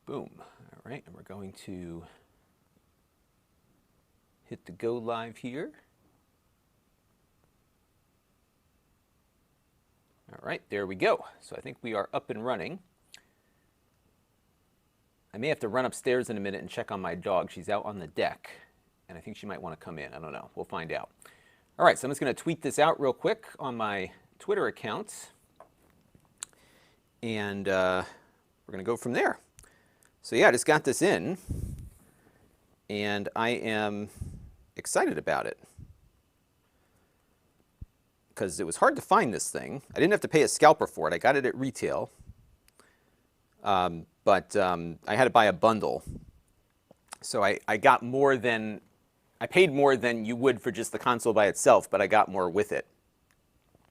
Boom. All right, and we're going to hit the go live here. All right, there we go. So I think we are up and running. I may have to run upstairs in a minute and check on my dog. She's out on the deck, and I think she might want to come in. I don't know. We'll find out. All right, so I'm just going to tweet this out real quick on my Twitter account, and we're going to go from there. So yeah, I just got this in, and I am excited about it because it was hard to find this thing. I didn't have to pay a scalper for it. I got it at retail, but I had to buy a bundle. So I got more than, I paid more than you would for just the console by itself, but I got more with it,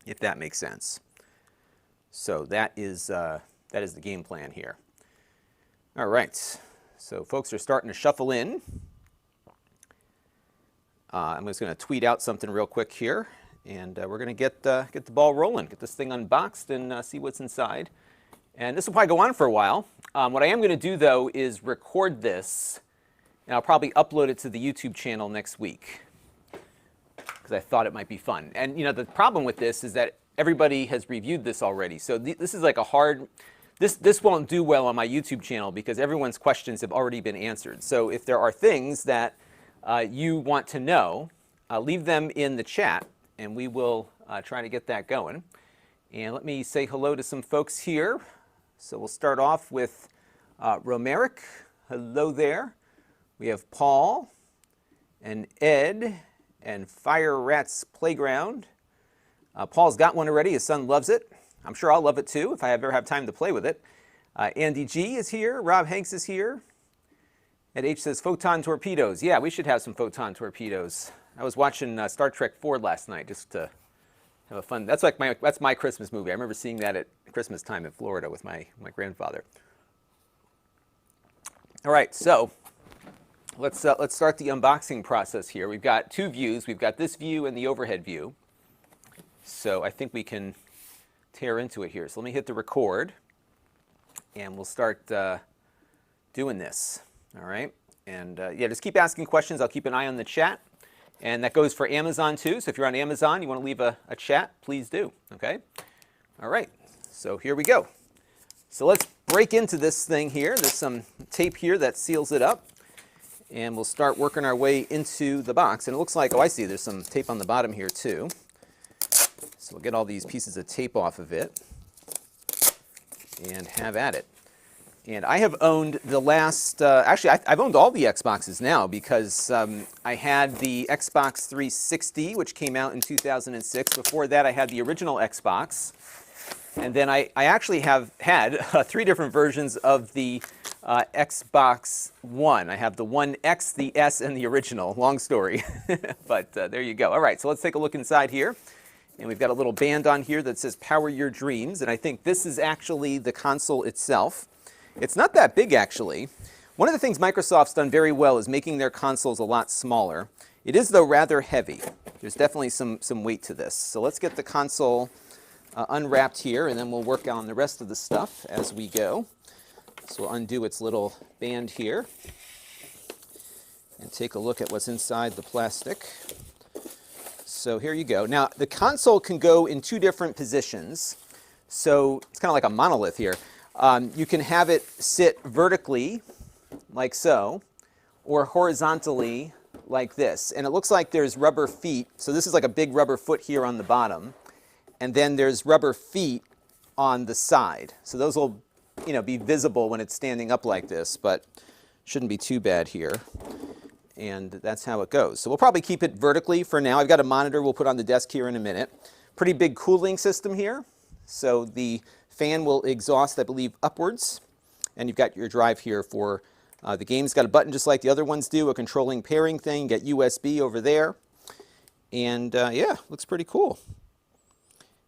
if that makes sense. So that is the game plan here. All right, so folks are starting to shuffle in. I'm just going to tweet out something real quick here, and we're going to get the ball rolling, get this thing unboxed, and see what's inside. And this will probably go on for a while. What I am going to do, though, is record this, and I'll probably upload it to the YouTube channel next week, because I thought it might be fun. And you know, the problem with this is that everybody has reviewed this already, so this is like a hard. This won't do well on my YouTube channel because everyone's questions have already been answered. So if there are things that you want to know, leave them in the chat, and we will try to get that going. And let me say hello to some folks here. So we'll start off with Romeric. Hello there. We have Paul and Ed and Fire Rats Playground. Paul's got one already. His son loves it. I'm sure I'll love it too if I ever have time to play with it. Andy G is here. Rob Hanks is here. Ed H says photon torpedoes. Yeah, we should have some photon torpedoes. I was watching Star Trek 4 last night just to have a fun. That's like that's my Christmas movie. I remember seeing that at Christmas time in Florida with my grandfather. All right, so let's start the unboxing process here. We've got two views. We've got this view and the overhead view. So I think we can tear into it here. So let me hit the record, and we'll start doing this. All right, and yeah, just keep asking questions. I'll keep an eye on the chat, and that goes for Amazon too. So if you're on Amazon, you want to leave a chat, please do. Okay. All right. So here we go. So let's break into this thing here. There's some tape here that seals it up, and we'll start working our way into the box. And it looks like, oh, I see. There's some tape on the bottom here too. So we'll get all these pieces of tape off of it and have at it. And I have owned the last, actually I've owned all the Xboxes now because I had the Xbox 360, which came out in 2006. Before that I had the original Xbox. And then I actually have had 3 different versions of the Xbox One. I have the One X, the S, and the original. Long story, but there you go. All right, so let's take a look inside here. And we've got a little band on here that says Power Your Dreams, and I think this is actually the console itself. It's not that big, actually. One of the things Microsoft's done very well is making their consoles a lot smaller. It is, though, rather heavy. There's definitely some weight to this. So let's get the console unwrapped here, and then we'll work on the rest of the stuff as we go. So we'll undo its little band here and take a look at what's inside the plastic. So here you go. Now, the console can go in 2 different positions. So it's kind of like a monolith here. You can have it sit vertically, like so, or horizontally, like this. And it looks like there's rubber feet. So this is like a big rubber foot here on the bottom. And then there's rubber feet on the side. So those will, you know, be visible when it's standing up like this, but shouldn't be too bad here. And that's how it goes. So we'll probably keep it vertically for now. I've got a monitor we'll put on the desk here in a minute. Pretty big cooling system here. So the fan will exhaust, I believe, upwards. And you've got your drive here for the games. Got a button just like the other ones do, a controlling pairing thing. Got USB over there. And yeah, looks pretty cool.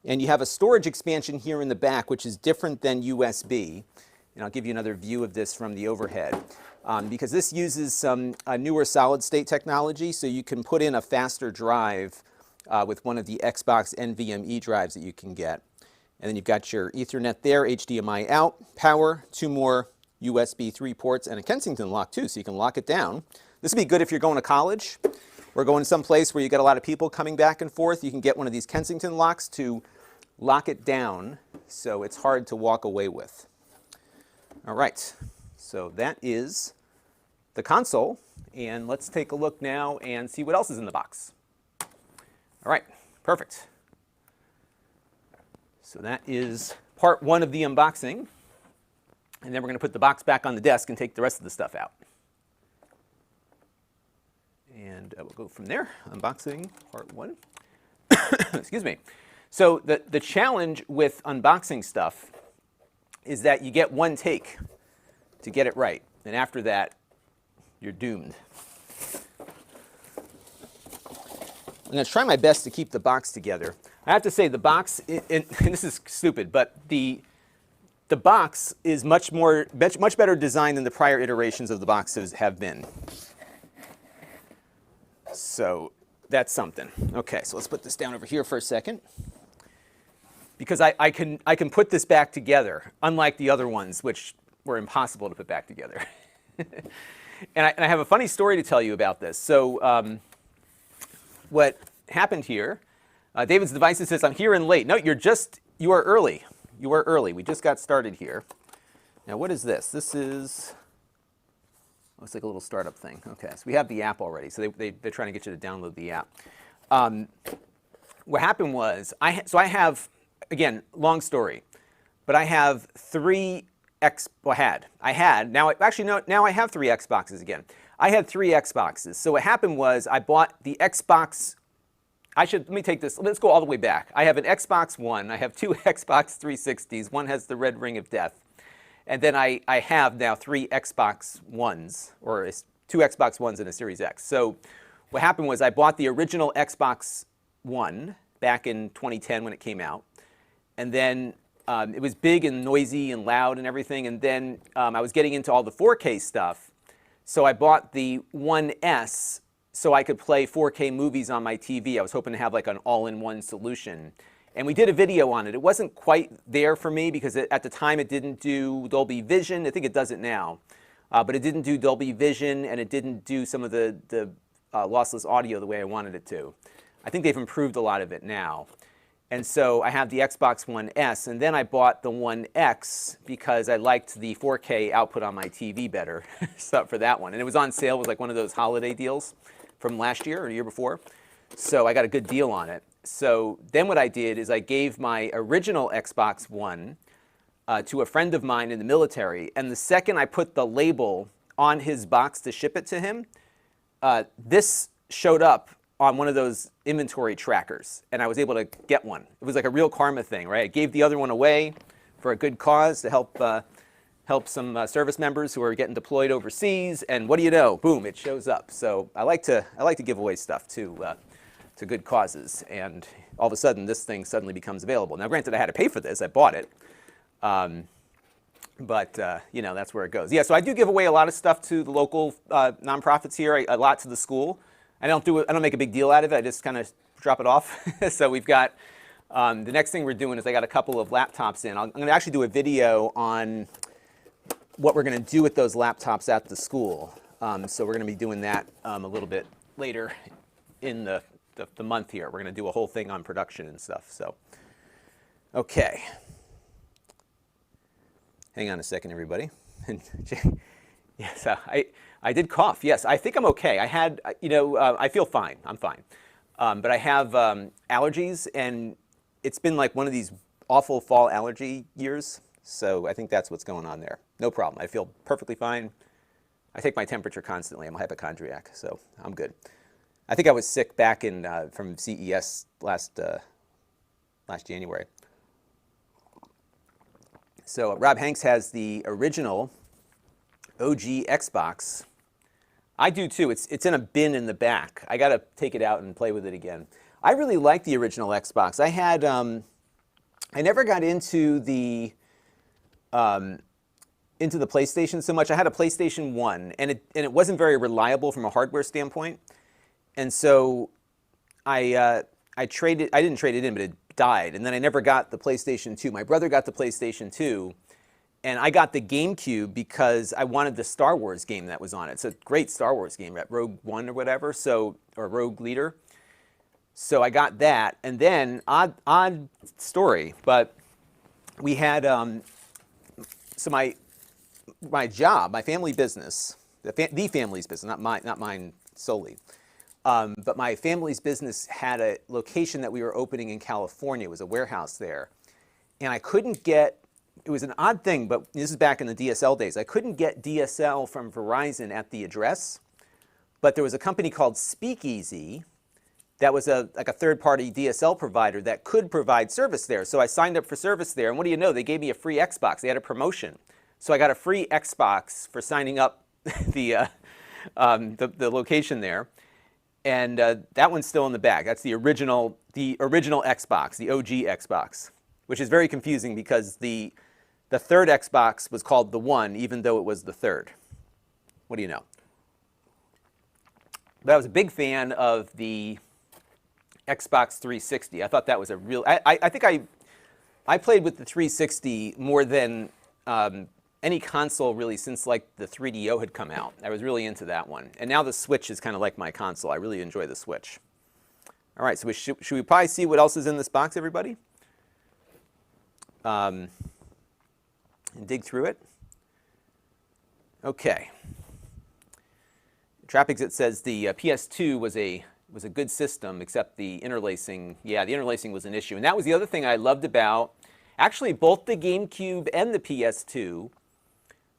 And you have a storage expansion here in the back, which is different than USB. And I'll give you another view of this from the overhead. Because this uses some newer solid-state technology, so you can put in a faster drive with one of the Xbox NVMe drives that you can get. And then you've got your Ethernet there, HDMI out, power, 2 more USB 3 ports and a Kensington lock too, so you can lock it down. This would be good if you're going to college or going someplace where you get a lot of people coming back and forth. You can get one of these Kensington locks to lock it down so it's hard to walk away with. All right, so that is the console, and let's take a look now and see what else is in the box. All right, perfect. So that is part one of the unboxing, and then we're going to put the box back on the desk and take the rest of the stuff out. And we'll go from there. Unboxing part one. Excuse me. So the challenge with unboxing stuff is that you get one take to get it right, and after that, you're doomed. I'm going to try my best to keep the box together. I have to say the box, and this is stupid, but the box is much better designed than the prior iterations of the boxes have been. So that's something. Okay, so let's put this down over here for a second. Because I can put this back together, unlike the other ones, which were impossible to put back together. And I have a funny story to tell you about this. So what happened here, David's devices says, I'm here and late. No, you are early. You are early. We just got started here. Now, what is this? This is, looks like a little startup thing. Okay, so we have the app already. So they're trying to get you to download the app. What happened was, I have, again, long story, but I have I had, now I have 3 Xboxes again. I had 3 Xboxes. So what happened was I bought the Xbox, let me take this, let's go all the way back. I have an Xbox One, I have 2 Xbox 360s, one has the red ring of death. And then I have now 3 Xbox Ones, or 2 Xbox Ones and a Series X. So what happened was I bought the original Xbox One back in 2010 when it came out. And then it was big and noisy and loud and everything. And then I was getting into all the 4K stuff. So I bought the One S so I could play 4K movies on my TV. I was hoping to have like an all-in-one solution. And we did a video on it. It wasn't quite there for me because at the time it didn't do Dolby Vision. I think it does it now. But it didn't do Dolby Vision, and it didn't do some of the lossless audio the way I wanted it to. I think they've improved a lot of it now. And so I have the Xbox One S, and then I bought the One X because I liked the 4K output on my TV better for that one. And it was on sale. It was like one of those holiday deals from last year or the year before. So I got a good deal on it. So then what I did is I gave my original Xbox One to a friend of mine in the military. And the second I put the label on his box to ship it to him, this showed up on one of those inventory trackers, and I was able to get one. It was like a real karma thing, right? I gave the other one away for a good cause to help some service members who are getting deployed overseas, and what do you know? Boom, it shows up. So I like to give away stuff to good causes, and all of a sudden this thing suddenly becomes available. Now, granted, I had to pay for this. I bought it, but you know, that's where it goes. Yeah, so I do give away a lot of stuff to the local nonprofits here, a lot to the school. I don't make a big deal out of it. I just kind of drop it off. So we've got, the next thing we're doing is I got a couple of laptops in. I'm going to actually do a video on what we're going to do with those laptops at the school. So we're going to be doing that a little bit later in the month here. We're going to do a whole thing on production and stuff. So, okay. Hang on a second, everybody. Yes, I did cough. Yes, I think I'm okay. I had, I feel fine. I'm fine. But I have allergies, and it's been like one of these awful fall allergy years. So I think that's what's going on there. No problem. I feel perfectly fine. I take my temperature constantly. I'm a hypochondriac, so I'm good. I think I was sick back from CES last January. So Rob Hanks has the original OG Xbox. I do too. It's in a bin in the back. I got to take it out and play with it again. I really like the original Xbox. I had I never got into the PlayStation so much. I had a PlayStation 1, and it wasn't very reliable from a hardware standpoint. And so I didn't trade it in, but it died. And then I never got the PlayStation 2. My brother got the PlayStation 2, And I got the GameCube because I wanted the Star Wars game that was on it. It's a great Star Wars game, that Rogue One or whatever, or Rogue Leader. So I got that, and then odd story, but we had so my job, my family business, the family's business, not mine solely, but my family's business had a location that we were opening in California. It was a warehouse there, and I couldn't get. It was an odd thing, but this is back in the DSL days. I couldn't get DSL from Verizon at the address, but there was a company called Speakeasy that was like a third-party DSL provider that could provide service there. So I signed up for service there, and what do you know? They gave me a free Xbox. They had a promotion. So I got a free Xbox for signing up the location there. And that one's still in the bag. That's the original Xbox, the OG Xbox, which is very confusing because the third Xbox was called the One, even though it was the third. What do you know? But I was a big fan of the Xbox 360. I thought that was a real. I think I played with the 360 more than any console really since like the 3DO had come out. I was really into that one. And now the Switch is kind of like my console. I really enjoy the Switch. All right, so should we probably see what else is in this box, everybody? And dig through it. Okay. Trap Exit says the PS2 was a good system, except the interlacing. Yeah, the interlacing was an issue. And that was the other thing I loved about, actually, both the GameCube and the PS2,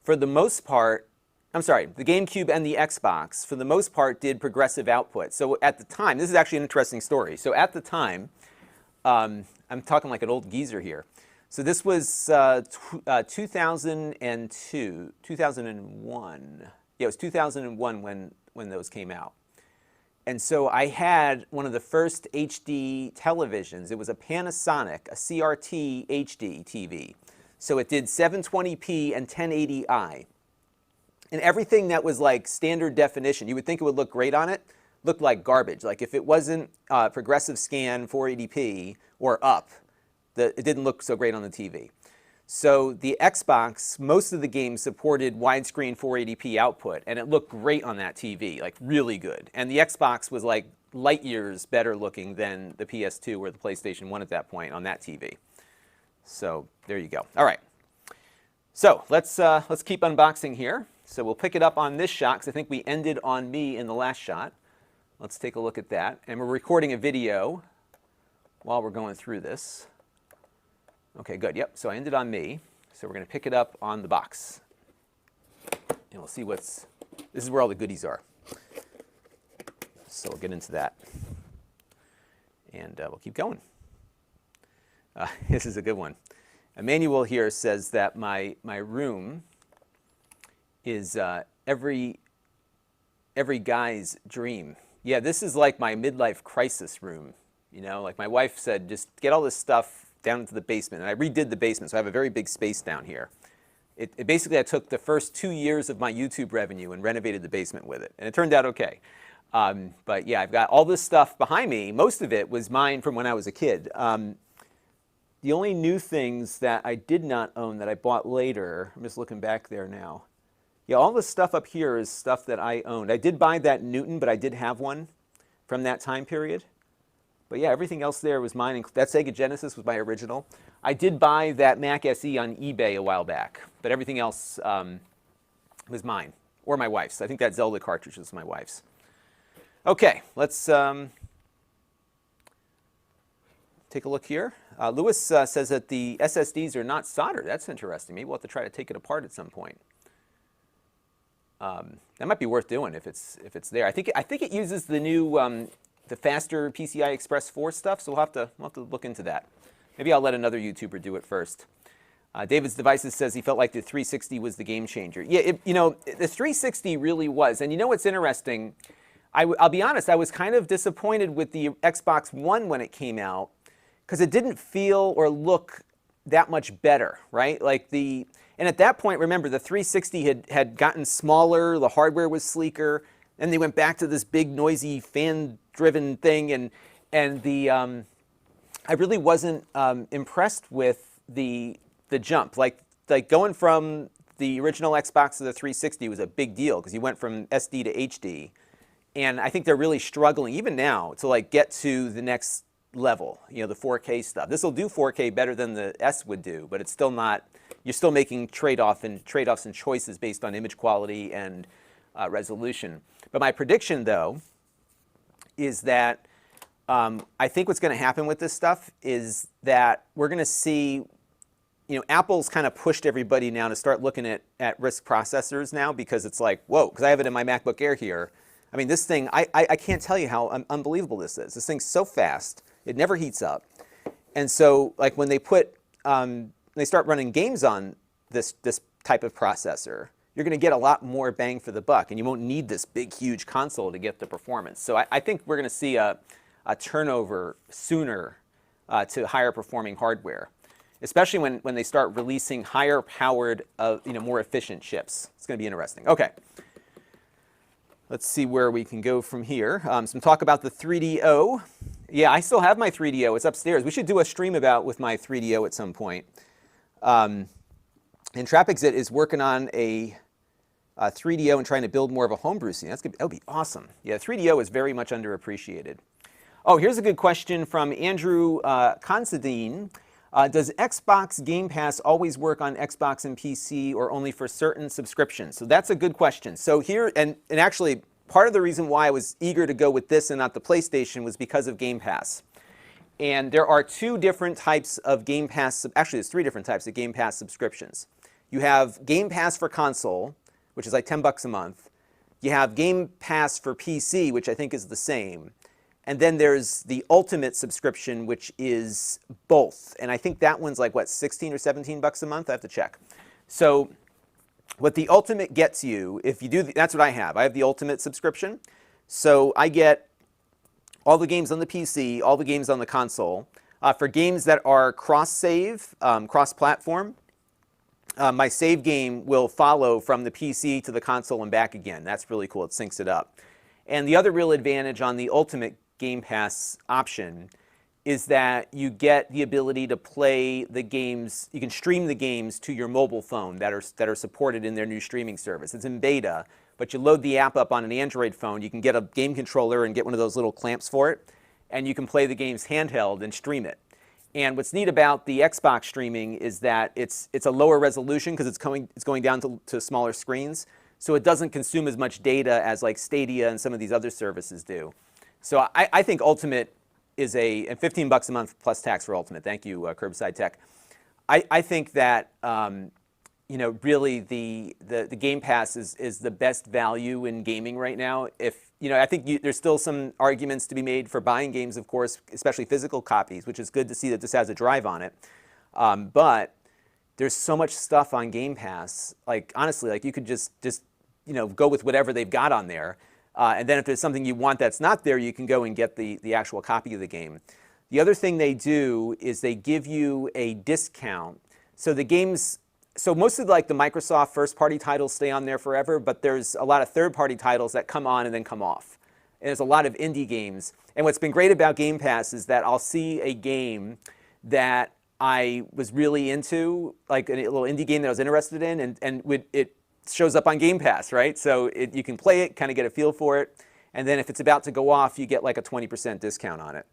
for the most part, I'm sorry, the GameCube and the Xbox, for the most part, did progressive output. So at the time, this is actually an interesting story. So at the time, I'm talking like an old geezer here. So this was 2002, 2001. Yeah, it was 2001 when those came out. And so I had one of the first HD televisions. It was a Panasonic, a CRT HD TV. So it did 720p and 1080i. And everything that was like standard definition, you would think it would look great on it, looked like garbage. Like if it wasn't progressive scan 480p or up, it didn't look so great on the TV. So the Xbox, most of the games supported widescreen 480p output, and it looked great on that TV, like really good. And the Xbox was like light years better looking than the PS2 or the PlayStation 1 at that point on that TV. So there you go. All right. So let's keep unboxing here. So we'll pick it up on this shot, because I think we ended on me in the last shot. Let's take a look at that. And we're recording a video while we're going through this. Okay, good. Yep, so I ended on me. So we're going to pick it up on the box. And we'll see this is where all the goodies are. So we'll get into that. And we'll keep going. This is a good one. Emmanuel here says that my room is every guy's dream. Yeah, this is like my midlife crisis room. You know, like my wife said, just get all this stuff down into the basement. And I redid the basement, so I have a very big space down here. Basically, I took the first 2 years of my YouTube revenue and renovated the basement with it. And it turned out okay. But yeah, I've got all this stuff behind me. Most of it was mine from when I was a kid. The only new things that I did not own that I bought later, I'm just looking back there now. Yeah, all this stuff up here is stuff that I owned. I did buy that Newton, but I did have one from that time period. But yeah, everything else there was mine. That Sega Genesis was my original. I did buy that Mac SE on eBay a while back, but everything else was mine, or my wife's. I think that Zelda cartridge was my wife's. Okay, let's take a look here. Lewis says that the SSDs are not soldered. That's interesting. Maybe we'll have to try to take it apart at some point. That might be worth doing if it's there. I think it uses the new the faster PCI Express 4 stuff, so we'll have to look into that. Maybe I'll let another YouTuber do it first. David's Devices says he felt like the 360 was the game changer. Yeah, you know, the 360 really was. And you know what's interesting? I'll be honest, I was kind of disappointed with the Xbox One when it came out, because it didn't feel or look that much better, right? And at that point, remember, the 360 had gotten smaller, the hardware was sleeker, and they went back to this big, noisy, fan-driven thing, and I really wasn't impressed with the jump. Like, like going from the original Xbox to the 360 was a big deal because you went from SD to HD. And I think they're really struggling, even now, to like get to the next level, you know, the 4K stuff. This will do 4K better than the S would do, but it's still not, you're still making trade-offs and choices based on image quality and resolution. But my prediction, though, is that I think what's going to happen with this stuff is that we're going to see, you know, Apple's kind of pushed everybody now to start looking at RISC processors now because it's like, whoa, because I have it in my MacBook Air here. I mean, this thing, I can't tell you how unbelievable this is. This thing's so fast, it never heats up. And so, like, when they put, they start running games on this type of processor, you're going to get a lot more bang for the buck, and you won't need this big, huge console to get the performance. So I think we're going to see a turnover sooner to higher performing hardware, especially when they start releasing higher powered, you know, more efficient chips. It's going to be interesting. Okay. Let's see where we can go from here. Some talk about the 3DO. Yeah, I still have my 3DO. It's upstairs. We should do a stream with my 3DO at some point. And TrapExit is working on a 3DO and trying to build more of a homebrew scene. That'll be awesome. Yeah, 3DO is very much underappreciated. Oh, here's a good question from Andrew Considine. Does Xbox Game Pass always work on Xbox and PC or only for certain subscriptions? So that's a good question. So here, and actually, part of the reason why I was eager to go with this and not the PlayStation was because of Game Pass. And there are two different types of Game Pass, actually there's three different types of Game Pass subscriptions. You have Game Pass for console, which is like $10 a month. You have Game Pass for PC, which I think is the same. And then there's the Ultimate subscription, which is both. And I think that one's like, what, 16 or 17 bucks a month? I have to check. So what the Ultimate gets you, if you do, that's what I have. I have the Ultimate subscription. So I get all the games on the PC, all the games on the console. For games that are cross-save, cross-platform, my save game will follow from the PC to the console and back again. That's really cool. It syncs it up. And the other real advantage on the Ultimate Game Pass option is that you get the ability to play the games, you can stream the games to your mobile phone that are supported in their new streaming service. It's in beta, but you load the app up on an Android phone, you can get a game controller and get one of those little clamps for it, and you can play the games handheld and stream it. And what's neat about the Xbox streaming is that it's a lower resolution because it's going down to smaller screens, so it doesn't consume as much data as like Stadia and some of these other services do. So I think Ultimate is and $15 a month plus tax for Ultimate. Thank you, Curbside Tech. I think that you know, really the Game Pass is the best value in gaming right now. If you know, I think there's still some arguments to be made for buying games, of course, especially physical copies, which is good to see that this has a drive on it. But there's so much stuff on Game Pass. Like honestly, like you could just you know, go with whatever they've got on there. And then if there's something you want that's not there, you can go and get the actual copy of the game. The other thing they do is they give you a discount. So the games, so most of like the Microsoft first-party titles stay on there forever, but there's a lot of third-party titles that come on and then come off. And there's a lot of indie games. And what's been great about Game Pass is that I'll see a game that I was really into, like a little indie game that I was interested in, and it shows up on Game Pass, right? So you can play it, kind of get a feel for it, and then if it's about to go off, you get like a 20% discount on it.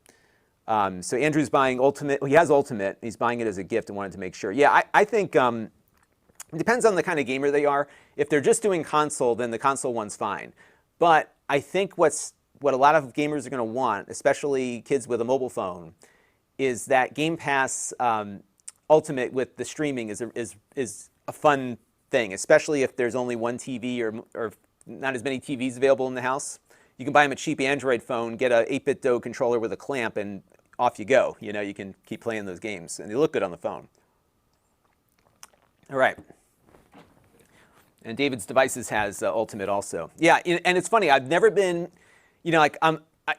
So Andrew's buying Ultimate. Well, he has Ultimate. He's buying it as a gift and wanted to make sure. Yeah, I think it depends on the kind of gamer they are. If they're just doing console, then the console one's fine. But I think what a lot of gamers are going to want, especially kids with a mobile phone, is that Game Pass Ultimate with the streaming is a fun thing, especially if there's only one TV or not as many TVs available in the house. You can buy them a cheap Android phone, get a 8-bit DO controller with a clamp, and off you go. You know, you can keep playing those games, and they look good on the phone. All right. And David's Devices has Ultimate also. Yeah, and it's funny. I've never been, you know, like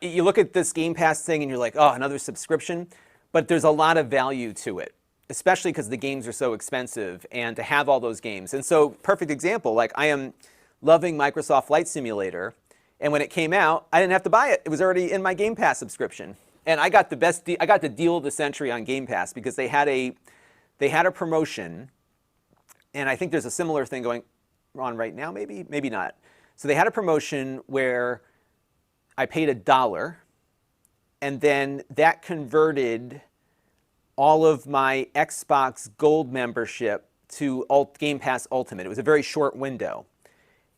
you look at this Game Pass thing, and you're like, oh, another subscription. But there's a lot of value to it, especially because the games are so expensive, and to have all those games. And so, perfect example, like I am loving Microsoft Flight Simulator, and when it came out, I didn't have to buy it. It was already in my Game Pass subscription. And I got the deal of the century on Game Pass because they had a promotion And I think there's a similar thing going on right now, maybe not. So they had a promotion where I paid $1, and then that converted all of my Xbox Gold membership to Game Pass Ultimate. It was a very short window.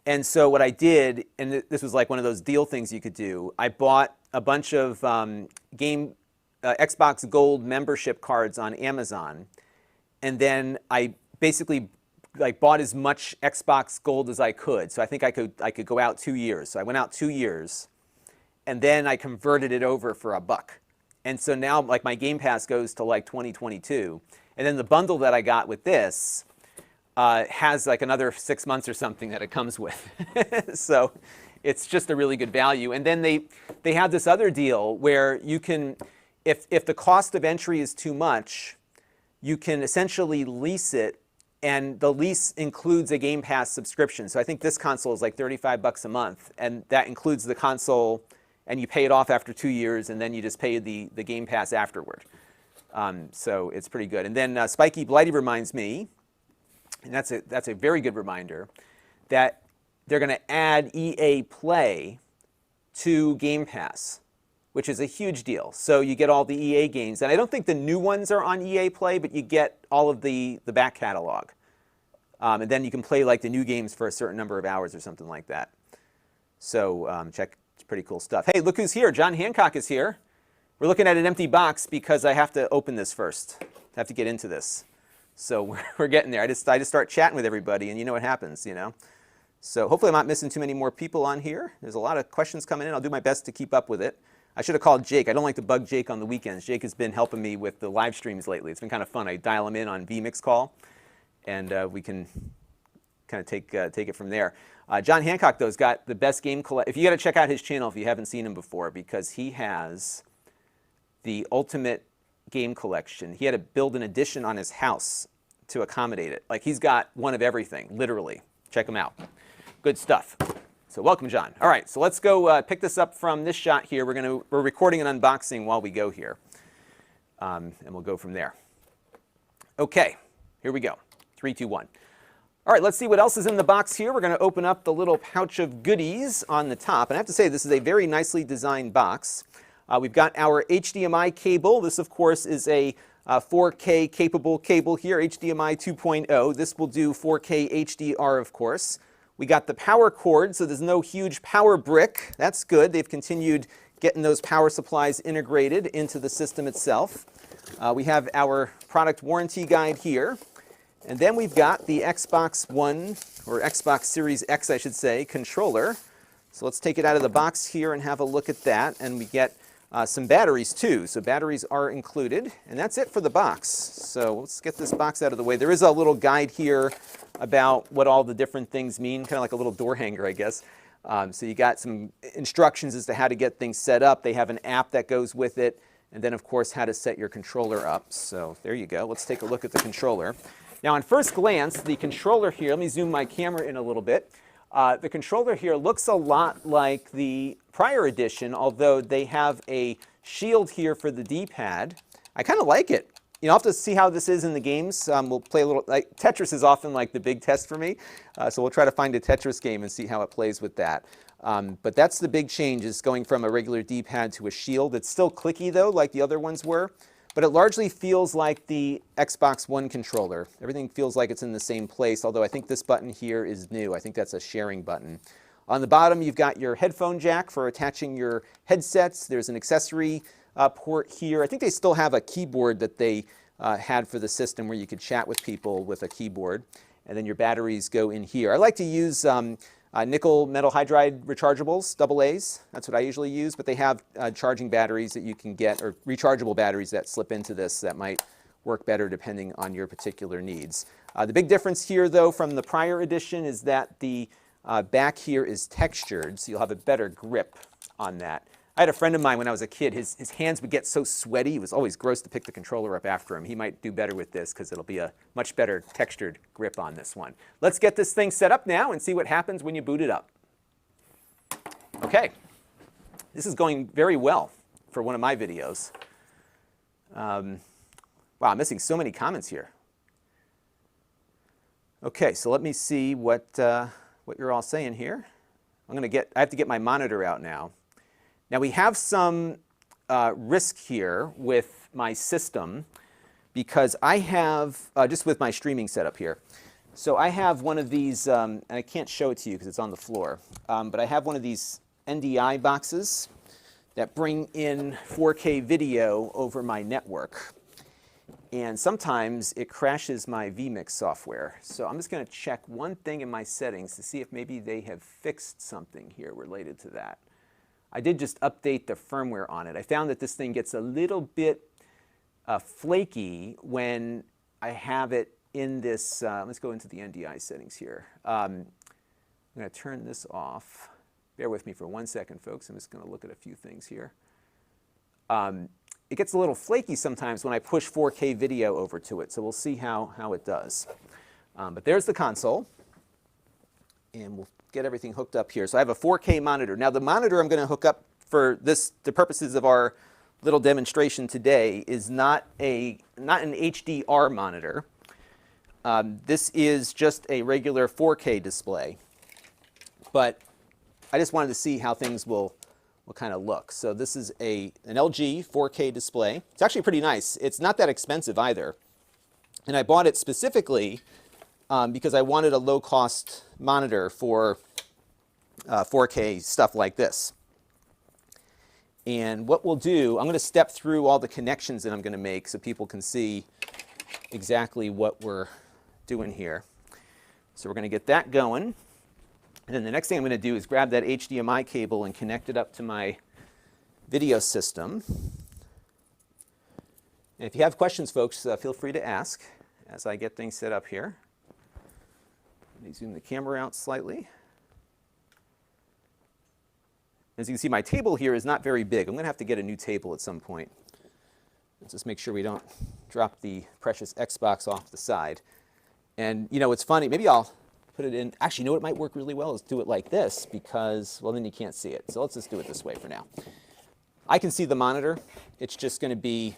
And so what I did, and this was like one of those deal things you could do, I bought a bunch of Xbox Gold membership cards on Amazon, and then I basically like bought as much Xbox Gold as I could. So I think I could go out 2 years. So I went out 2 years, and then I converted it over for $1. And so now like my Game Pass goes to like 2022, and then the bundle that I got with this has like another 6 months or something that it comes with. So it's just a really good value. And then they have this other deal where you can, if the cost of entry is too much, you can essentially lease it, and the lease includes a Game Pass subscription. So I think this console is like $35 a month, and that includes the console, and you pay it off after 2 years, and then you just pay the Game Pass afterward. So it's pretty good. And then Spiky Blighty reminds me, and that's a very good reminder, that they're going to add EA Play to Game Pass, which is a huge deal. So you get all the EA games. And I don't think the new ones are on EA Play, but you get all of the back catalog. And then you can play like the new games for a certain number of hours or something like that. So check. It's pretty cool stuff. Hey, look who's here. John Hancock is here. We're looking at an empty box because I have to open this first. I have to get into this. So we're getting there. I just start chatting with everybody, and you know what happens, you know. So hopefully I'm not missing too many more people on here. There's a lot of questions coming in. I'll do my best to keep up with it. I should have called Jake. I don't like to bug Jake on the weekends. Jake has been helping me with the live streams lately. It's been kind of fun. I dial him in on vMix call, and we can kind of take it from there. John Hancock, though, has got the best game collection. If you got to check out his channel if you haven't seen him before, because he has the ultimate game collection. He had to build an addition on his house to accommodate it. Like, he's got one of everything, literally. Check him out. Good stuff. So welcome, John. All right, so let's go pick this up from this shot here. We're recording an unboxing while we go here, and we'll go from there. Okay, here we go. 3, 2, 1. All right, let's see what else is in the box here. We're going to open up the little pouch of goodies on the top. And I have to say, this is a very nicely designed box. We've got our HDMI cable. This, of course, is a 4K capable cable here, HDMI 2.0. This will do 4K HDR, of course. We got the power cord, so there's no huge power brick. That's good. They've continued getting those power supplies integrated into the system itself. We have our product warranty guide here. And then we've got the Xbox One, or Xbox Series X, I should say, controller. So let's take it out of the box here and have a look at that. And we get some batteries, too. So batteries are included. And that's it for the box. So let's get this box out of the way. There is a little guide here about what all the different things mean, kind of like a little door hanger, I guess. So you got some instructions as to how to get things set up. They have an app that goes with it. And then, of course, how to set your controller up. So there you go. Let's take a look at the controller. Now, on first glance, the controller here, let me zoom my camera in a little bit. The controller here looks a lot like the prior edition, although they have a shield here for the D-pad. I kind of like it. You know, I'll have to see how this is in the games. We'll play a little, like Tetris is often like the big test for me. So we'll try to find a Tetris game and see how it plays with that. But that's the big change, is going from a regular D-pad to a shield. It's still clicky, though, like the other ones were. But it largely feels like the Xbox One controller. Everything feels like it's in the same place, although I think this button here is new. I think that's a sharing button. On the bottom, you've got your headphone jack for attaching your headsets. There's an accessory port here. I think they still have a keyboard that they had for the system where you could chat with people with a keyboard. And then your batteries go in here. I like to use nickel metal hydride rechargeables, AA's. That's what I usually use, but they have charging batteries that you can get, or rechargeable batteries that slip into this that might work better depending on your particular needs. The big difference here, though, from the prior edition is that the back here is textured, so you'll have a better grip on that. I had a friend of mine when I was a kid, his hands would get so sweaty, it was always gross to pick the controller up after him. He might do better with this because it'll be a much better textured grip on this one. Let's get this thing set up now and see what happens when you boot it up. Okay, this is going very well for one of my videos. Wow, I'm missing so many comments here. Okay, so let me see what you're all saying here. I have to get my monitor out now. Now we have some risk here with my system because I have, just with my streaming setup here. So I have one of these, and I can't show it to you because it's on the floor, but I have one of these NDI boxes that bring in 4K video over my network. And sometimes it crashes my vMix software. So I'm just going to check one thing in my settings to see if maybe they have fixed something here related to that. I did just update the firmware on it. I found that this thing gets a little bit flaky when I have it in this, let's go into the NDI settings here. I'm going to turn this off. Bear with me for 1 second, folks. I'm just going to look at a few things here. It gets a little flaky sometimes when I push 4K video over to it, so we'll see how it does. But there's the console, and we'll get everything hooked up here. So I have a 4K monitor. Now the monitor I'm going to hook up for the purposes of our little demonstration today is not an HDR monitor. This is just a regular 4K display, but I just wanted to see how things will kind of look. So this is an LG 4K display. It's actually pretty nice. It's not that expensive either. And I bought it specifically because I wanted a low-cost monitor for 4K stuff like this. And what we'll do, I'm going to step through all the connections that I'm going to make so people can see exactly what we're doing here. So we're going to get that going. And then the next thing I'm going to do is grab that HDMI cable and connect it up to my video system. And if you have questions, folks, feel free to ask as I get things set up here. Let me zoom the camera out slightly. As you can see, my table here is not very big. I'm going to have to get a new table at some point. Let's just make sure we don't drop the precious Xbox off the side. And, you know, it's funny. Maybe I'll put it in. Actually, you know what might work really well is do it like this because, well, then you can't see it. So let's just do it this way for now. I can see the monitor. It's just going to be,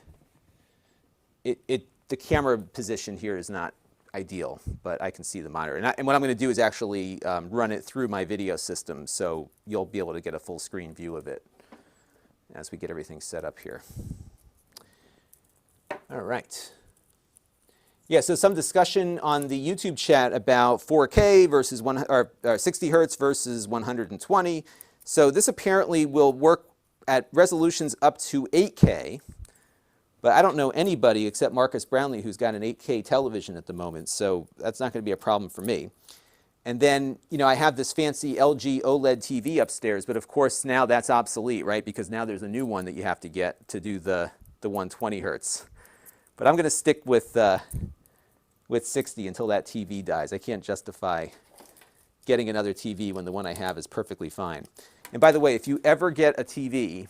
the camera position here is not ideal, but I can see the monitor. And what I'm going to do is actually run it through my video system so you'll be able to get a full screen view of it as we get everything set up here. All right. Yeah, so some discussion on the YouTube chat about 4K versus 60 hertz versus 120. So this apparently will work at resolutions up to 8K, but I don't know anybody except Marcus Brownlee who's got an 8K television at the moment, so that's not going to be a problem for me. And then, you know, I have this fancy LG OLED TV upstairs, but of course now that's obsolete, right? Because now there's a new one that you have to get to do the 120 hertz. But I'm going to stick with 60 until that TV dies. I can't justify getting another TV when the one I have is perfectly fine. And by the way, if you ever get a TV,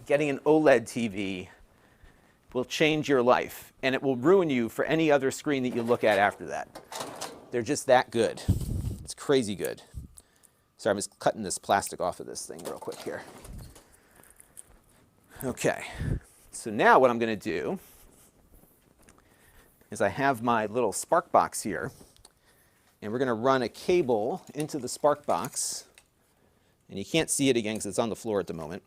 getting an OLED TV will change your life, and it will ruin you for any other screen that you look at after that. They're just that good. It's crazy good. Sorry, I'm just cutting this plastic off of this thing real quick here. Okay, so now what I'm going to do is I have my little spark box here, and we're going to run a cable into the spark box. And you can't see it again because it's on the floor at the moment,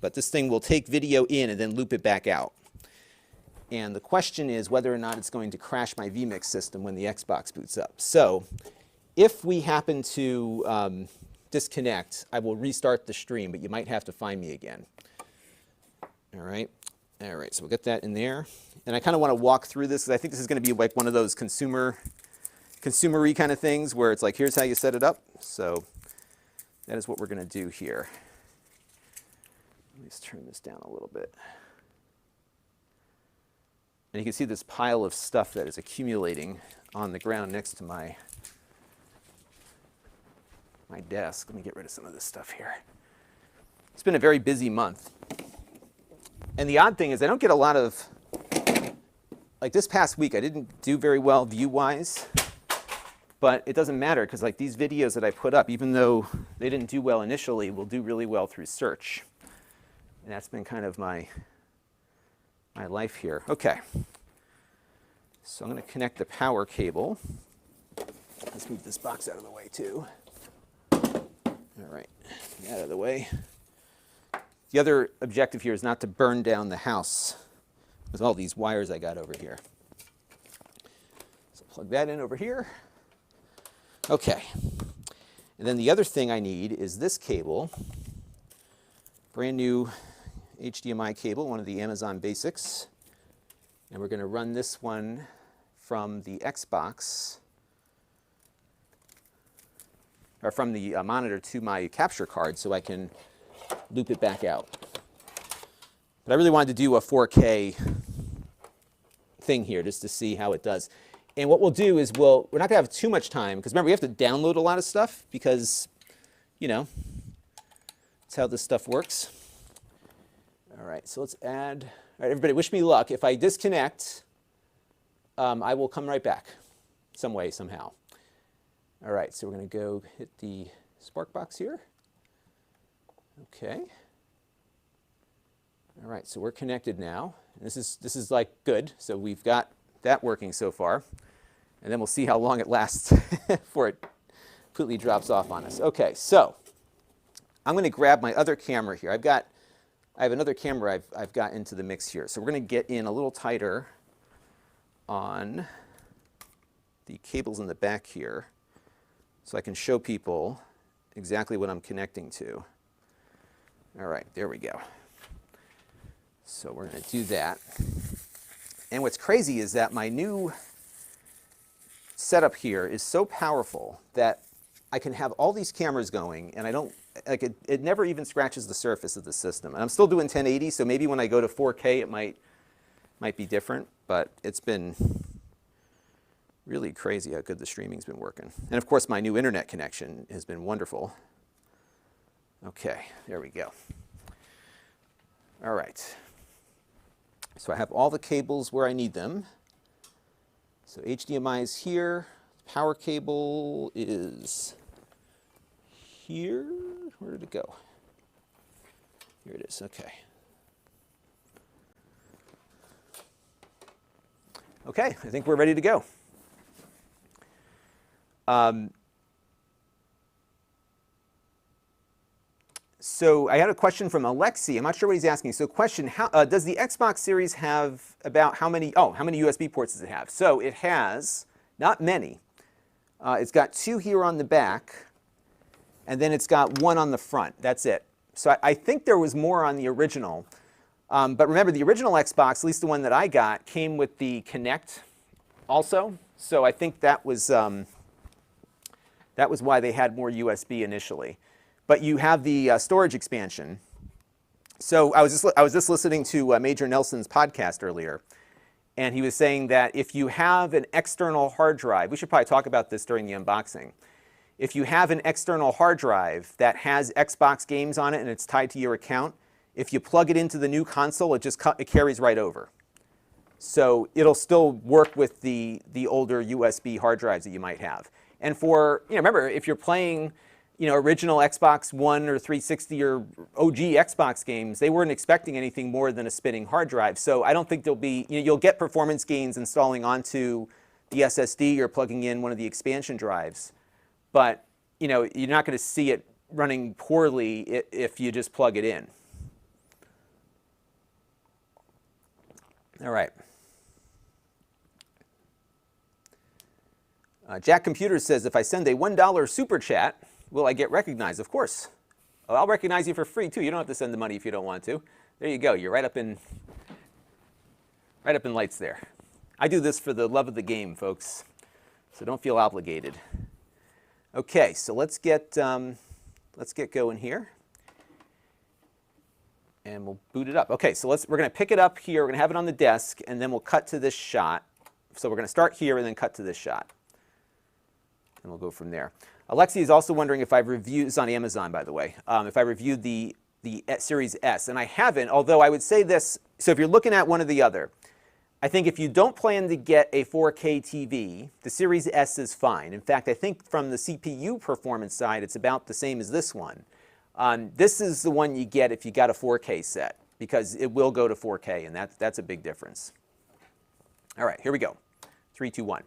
but this thing will take video in and then loop it back out. And the question is whether or not it's going to crash my vMix system when the Xbox boots up. So if we happen to disconnect, I will restart the stream, but you might have to find me again. All right, so we'll get that in there. And I kind of want to walk through this because I think this is going to be like one of those consumer-y kind of things where it's like, here's how you set it up. So that is what we're going to do here. Let me just turn this down a little bit. And you can see this pile of stuff that is accumulating on the ground next to my desk. Let me get rid of some of this stuff here. It's been a very busy month. And the odd thing is I don't get a lot of, like this past week I didn't do very well view-wise, but it doesn't matter because like these videos that I put up, even though they didn't do well initially, will do really well through search. And that's been kind of my life here. Okay, so I'm going to connect the power cable Let's move this box out of the way too. All right, get out of the way. The other objective here is not to burn down the house with all these wires I got over here. So plug that in over here. Okay. And then the other thing I need is this cable, brand new HDMI cable, one of the Amazon Basics. And we're going to run this one from the Xbox, or from the monitor to my capture card so I can loop it back out. But I really wanted to do a 4K thing here just to see how it does. And what we'll do is we're not going to have too much time, because remember, we have to download a lot of stuff because, you know, that's how this stuff works. All right, so let's add. All right, everybody, wish me luck. If I disconnect, I will come right back some way, somehow. All right, so we're going to go hit the spark box here. Okay. All right, so we're connected now. This is like good. So we've got that working so far. And then we'll see how long it lasts before it completely drops off on us. Okay, so I'm going to grab my other camera here. I have another camera I've got into the mix here. So we're going to get in a little tighter on the cables in the back here so I can show people exactly what I'm connecting to. All right, there we go. So we're going to do that. And what's crazy is that my new setup here is so powerful that I can have all these cameras going, and I don't, like, it never even scratches the surface of the system. And I'm still doing 1080, so maybe when I go to 4K it might be different, but it's been really crazy how good the streaming's been working. And of course my new internet connection has been wonderful. Okay, there we go. All right. So I have all the cables where I need them. So HDMI is here. Power cable is here. Where did it go? Here it is. Okay. Okay, I think we're ready to go. So I had a question from Alexi. I'm not sure what he's asking. So question, does the Xbox Series have about how many USB ports does it have? So it has, not many. It's got 2 here on the back, and then it's got 1 on the front. That's it. So I think there was more on the original. But remember, the original Xbox, at least the one that I got, came with the Kinect also. So I think that was why they had more USB initially. But you have the storage expansion. So I was just listening to Major Nelson's podcast earlier, and he was saying that if you have an external hard drive, we should probably talk about this during the unboxing. If you have an external hard drive that has Xbox games on it and it's tied to your account, if you plug it into the new console, it carries right over. So it'll still work with the older USB hard drives that you might have. And for, remember, if you're playing, original Xbox One or 360 or OG Xbox games, they weren't expecting anything more than a spinning hard drive. So I don't think there'll be, you'll get performance gains installing onto the SSD or plugging in one of the expansion drives. But, you're not going to see it running poorly if you just plug it in. All right. Jack Computer says, if I send a $1 super chat, will I get recognized? Of course. Well, I'll recognize you for free, too. You don't have to send the money if you don't want to. There you go. You're right up in lights there. I do this for the love of the game, folks. So don't feel obligated. Okay, so let's get going here. And we'll boot it up. Okay, so we're going to pick it up here. We're going to have it on the desk, and then we'll cut to this shot. So we're going to start here and then cut to this shot. And we'll go from there. Alexi is also wondering if I've reviewed, this is on Amazon, by the way, if I reviewed the Series S. And I haven't, although I would say this, so if you're looking at one or the other, I think if you don't plan to get a 4K TV, the Series S is fine. In fact, I think from the CPU performance side, it's about the same as this one. This is the one you get if you got a 4K set, because it will go to 4K, and that's a big difference. All right, here we go. 3, 2, 1.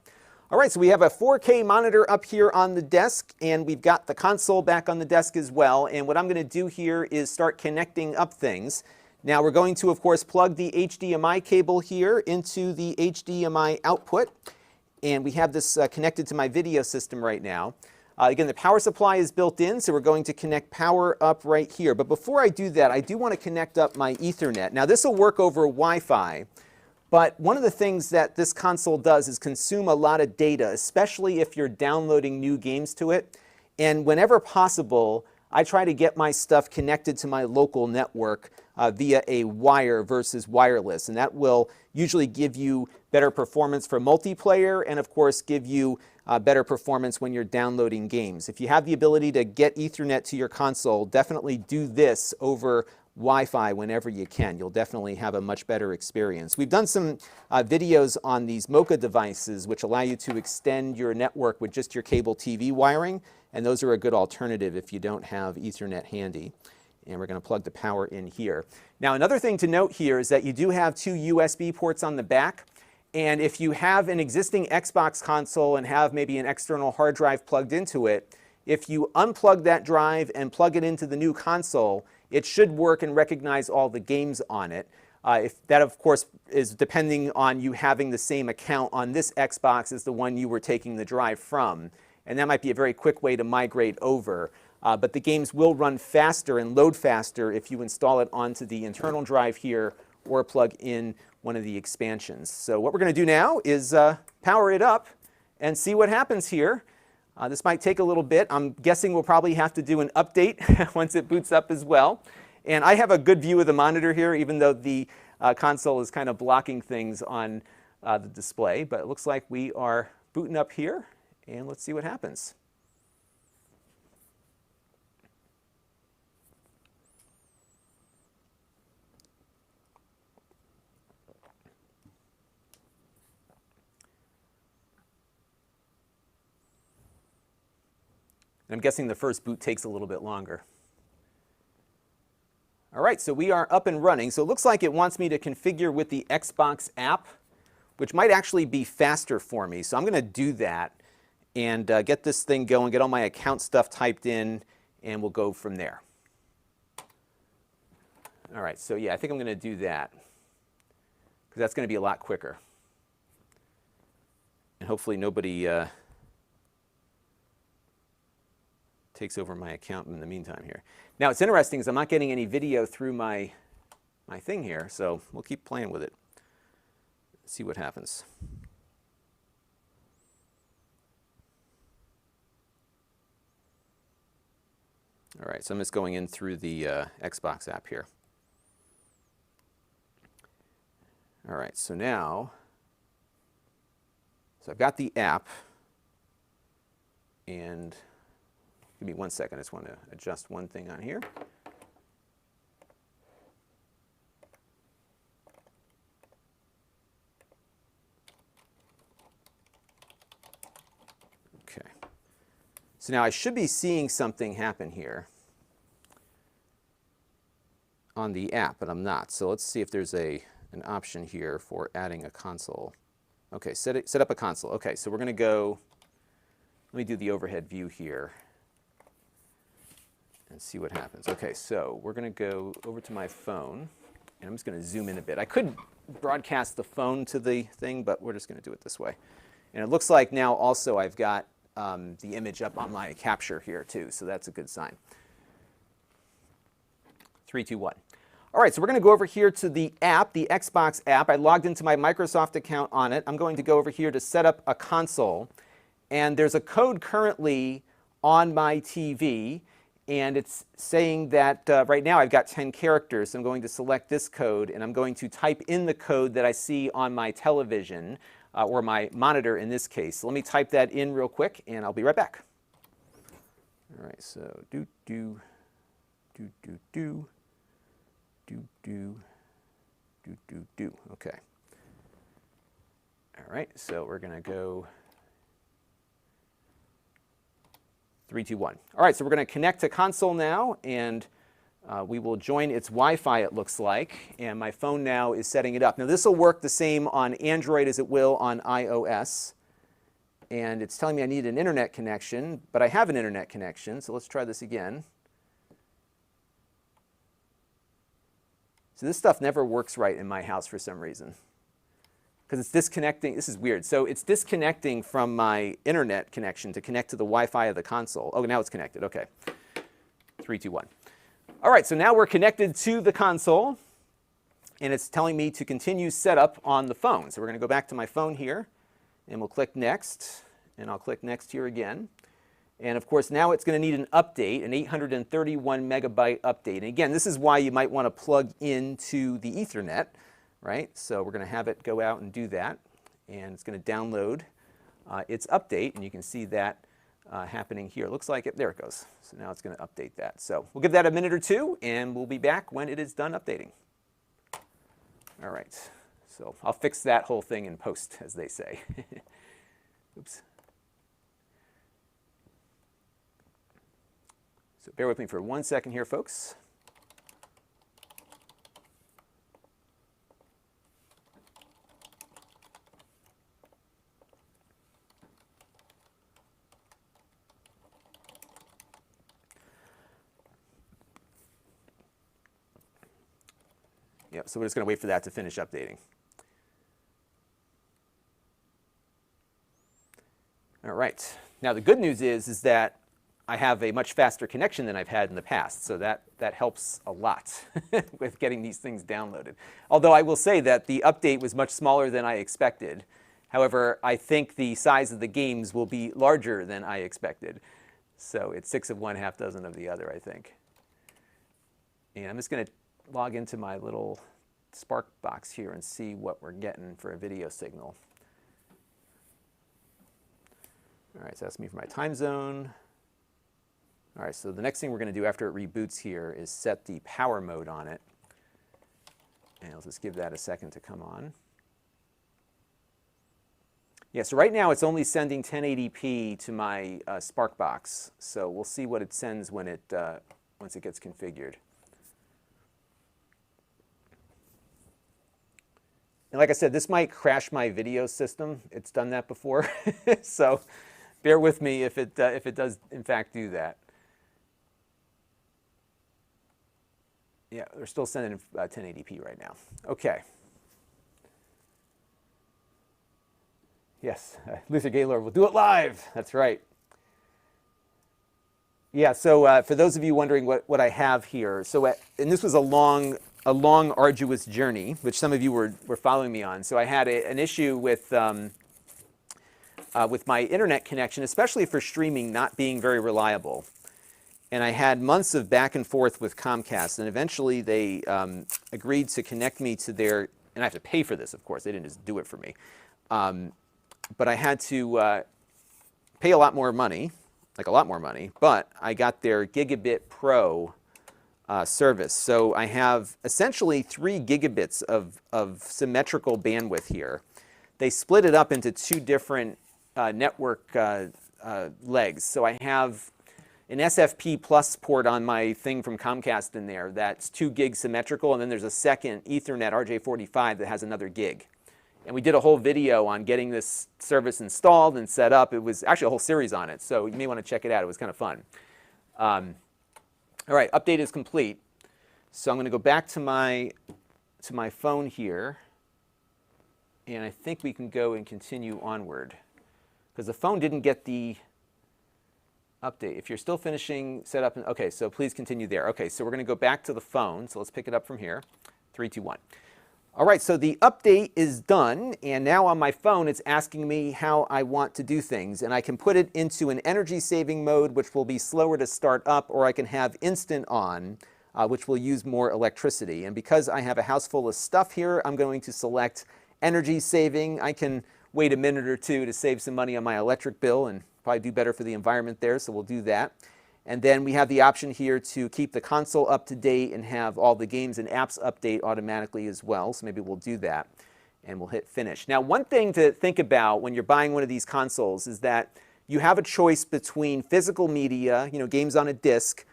All right, so we have a 4K monitor up here on the desk, and we've got the console back on the desk as well. And what I'm going to do here is start connecting up things. Now we're going to, of course, plug the HDMI cable here into the HDMI output. And we have this connected to my video system right now. Again, the power supply is built in, so we're going to connect power up right here. But before I do that, I do want to connect up my Ethernet. Now this will work over Wi-Fi. But one of the things that this console does is consume a lot of data, especially if you're downloading new games to it. And whenever possible, I try to get my stuff connected to my local network via a wire versus wireless. And that will usually give you better performance for multiplayer and, of course, give you better performance when you're downloading games. If you have the ability to get Ethernet to your console, definitely do this over Wi-Fi whenever you can. You'll definitely have a much better experience. We've done some videos on these Mocha devices which allow you to extend your network with just your cable TV wiring, and those are a good alternative if you don't have Ethernet handy. And we're going to plug the power in here. Now another thing to note here is that you do have two USB ports on the back, and if you have an existing Xbox console and have maybe an external hard drive plugged into it, if you unplug that drive and plug it into the new console, it should work and recognize all the games on it. If that, of course, is depending on you having the same account on this Xbox as the one you were taking the drive from. And that might be a very quick way to migrate over. But the games will run faster and load faster if you install it onto the internal drive here or plug in one of the expansions. So what we're going to do now is power it up and see what happens here. This might take a little bit. I'm guessing we'll probably have to do an update once it boots up as well. And I have a good view of the monitor here, even though the console is kind of blocking things on the display. But it looks like we are booting up here, and let's see what happens. I'm guessing the first boot takes a little bit longer. All right, so we are up and running. So it looks like it wants me to configure with the Xbox app, which might actually be faster for me. So I'm going to do that and get this thing going, get all my account stuff typed in, and we'll go from there. All right, so yeah, I think I'm going to do that because that's going to be a lot quicker. And hopefully nobody takes over my account in the meantime here. Now it's interesting is I'm not getting any video through my thing here, so we'll keep playing with it. See what happens. All right, so I'm just going in through the Xbox app here. All right, so now, so I've got the app, and give me 1 second. I just want to adjust one thing on here. Okay. So now I should be seeing something happen here on the app, but I'm not. So let's see if there's an option here for adding a console. Okay, set up a console. Okay, so we're going to go, let me do the overhead view here and see what happens. Okay, so we're going to go over to my phone, and I'm just going to zoom in a bit. I could broadcast the phone to the thing, but we're just going to do it this way. And it looks like now also I've got the image up on my capture here too, so that's a good sign. 3, 2, 1. All right, so we're going to go over here to the app, the Xbox app. I logged into my Microsoft account on it. I'm going to go over here to set up a console, and there's a code currently on my TV. And it's saying that right now I've got 10 characters. So I'm going to select this code, and I'm going to type in the code that I see on my television, or my monitor in this case. So let me type that in real quick, and I'll be right back. All right, so do, do, do, do, do, do, do, do, do, do. Okay. All right, so we're going to go 3, 2, 1. All right, so we're going to connect to console now, and we will join its Wi-Fi, it looks like, and my phone now is setting it up. Now this will work the same on Android as it will on iOS. And it's telling me I need an internet connection, but I have an internet connection, so let's try this again. So this stuff never works right in my house for some reason, because it's disconnecting. This is weird. So it's disconnecting from my internet connection to connect to the Wi-Fi of the console. Oh, now it's connected. Okay. 3, 2, 1. All right, so now we're connected to the console, and it's telling me to continue setup on the phone. So we're going to go back to my phone here, and we'll click Next, and I'll click Next here again. And of course, now it's going to need an update, an 831 megabyte update. And again, this is why you might want to plug into the Ethernet, right? So we're going to have it go out and do that. And it's going to download its update, and you can see that happening here. It looks like it, there it goes. So now it's going to update that. So we'll give that a minute or two, and we'll be back when it is done updating. All right, so I'll fix that whole thing in post, as they say. Oops. So bear with me for 1 second here, folks. Yep, so we're just going to wait for that to finish updating. All right. Now the good news is that I have a much faster connection than I've had in the past, so that helps a lot with getting these things downloaded. Although I will say that the update was much smaller than I expected. However, I think the size of the games will be larger than I expected. So it's 6 of one, half dozen of the other, I think. And I'm just going to log into my little Spark box here and see what we're getting for a video signal. All right, so that's me for my time zone. All right, so the next thing we're going to do after it reboots here is set the power mode on it. And I'll just give that a second to come on. Yeah, so right now it's only sending 1080p to my Spark box. So we'll see what it sends when once it gets configured. And like I said, this might crash my video system. It's done that before. So bear with me if it does in fact do that. Yeah, they're still sending 1080p right now. Okay. Yes, Luther Gaylord will do it live. That's right. Yeah, so for those of you wondering what I have here, so and this was a long, arduous journey, which some of you were following me on. So I had an issue with my internet connection, especially for streaming, not being very reliable. And I had months of back and forth with Comcast, and eventually they agreed to connect me to their, and I have to pay for this, of course. They didn't just do it for me. But I had to pay a lot more money, but I got their Gigabit Pro service. So I have essentially 3 gigabits of symmetrical bandwidth here. They split it up into 2 different network legs. So I have an SFP plus port on my thing from Comcast in there that's 2 gig symmetrical, and then there's a second Ethernet RJ45 that has another gig. And we did a whole video on getting this service installed and set up. It was actually a whole series on it, so you may want to check it out. It was kind of fun. All right, update is complete. So I'm going to go back to my phone here, and I think we can go and continue onward, because the phone didn't get the update. If you're still finishing setup, okay, so please continue there. Okay, so we're going to go back to the phone. So let's pick it up from here. 3, 2, 1. All right, so the update is done, and now on my phone it's asking me how I want to do things, and I can put it into an energy saving mode, which will be slower to start up, or I can have instant on, which will use more electricity. And because I have a house full of stuff here, I'm going to select energy saving. I can wait a minute or two to save some money on my electric bill and probably do better for the environment there, so we'll do that. And then we have the option here to keep the console up to date and have all the games and apps update automatically as well. So maybe we'll do that, and we'll hit finish. Now, one thing to think about when you're buying one of these consoles is that you have a choice between physical media, games on a disc,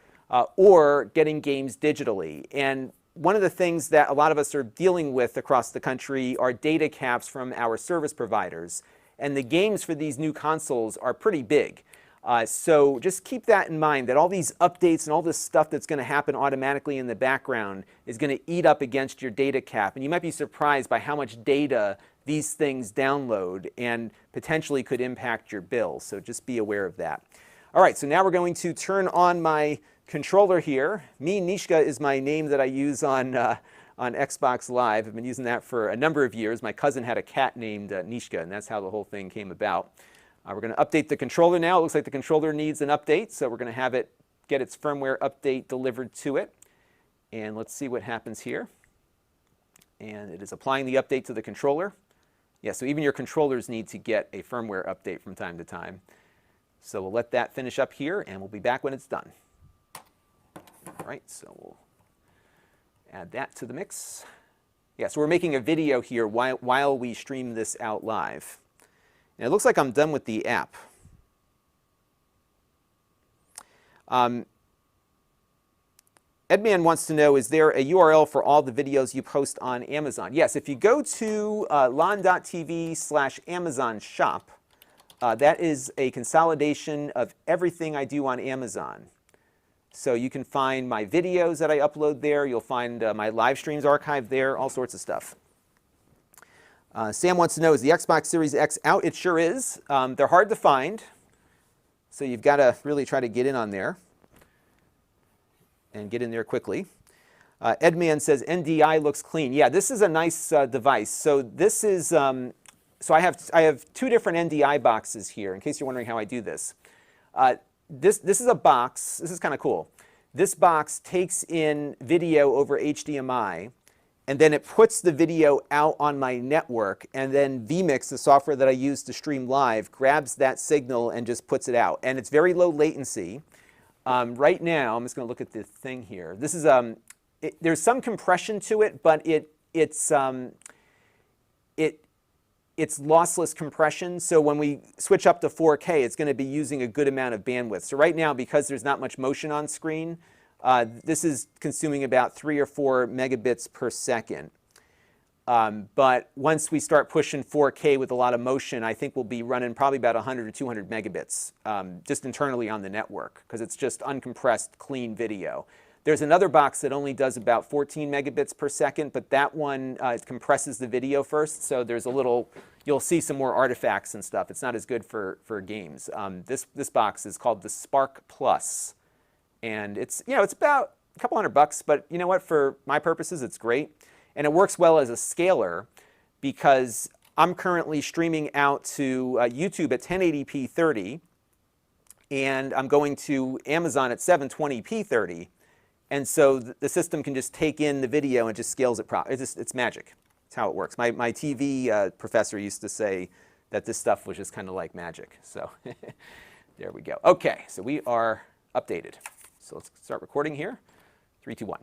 or getting games digitally. And one of the things that a lot of us are dealing with across the country are data caps from our service providers. and the games for these new consoles are pretty big. So just keep that in mind, that all these updates and all this stuff that's going to happen automatically in the background is going to eat up against your data cap. And you might be surprised by how much data these things download and potentially could impact your bill. So just be aware of that. All right, so now we're going to turn on my controller here. Me Nishka is my name that I use on Xbox Live. I've been using that for a number of years. My cousin had a cat named Nishka, and that's how the whole thing came about. We're going to update the controller now. It looks like the controller needs an update, so we're going to have it get its firmware update delivered to it. And let's see what happens here. And it is applying the update to the controller. Yeah, so even your controllers need to get a firmware update from time to time. So we'll let that finish up here, and we'll be back when it's done. All right, so we'll add that to the mix. Yeah, so we're making a video here while we stream this out live. And it looks like I'm done with the app. Edman wants to know, is there a URL for all the videos you post on Amazon? Yes, if you go to Lon.TV/Amazon shop, that is a consolidation of everything I do on Amazon. So you can find my videos that I upload there. You'll find my live streams archived there, all sorts of stuff. Sam wants to know, is the Xbox Series X out? It sure is. They're hard to find, so you've got to really try to get in on there and get in there quickly. Edman says NDI looks clean. Yeah, this is a nice device. So this is so I have two different NDI boxes here, in case you're wondering how I do this. This is a box. This is kind of cool. This box takes in video over HDMI, and then it puts the video out on my network, and then vMix, the software that I use to stream live, grabs that signal and just puts it out. And it's very low latency. Right now, I'm just going to look at the thing here. This is there's some compression to it, but it's lossless compression. So when we switch up to 4K, it's going to be using a good amount of bandwidth. So right now, because there's not much motion on screen, this is consuming about 3 or 4 megabits per second. But once we start pushing 4K with a lot of motion, I think we'll be running probably about 100 or 200 megabits just internally on the network, because it's just uncompressed, clean video. There's another box that only does about 14 megabits per second, but that one it compresses the video first, so there's a little, you'll see some more artifacts and stuff. It's not as good for games. This box is called the Spark Plus. And it's, it's about a couple $100, but you know what, for my purposes, it's great. And it works well as a scaler, because I'm currently streaming out to YouTube at 1080p 30, and I'm going to Amazon at 720p 30. And so the system can just take in the video and just scales it properly. It's magic. It's how it works. My TV professor used to say that this stuff was just kind of like magic. So there we go. Okay, so we are updated. So let's start recording here. 3, 2, 1.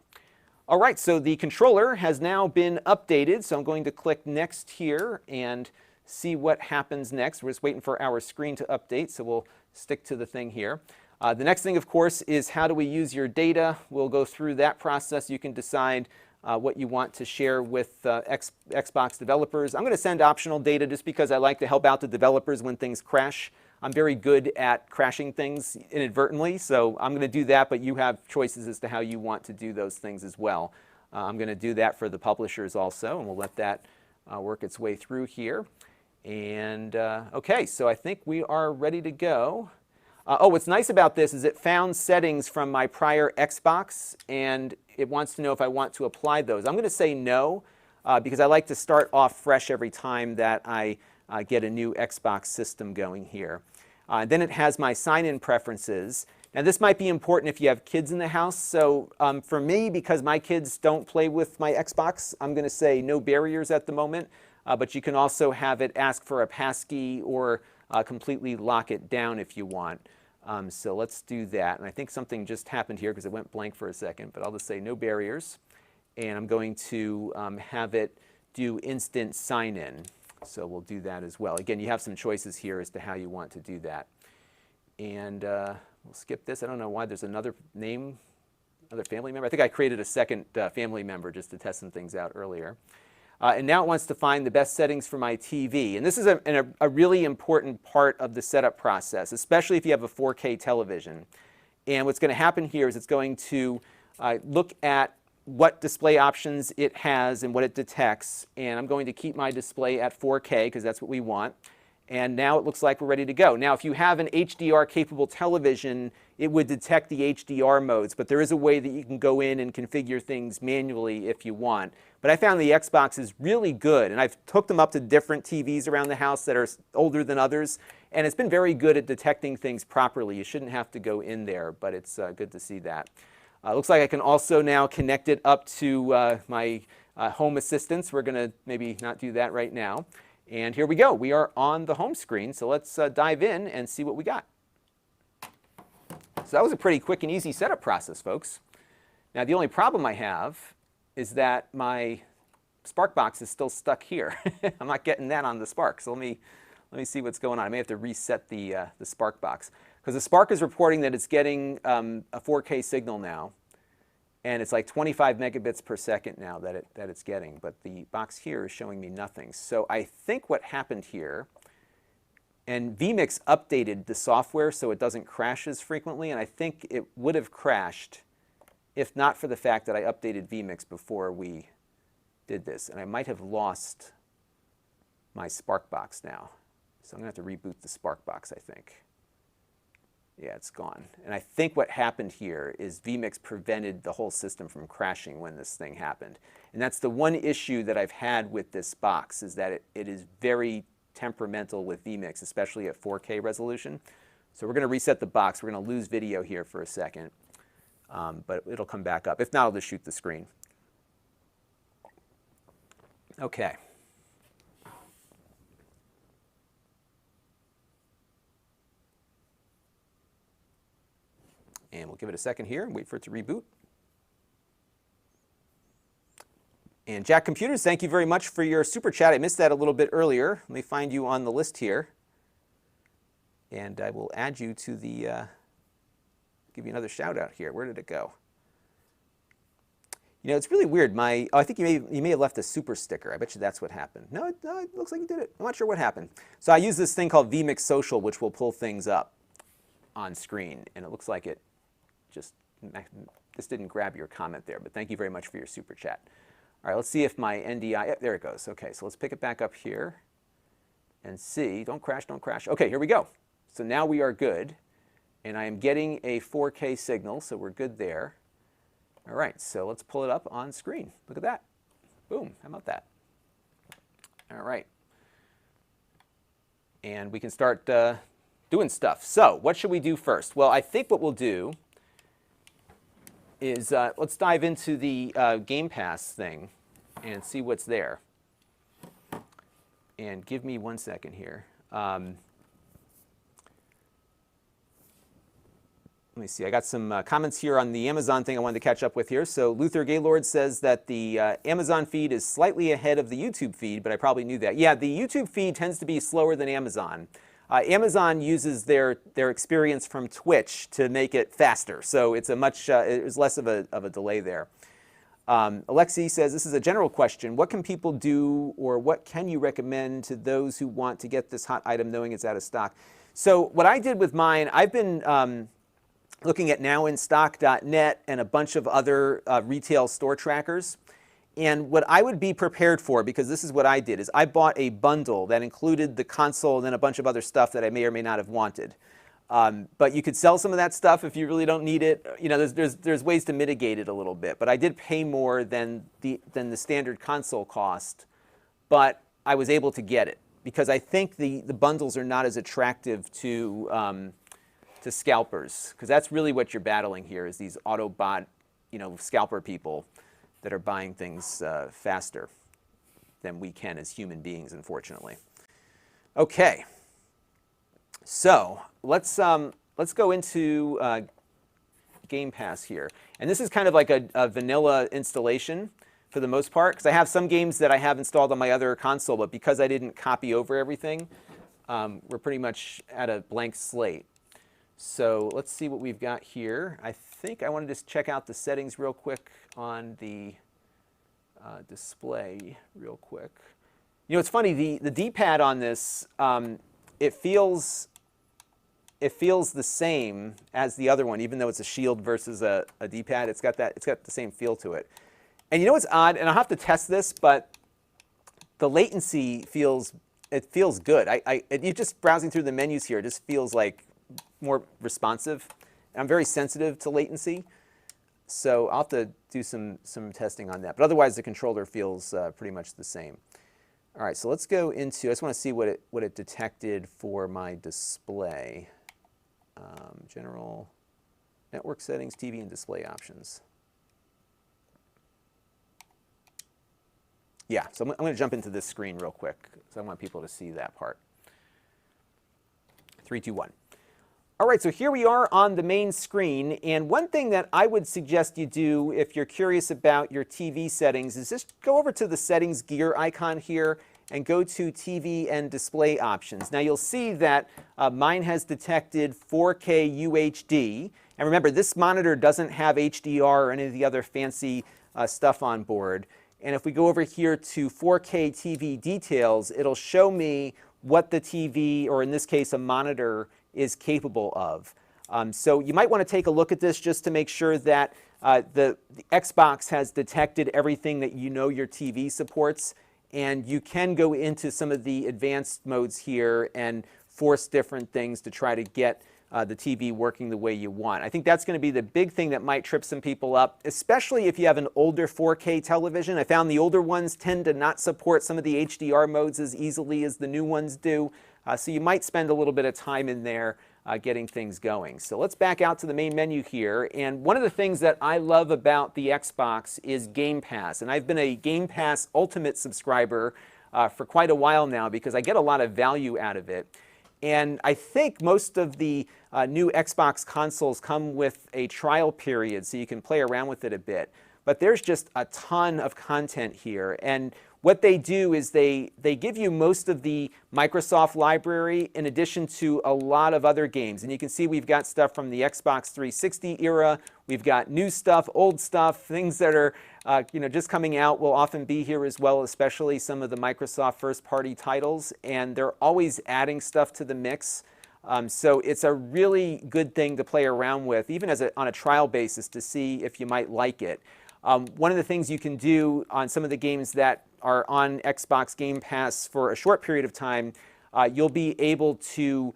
All right, so the controller has now been updated. So I'm going to click next here and see what happens next. We're just waiting for our screen to update, so we'll stick to the thing here. The next thing, of course, is how do we use your data? We'll go through that process. You can decide what you want to share with Xbox developers. I'm going to send optional data just because I like to help out the developers when things crash. I'm very good at crashing things inadvertently, so I'm going to do that, but you have choices as to how you want to do those things as well. I'm going to do that for the publishers also, and we'll let that work its way through here. And okay, so I think we are ready to go. Oh, what's nice about this is it found settings from my prior Xbox, and it wants to know if I want to apply those. I'm going to say no, because I like to start off fresh every time that I get a new Xbox system going here. Then it has my sign-in preferences. Now this might be important if you have kids in the house. So for me, because my kids don't play with my Xbox, I'm going to say no barriers at the moment. But you can also have it ask for a passkey or completely lock it down if you want. So let's do that. And I think something just happened here because it went blank for a second, but I'll just say no barriers. And I'm going to have it do instant sign-in. So we'll do that as well. Again, you have some choices here as to how you want to do that. And we'll skip this. I don't know why there's another name, another family member. I think I created a second family member just to test some things out earlier. And now it wants to find the best settings for my TV. And this is a really important part of the setup process, especially if you have a 4K television. And what's going to happen here is it's going to look at what display options it has and what it detects. And I'm going to keep my display at 4K because that's what we want. And now it looks like we're ready to go. Now, if you have an HDR-capable television, it would detect the HDR modes, but there is a way that you can go in and configure things manually if you want. But I found the Xbox is really good, and I've hooked them up to different TVs around the house that are older than others, and it's been very good at detecting things properly. You shouldn't have to go in there, but it's good to see that. Looks like I can also now connect it up to my home assistants. We're going to maybe not do that right now. And here we go. We are on the home screen, so let's dive in and see what we got. So that was a pretty quick and easy setup process, folks. Now, the only problem I have is that my SparkBox is still stuck here. I'm not getting that on the Spark, so let me see what's going on. I may have to reset the SparkBox, because the Spark is reporting that it's getting a 4K signal now. And it's like 25 megabits per second now that it's getting, but the box here is showing me nothing. So I think what happened here, and vMix updated the software so it doesn't crash as frequently, and I think it would have crashed if not for the fact that I updated vMix before we did this. And I might have lost my SparkBox now. So I'm going to have to reboot the SparkBox, I think. Yeah, it's gone. And I think what happened here is vMix prevented the whole system from crashing when this thing happened. And that's the one issue that I've had with this box, is that it is very temperamental with vMix, especially at 4K resolution. So we're going to reset the box. We're going to lose video here for a second, but it'll come back up. If not, I'll just shoot the screen. Okay. And we'll give it a second here and wait for it to reboot. And Jack Computers, thank you very much for your super chat. I missed that a little bit earlier. Let me find you on the list here. And I will add you to the, give you another shout out here. Where did it go? You know, it's really weird. I think you may have left a super sticker. I bet you that's what happened. No, it looks like you did it. I'm not sure what happened. So I use this thing called vMix Social, which will pull things up on screen. And it looks like it this didn't grab your comment there, but thank you very much for your super chat. All right, let's see if my NDI, yep, there it goes. Okay, so let's pick it back up here and see. Don't crash, don't crash. Okay, here we go. So now we are good, and I am getting a 4K signal, so we're good there. All right, so let's pull it up on screen. Look at that. Boom, how about that? All right. And we can start doing stuff. So what should we do first? Well, I think what we'll do is let's dive into the Game Pass thing and see what's there. And give me 1 second here. Let me see. I got some comments here on the Amazon thing I wanted to catch up with here. So Luther Gaylord says that the Amazon feed is slightly ahead of the YouTube feed, but I probably knew that. Yeah, the YouTube feed tends to be slower than Amazon. Amazon uses their experience from Twitch to make it faster, so it's it's less of a delay there. Alexi says, this is a general question. What can people do, or what can you recommend to those who want to get this hot item knowing it's out of stock? So what I did with mine, I've been looking at nowinstock.net and a bunch of other retail store trackers. And what I would be prepared for, because this is what I did, is I bought a bundle that included the console and then a bunch of other stuff that I may or may not have wanted. But you could sell some of that stuff if you really don't need it. You know, there's ways to mitigate it a little bit. But I did pay more than the standard console cost, but I was able to get it because I think the bundles are not as attractive to scalpers, because that's really what you're battling here, is these Autobot, scalper people that are buying things faster than we can as human beings, unfortunately. Okay, so let's go into Game Pass here, and this is kind of like a vanilla installation for the most part, because I have some games that I have installed on my other console, but because I didn't copy over everything, we're pretty much at a blank slate. So let's see what we've got here. I think I want to just check out the settings real quick on the display real quick. You know, it's funny, the D-pad on this, it feels the same as the other one, even though it's a Shield versus a D-pad. It's got the same feel to it. And you know what's odd, and I'll have to test this, but the latency feels good. You just browsing through the menus here, it just feels like more responsive. And I'm very sensitive to latency, so I'll have to do some testing on that. But otherwise, the controller feels pretty much the same. All right, so let's go into. I just want to see what it detected for my display. General network settings, TV, and display options. Yeah, so I'm going to jump into this screen real quick, because I want people to see that part. 3, 2, 1. All right, so here we are on the main screen, and one thing that I would suggest you do if you're curious about your TV settings is just go over to the settings gear icon here and go to TV and display options. Now you'll see that mine has detected 4K UHD, and remember this monitor doesn't have HDR or any of the other fancy stuff on board. And if we go over here to 4K TV details, it'll show me what the TV, or in this case a monitor, is capable of. So you might want to take a look at this just to make sure that the Xbox has detected everything that you know your TV supports. And you can go into some of the advanced modes here and force different things to try to get the TV working the way you want. I think that's going to be the big thing that might trip some people up, especially if you have an older 4K television. I found the older ones tend to not support some of the HDR modes as easily as the new ones do. So you might spend a little bit of time in there getting things going. So let's back out to the main menu here. And one of the things that I love about the Xbox is Game Pass. And I've been a Game Pass Ultimate subscriber for quite a while now because I get a lot of value out of it. And I think most of the new Xbox consoles come with a trial period, so you can play around with it a bit. But there's just a ton of content here. And what they do is they give you most of the Microsoft library in addition to a lot of other games. And you can see we've got stuff from the Xbox 360 era. We've got new stuff, old stuff, things that are just coming out will often be here as well, especially some of the Microsoft first-party titles. And they're always adding stuff to the mix. So it's a really good thing to play around with, even on a trial basis, to see if you might like it. One of the things you can do on some of the games that are on Xbox Game Pass for a short period of time, you'll be able to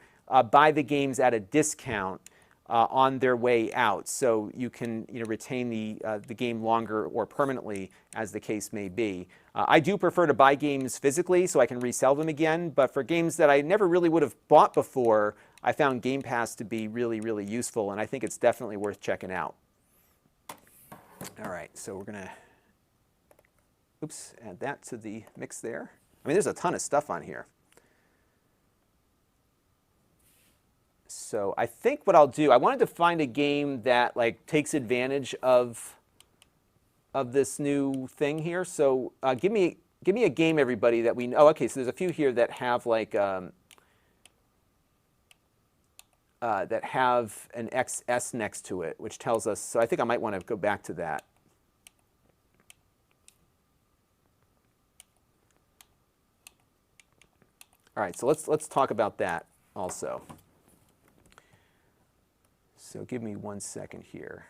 buy the games at a discount on their way out. So you can retain the game longer or permanently, as the case may be. I do prefer to buy games physically so I can resell them again, but for games that I never really would have bought before, I found Game Pass to be really, really useful, and I think it's definitely worth checking out. All right, so we're going to, add that to the mix there. I mean, there's a ton of stuff on here. So I think what I'll do, I wanted to find a game that takes advantage of this new thing here. So give me a game, everybody, that we know. Oh, okay, so there's a few here that have that have an XS next to it, which tells us, so I think I might want to go back to that. All right, so let's talk about that also. So give me 1 second here.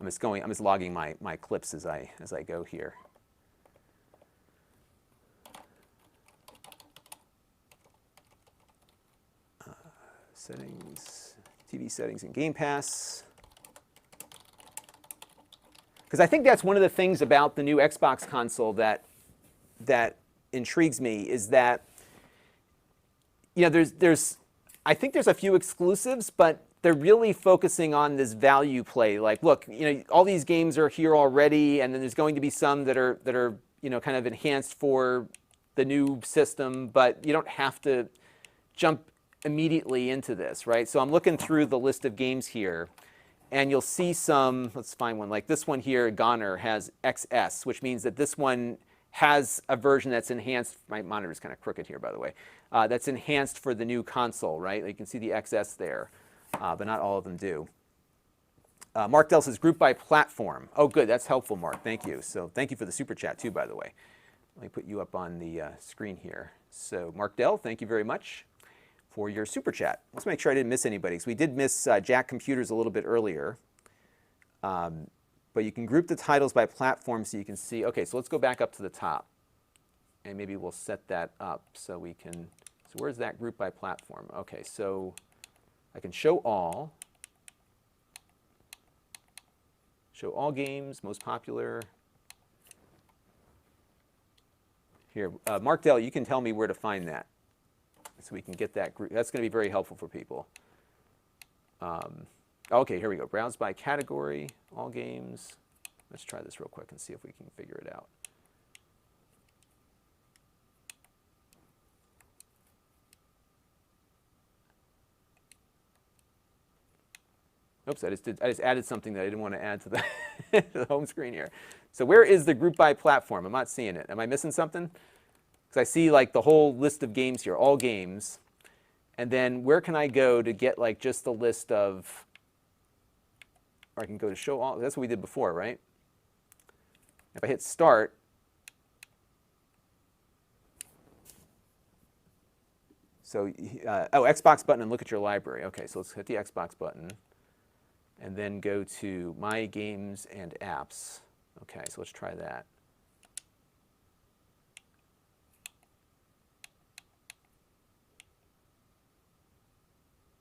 I'm just logging my clips as I go here. Settings, TV settings and Game Pass. Because I think that's one of the things about the new Xbox console that intrigues me is that I think there's a few exclusives, but they're really focusing on this value play. Like, look, all these games are here already, and then there's going to be some that are kind of enhanced for the new system, but you don't have to jump immediately into this, right? So I'm looking through the list of games here, and you'll see some, let's find one, like this one here, Goner, has XS, which means that this one has a version that's enhanced. My monitor's kind of crooked here, by the way. That's enhanced for the new console, right? You can see the XS there, but not all of them do. Mark Dell says group by platform. Oh, good. That's helpful, Mark. Thank you. So thank you for the super chat, too, by the way. Let me put you up on the screen here. So Mark Dell, thank you very much for your super chat. Let's make sure I didn't miss anybody, because we did miss Jack Computers a little bit earlier. But you can group the titles by platform so you can see. OK, so let's go back up to the top. And maybe we'll set that up so we can. So where's that group by platform? OK, so I can show all. Show all games, most popular. Here, Mark Dell, you can tell me where to find that so we can get that group. That's going to be very helpful for people. OK, here we go. Browse by category, all games. Let's try this real quick and see if we can figure it out. Oops, I just added something that I didn't want to add to the, to the home screen here. So where is the group by platform? I'm not seeing it. Am I missing something? Because I see like the whole list of games here, all games. And then where can I go to get like just the list of, or I can go to show all. That's what we did before, right? If I hit start, so, oh, Xbox button and look at your library. OK, so let's hit the Xbox button. And then go to My Games and Apps. OK, so let's try that.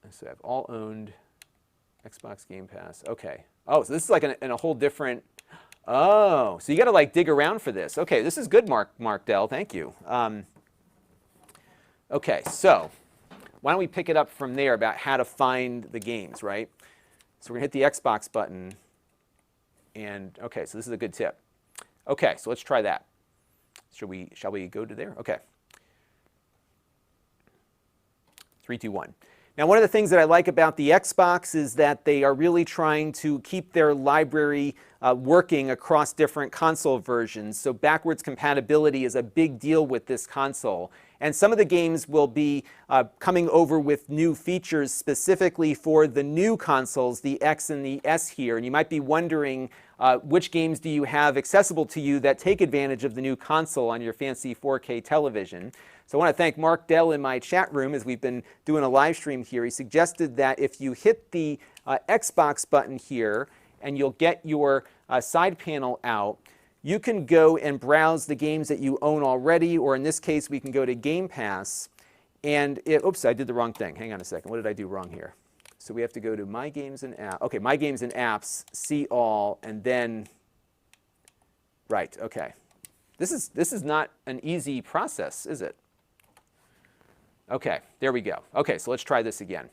So I've all owned Xbox Game Pass. OK. Oh, so this is like in a whole different. Oh, so you got to like dig around for this. OK, this is good, Mark Dell. Thank you. OK, so why don't we pick it up from there about how to find the games, right? So we're going to hit the Xbox button. And OK, so this is a good tip. OK, so let's try that. Shall we go to there? OK. 3, 2, 1. Now, one of the things that I like about the Xbox is that they are really trying to keep their library working across different console versions. So backwards compatibility is a big deal with this console. And some of the games will be coming over with new features specifically for the new consoles, the X and the S here. And you might be wondering which games do you have accessible to you that take advantage of the new console on your fancy 4K television. So I want to thank Mark Dell in my chat room as we've been doing a live stream here. He suggested that if you hit the Xbox button here and you'll get your side panel out, you can go and browse the games that you own already, or in this case, we can go to Game Pass. And oops, I did the wrong thing. Hang on a second. What did I do wrong here? So we have to go to My Games and Apps. OK, My Games and Apps, see all, and then, right, OK. This is not an easy process, is it? OK, there we go. OK, so let's try this again.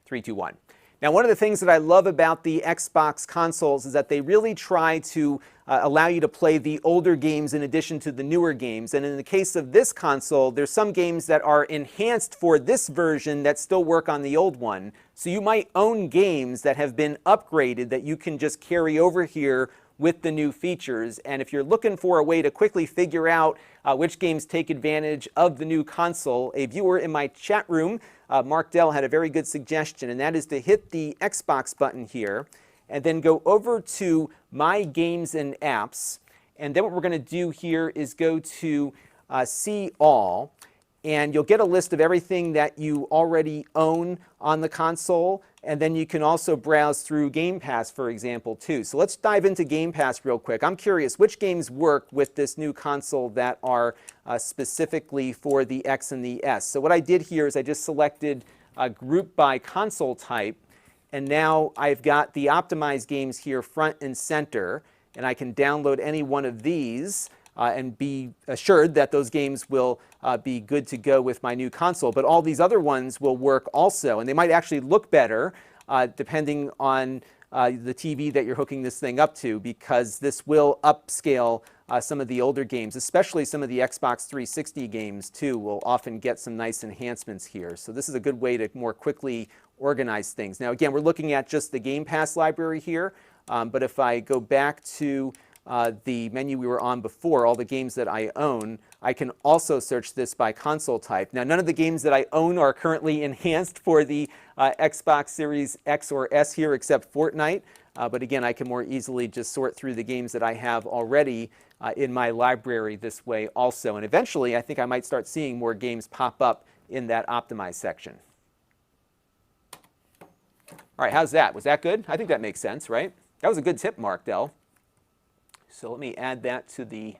3, 2, 1. Now, one of the things that I love about the Xbox consoles is that they really try to allow you to play the older games in addition to the newer games. And in the case of this console, there's some games that are enhanced for this version that still work on the old one. So you might own games that have been upgraded that you can just carry over here with the new features. And if you're looking for a way to quickly figure out which games take advantage of the new console, a viewer in my chat room, Mark Dell, had a very good suggestion, and that is to hit the Xbox button here and then go over to My Games and Apps. And then what we're going to do here is go to See All. And you'll get a list of everything that you already own on the console. And then you can also browse through Game Pass, for example, too. So let's dive into Game Pass real quick. I'm curious, which games work with this new console that are specifically for the X and the S? So what I did here is I just selected group by console type. And now I've got the optimized games here front and center. And I can download any one of these and be assured that those games will be good to go with my new console. But all these other ones will work also, and they might actually look better depending on the TV that you're hooking this thing up to, because this will upscale some of the older games, especially some of the Xbox 360 games too will often get some nice enhancements here. So this is a good way to more quickly organize things. Now again, we're looking at just the Game Pass library here, but if I go back to the menu we were on before, all the games that I own, I can also search this by console type. Now, none of the games that I own are currently enhanced for the Xbox Series X or S here, except Fortnite. But again, I can more easily just sort through the games that I have already in my library this way also. And eventually, I think I might start seeing more games pop up in that optimized section. All right, how's that? Was that good? I think that makes sense, right? That was a good tip, Mark Dell. So let me add that to the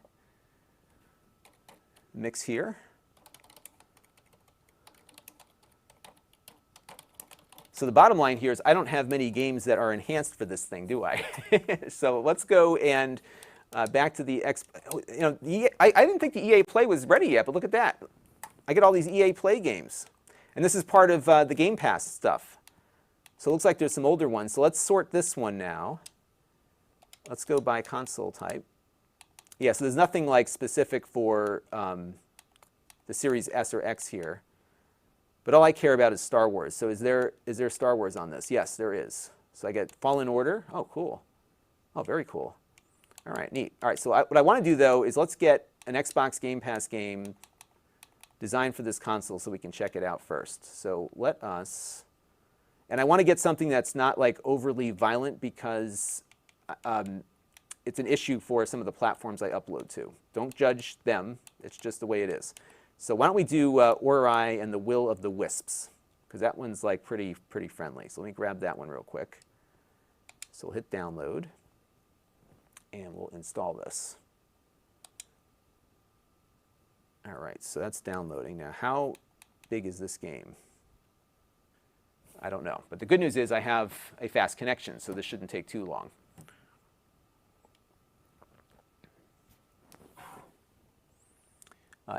mix here. So the bottom line here is I don't have many games that are enhanced for this thing, do I? So let's go and back to the I didn't think the EA Play was ready yet, but look at that. I get all these EA Play games. And this is part of the Game Pass stuff. So it looks like there's some older ones. So let's sort this one now. Let's go by console type. Yeah, so there's nothing like specific for the Series S or X here. But all I care about is Star Wars. So is there Star Wars on this? Yes, there is. So I get Fallen Order. Oh, cool. Oh, very cool. All right, neat. All right, so what I want to do, though, is let's get an Xbox Game Pass game designed for this console so we can check it out first. So let us... And I want to get something that's not like overly violent because it's an issue for some of the platforms I upload to. Don't judge them. It's just the way it is. So why don't we do Ori and the Will of the Wisps, because that one's like pretty friendly. So let me grab that one real quick. So we'll hit download, and we'll install this. All right, so that's downloading. Now, how big is this game? I don't know. But the good news is I have a fast connection, so this shouldn't take too long.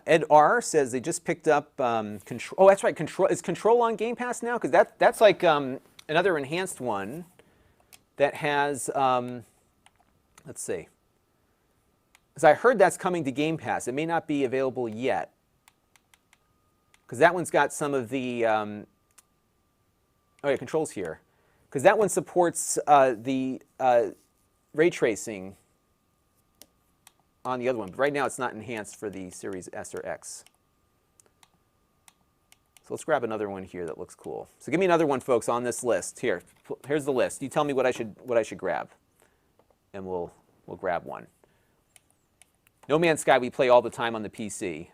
Ed R says they just picked up Control. Oh, that's right. Control is Control on Game Pass now? Because that's like another enhanced one that has, let's see. Because I heard that's coming to Game Pass. It may not be available yet. Because that one's got some of the, oh yeah, Control's here. Because that one supports the ray tracing on the other one. But right now it's not enhanced for the Series S or X. So let's grab another one here that looks cool. So give me another one, folks, on this list. Here's the list. You tell me what I should grab, and we'll grab one. No Man's Sky we play all the time on the PC,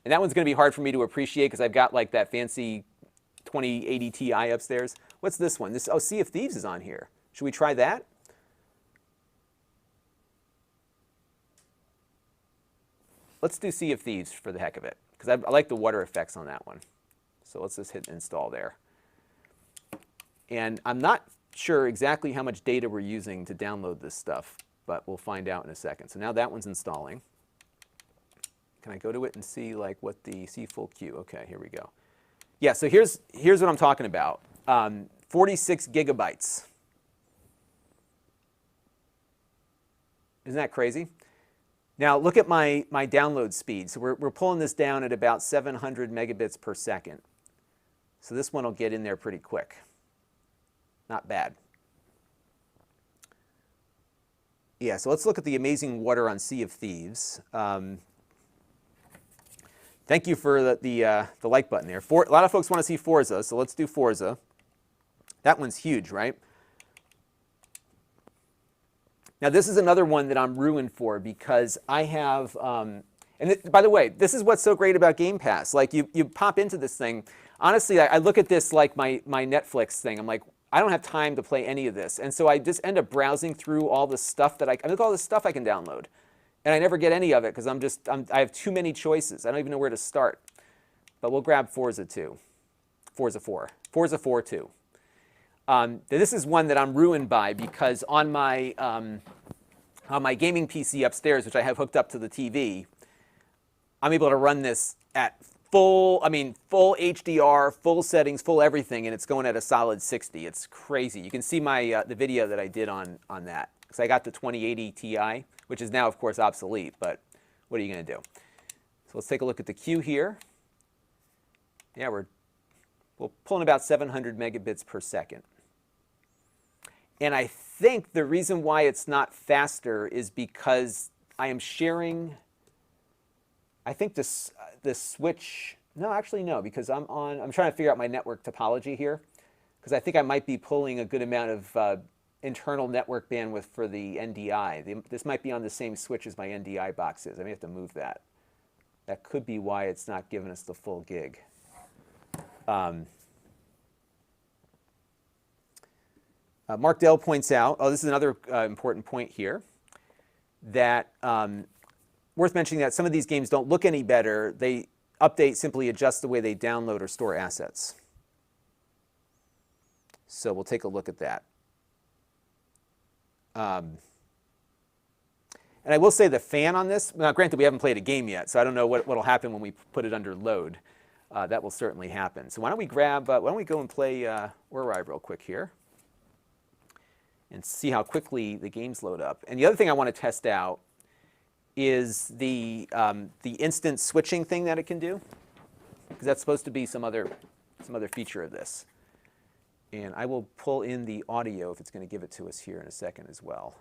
and that one's going to be hard for me to appreciate because I've got like that fancy 2080 Ti upstairs. What's this one? Oh, Sea of Thieves is on here. Should we try that? Let's do Sea of Thieves for the heck of it, because I like the water effects on that one. So let's just hit install there. And I'm not sure exactly how much data we're using to download this stuff, but we'll find out in a second. So now that one's installing. Can I go to it and see like what the see full queue? Okay, here we go. Yeah, so here's what I'm talking about. 46 gigabytes. Isn't that crazy? Now look at my download speed. So we're pulling this down at about 700 megabits per second. So this one will get in there pretty quick. Not bad. Yeah, so let's look at the amazing water on Sea of Thieves. Thank you for the like button there. A lot of folks want to see Forza, so let's do Forza. That one's huge, right? Now this is another one that I'm ruined for because I have, by the way, this is what's so great about Game Pass. Like you pop into this thing. Honestly, I look at this like my Netflix thing. I'm like, I don't have time to play any of this. And so I just end up browsing through all the stuff that I look at all this stuff I can download. And I never get any of it because I have too many choices. I don't even know where to start. But we'll grab Forza 2. Forza 4. Forza 4 2. This is one that I'm ruined by because on my gaming PC upstairs, which I have hooked up to the TV, I'm able to run this at full HDR, full settings, full everything, and it's going at a solid 60. It's crazy. You can see my the video that I did on that. Because I got the 2080 Ti, which is now, of course, obsolete, but what are you going to do? So let's take a look at the queue here. Yeah, we're pulling about 700 megabits per second. And I think the reason why it's not faster is because I am sharing, I think this switch, no, actually no, because I'm trying to figure out my network topology here, because I think I might be pulling a good amount of internal network bandwidth for the NDI. This might be on the same switch as my NDI box is. I may have to move that. That could be why it's not giving us the full gig. Mark Dell points out, oh, this is another important point here, that worth mentioning that some of these games don't look any better. They update simply adjust the way they download or store assets. So we'll take a look at that. And I will say the fan on this, now granted we haven't played a game yet, so I don't know what will happen when we put it under load. That will certainly happen. So why don't we go and play Arrive real quick here and see how quickly the games load up. And the other thing I want to test out is the instant switching thing that it can do, because that's supposed to be some other feature of this. And I will pull in the audio if it's going to give it to us here in a second as well.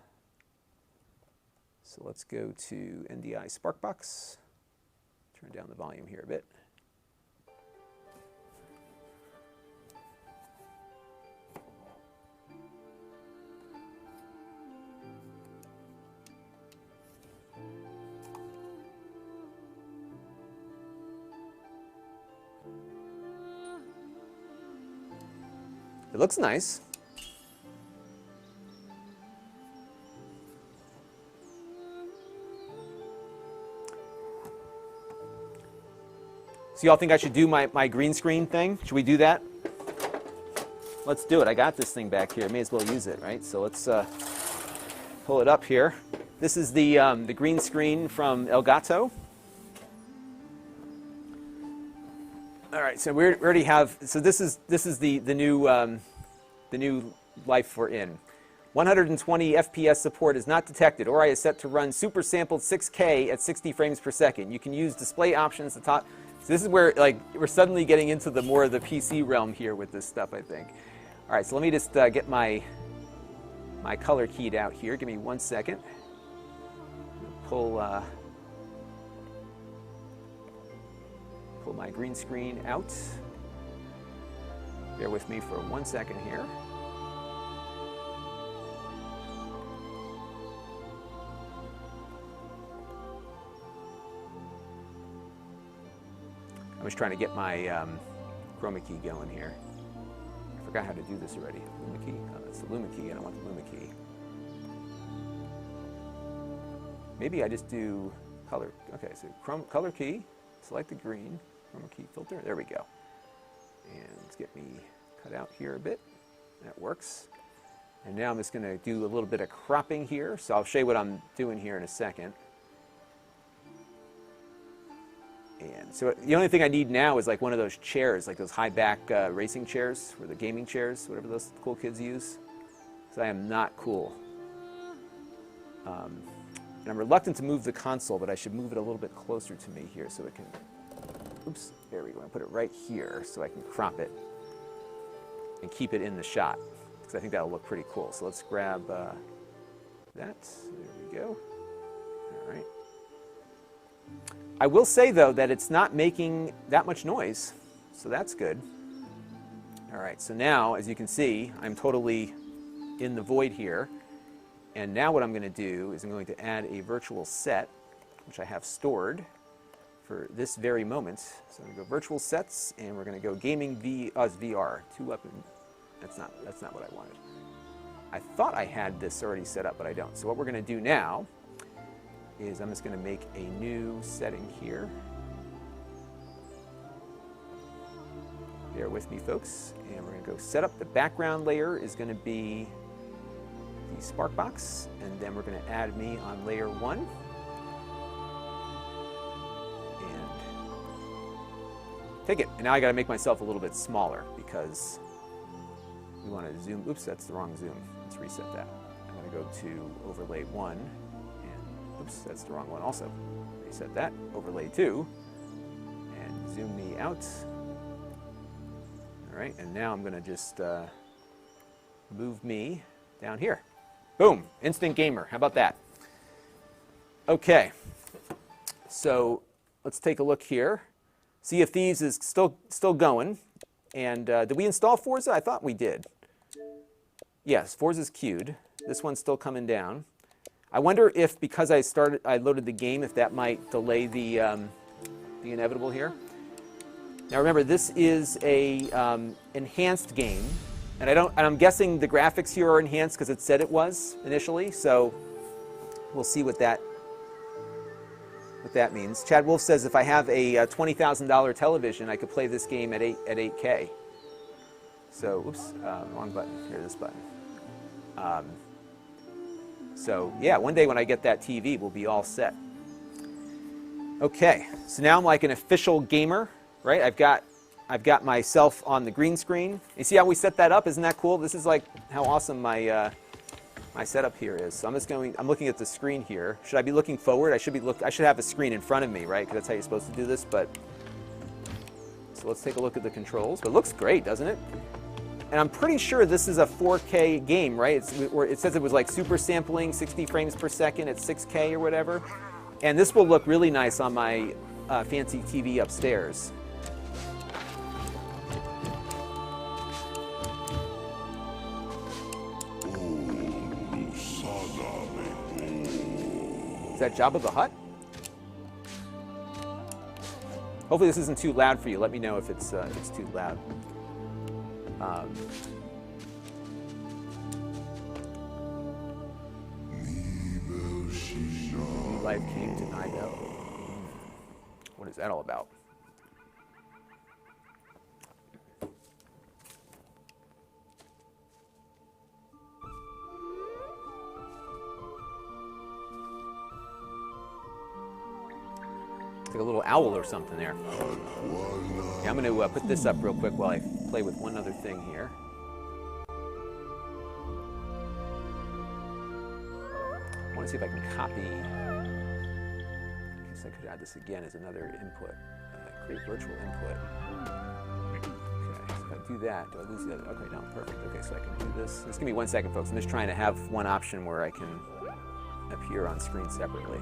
So let's go to NDI Sparkbox. Turn down the volume here a bit. It looks nice. So y'all think I should do my green screen thing? Should we do that? Let's do it. I got this thing back here. I may as well use it, right? So let's pull it up here. This is the green screen from Elgato. All right, so we already have. So this is the new life we're in. 120 FPS support is not detected. Ori is set to run super sampled 6K at 60 frames per second. You can use display options to top. So this is where we're suddenly getting into the more of the PC realm here with this stuff, I think. All right, so let me just get my color keyed out here. Give me 1 second. Pull my green screen out. Bear with me for 1 second here. I was trying to get my chroma key going here. I forgot how to do this already. Luma key? Oh, that's the Luma key. I don't want the Luma key. Maybe I just do color. Okay, so color key, select the green, chroma key filter. There we go. And let's get me cut out here a bit. That works. And now I'm just going to do a little bit of cropping here. So I'll show you what I'm doing here in a second. And so the only thing I need now is like one of those chairs, like those high back racing chairs, or the gaming chairs, whatever those cool kids use. So I am not cool. And I'm reluctant to move the console, but I should move it a little bit closer to me here so it can, oops, there we go. I put it right here so I can crop it and keep it in the shot, because I think that'll look pretty cool. So let's grab that. There we go. All right. I will say, though, that it's not making that much noise, so that's good. All right, so now, as you can see, I'm totally in the void here. And now what I'm going to do is I'm going to add a virtual set, which I have stored for this very moment. So I'm going to go virtual sets, and we're going to go gaming VR, 2-up. That's not what I wanted. I thought I had this already set up, but I don't. So what we're going to do now is I'm just going to make a new setting here. Bear with me, folks. And we're going to go set up the background layer is going to be the Sparkbox, and then we're going to add me on layer 1. And take it. And now I got to make myself a little bit smaller because we want to zoom. Oops, that's the wrong zoom. Let's reset that. I'm going to go to overlay 1. Oops, that's the wrong one also. Reset that, overlay 2, and zoom me out. All right, and now I'm going to just move me down here. Boom, instant gamer. How about that? Okay, so let's take a look here. Sea of Thieves is still going. And did we install Forza? I thought we did. Yes, Forza's queued. This one's still coming down. I wonder if, because I loaded the game, if that might delay the inevitable here. Now remember, this is a enhanced game, and I'm guessing the graphics here are enhanced because it said it was initially. So we'll see what that means. Chad Wolf says if I have a $20,000 television, I could play this game at 8K. So, oops, wrong button. Here, this button. So yeah, one day when I get that TV, we'll be all set. Okay, so now I'm like an official gamer, right? I've got myself on the green screen. You see how we set that up? Isn't that cool? This is like how awesome my setup here is. So I'm looking at the screen here. Should I be looking forward? I should have a screen in front of me, right? Because that's how you're supposed to do this. So let's take a look at the controls. But it looks great, doesn't it? And I'm pretty sure this is a 4K game, right? It says it was like super sampling, 60 frames per second at 6K or whatever. And this will look really nice on my fancy TV upstairs. Is that Jabba the Hutt? Hopefully this isn't too loud for you. Let me know if it's too loud. Life came to Nido. What is that all about? It's like a little owl or something there. Yeah, I'm going to put this up real quick while I play with one other thing here. I want to see if I can copy. I guess I could add this again as another input. Create virtual input. Okay, so if I do that, do I lose the other? Okay, no, perfect. Okay, so I can do this. Just give me 1 second, folks. I'm just trying to have one option where I can appear on screen separately.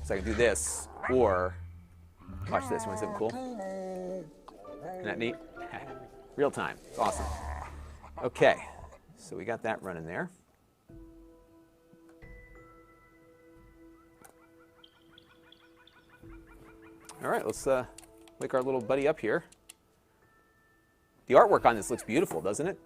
So I can do this, or watch this. You want something cool? Isn't that neat? Real time. It's awesome. Okay, so we got that running there. All right, let's wake our little buddy up here. The artwork on this looks beautiful, doesn't it?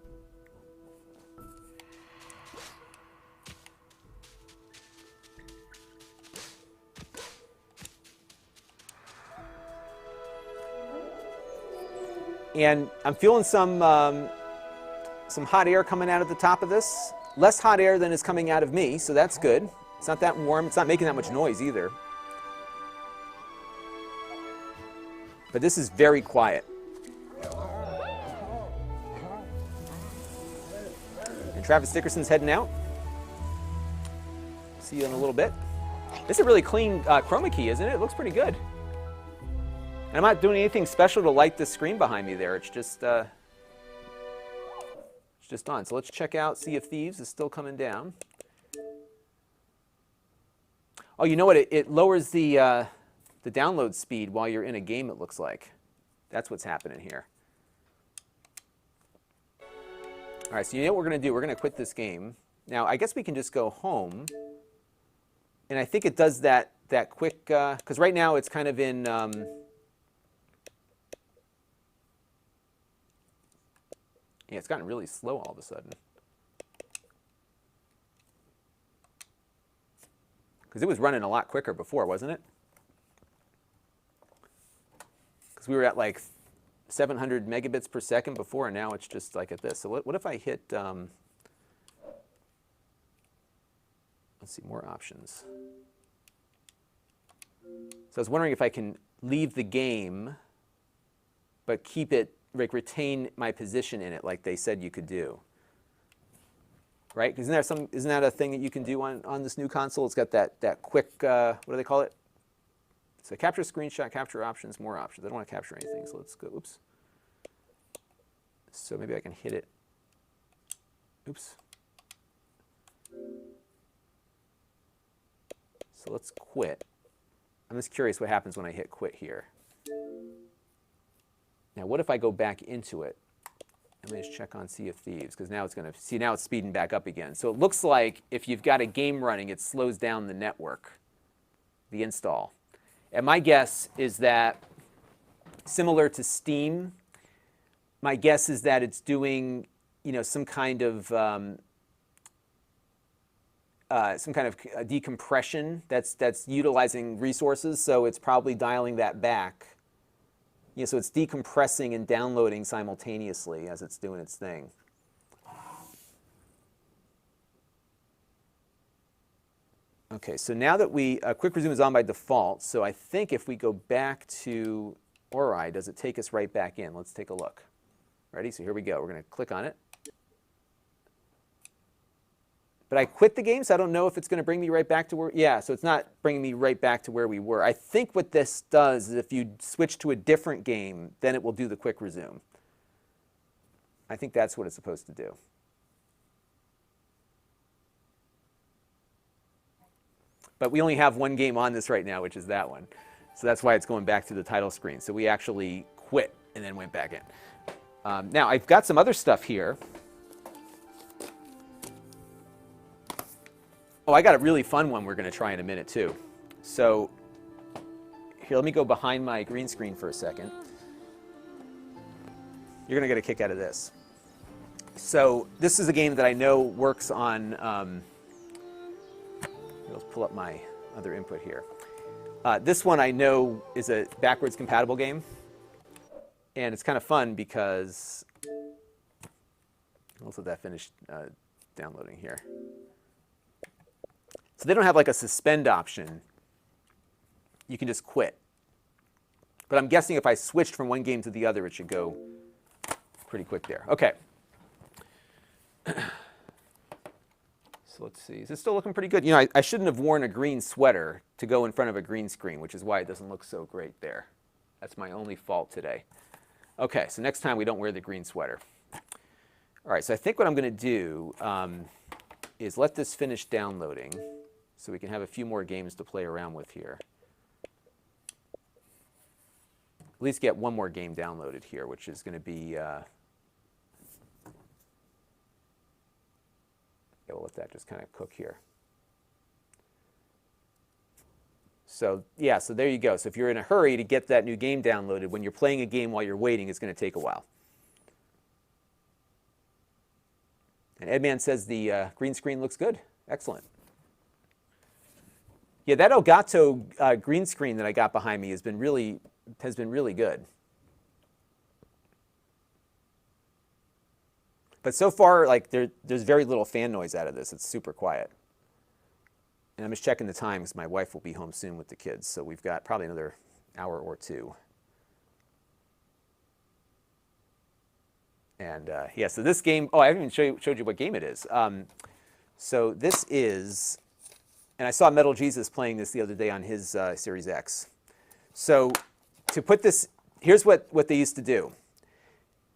And I'm feeling some hot air coming out at the top of this. Less hot air than is coming out of me, so that's good. It's not that warm. It's not making that much noise either. But this is very quiet. And Travis Dickerson's heading out. See you in a little bit. This is a really clean chroma key, isn't it? It looks pretty good. And I'm not doing anything special to light the screen behind me there. It's just on. So let's check out Sea of Thieves. It's still coming down. Oh, you know what? It lowers the download speed while you're in a game, it looks like. That's what's happening here. All right, so you know what we're going to do? We're going to quit this game. Now, I guess we can just go home. And I think it does that quick, because right now it's kind of in... Yeah, it's gotten really slow all of a sudden. Because it was running a lot quicker before, wasn't it? Because we were at like 700 megabits per second before, and now it's just like at this. So what if I hit, let's see, more options. So I was wondering if I can leave the game, but keep it, like retain my position in it like they said you could do. Right? Isn't that a thing that you can do on this new console? It's got that quick, what do they call it? So capture screenshot, capture options, more options. I don't want to capture anything, so let's go, oops. So maybe I can hit it. Oops. So let's quit. I'm just curious what happens when I hit quit here. Now what if I go back into it? Let me just check on Sea of Thieves, because now it's going to, see, now it's speeding back up again. So it looks like if you've got a game running, it slows down the network, the install. And my guess is that, similar to Steam, my guess is that it's doing, you know, some kind of decompression that's utilizing resources. So it's probably dialing that back. Yeah, so it's decompressing and downloading simultaneously as it's doing its thing. Okay, so now that quick resume is on by default, so I think if we go back to Ori, does it take us right back in? Let's take a look. Ready? So here we go. We're going to click on it. But I quit the game, so I don't know if it's going to bring me right back to where, yeah, so it's not bringing me right back to where we were. I think what this does is if you switch to a different game, then it will do the quick resume. I think that's what it's supposed to do. But we only have one game on this right now, which is that one. So that's why it's going back to the title screen. So we actually quit and then went back in. Now, I've got some other stuff here. Oh, I got a really fun one we're going to try in a minute, too. So here, let me go behind my green screen for a second. You're going to get a kick out of this. So this is a game that I know works on, let's pull up my other input here. This one I know is a backwards compatible game. And it's kind of fun because, let's let that finish downloading here. So they don't have like a suspend option. You can just quit. But I'm guessing if I switched from one game to the other, it should go pretty quick there. Okay. So let's see. Is this still looking pretty good? You know, I shouldn't have worn a green sweater to go in front of a green screen, which is why it doesn't look so great there. That's my only fault today. Okay, so next time we don't wear the green sweater. All right, so I think what I'm going to do is let this finish downloading so we can have a few more games to play around with here. At least get one more game downloaded here, which is going to be, yeah, we'll let that just kind of cook here. So yeah, so there you go. So if you're in a hurry to get that new game downloaded, when you're playing a game while you're waiting, it's going to take a while. And Edman says the green screen looks good. Excellent. Yeah, that Elgato green screen that I got behind me has been really good. But so far, like there's very little fan noise out of this. It's super quiet. And I'm just checking the time because my wife will be home soon with the kids. So we've got probably another hour or two. And yeah, so this game, oh, I haven't even showed you what game it is. So this is, and I saw Metal Jesus playing this the other day on his Series X. So to put this, here's what they used to do.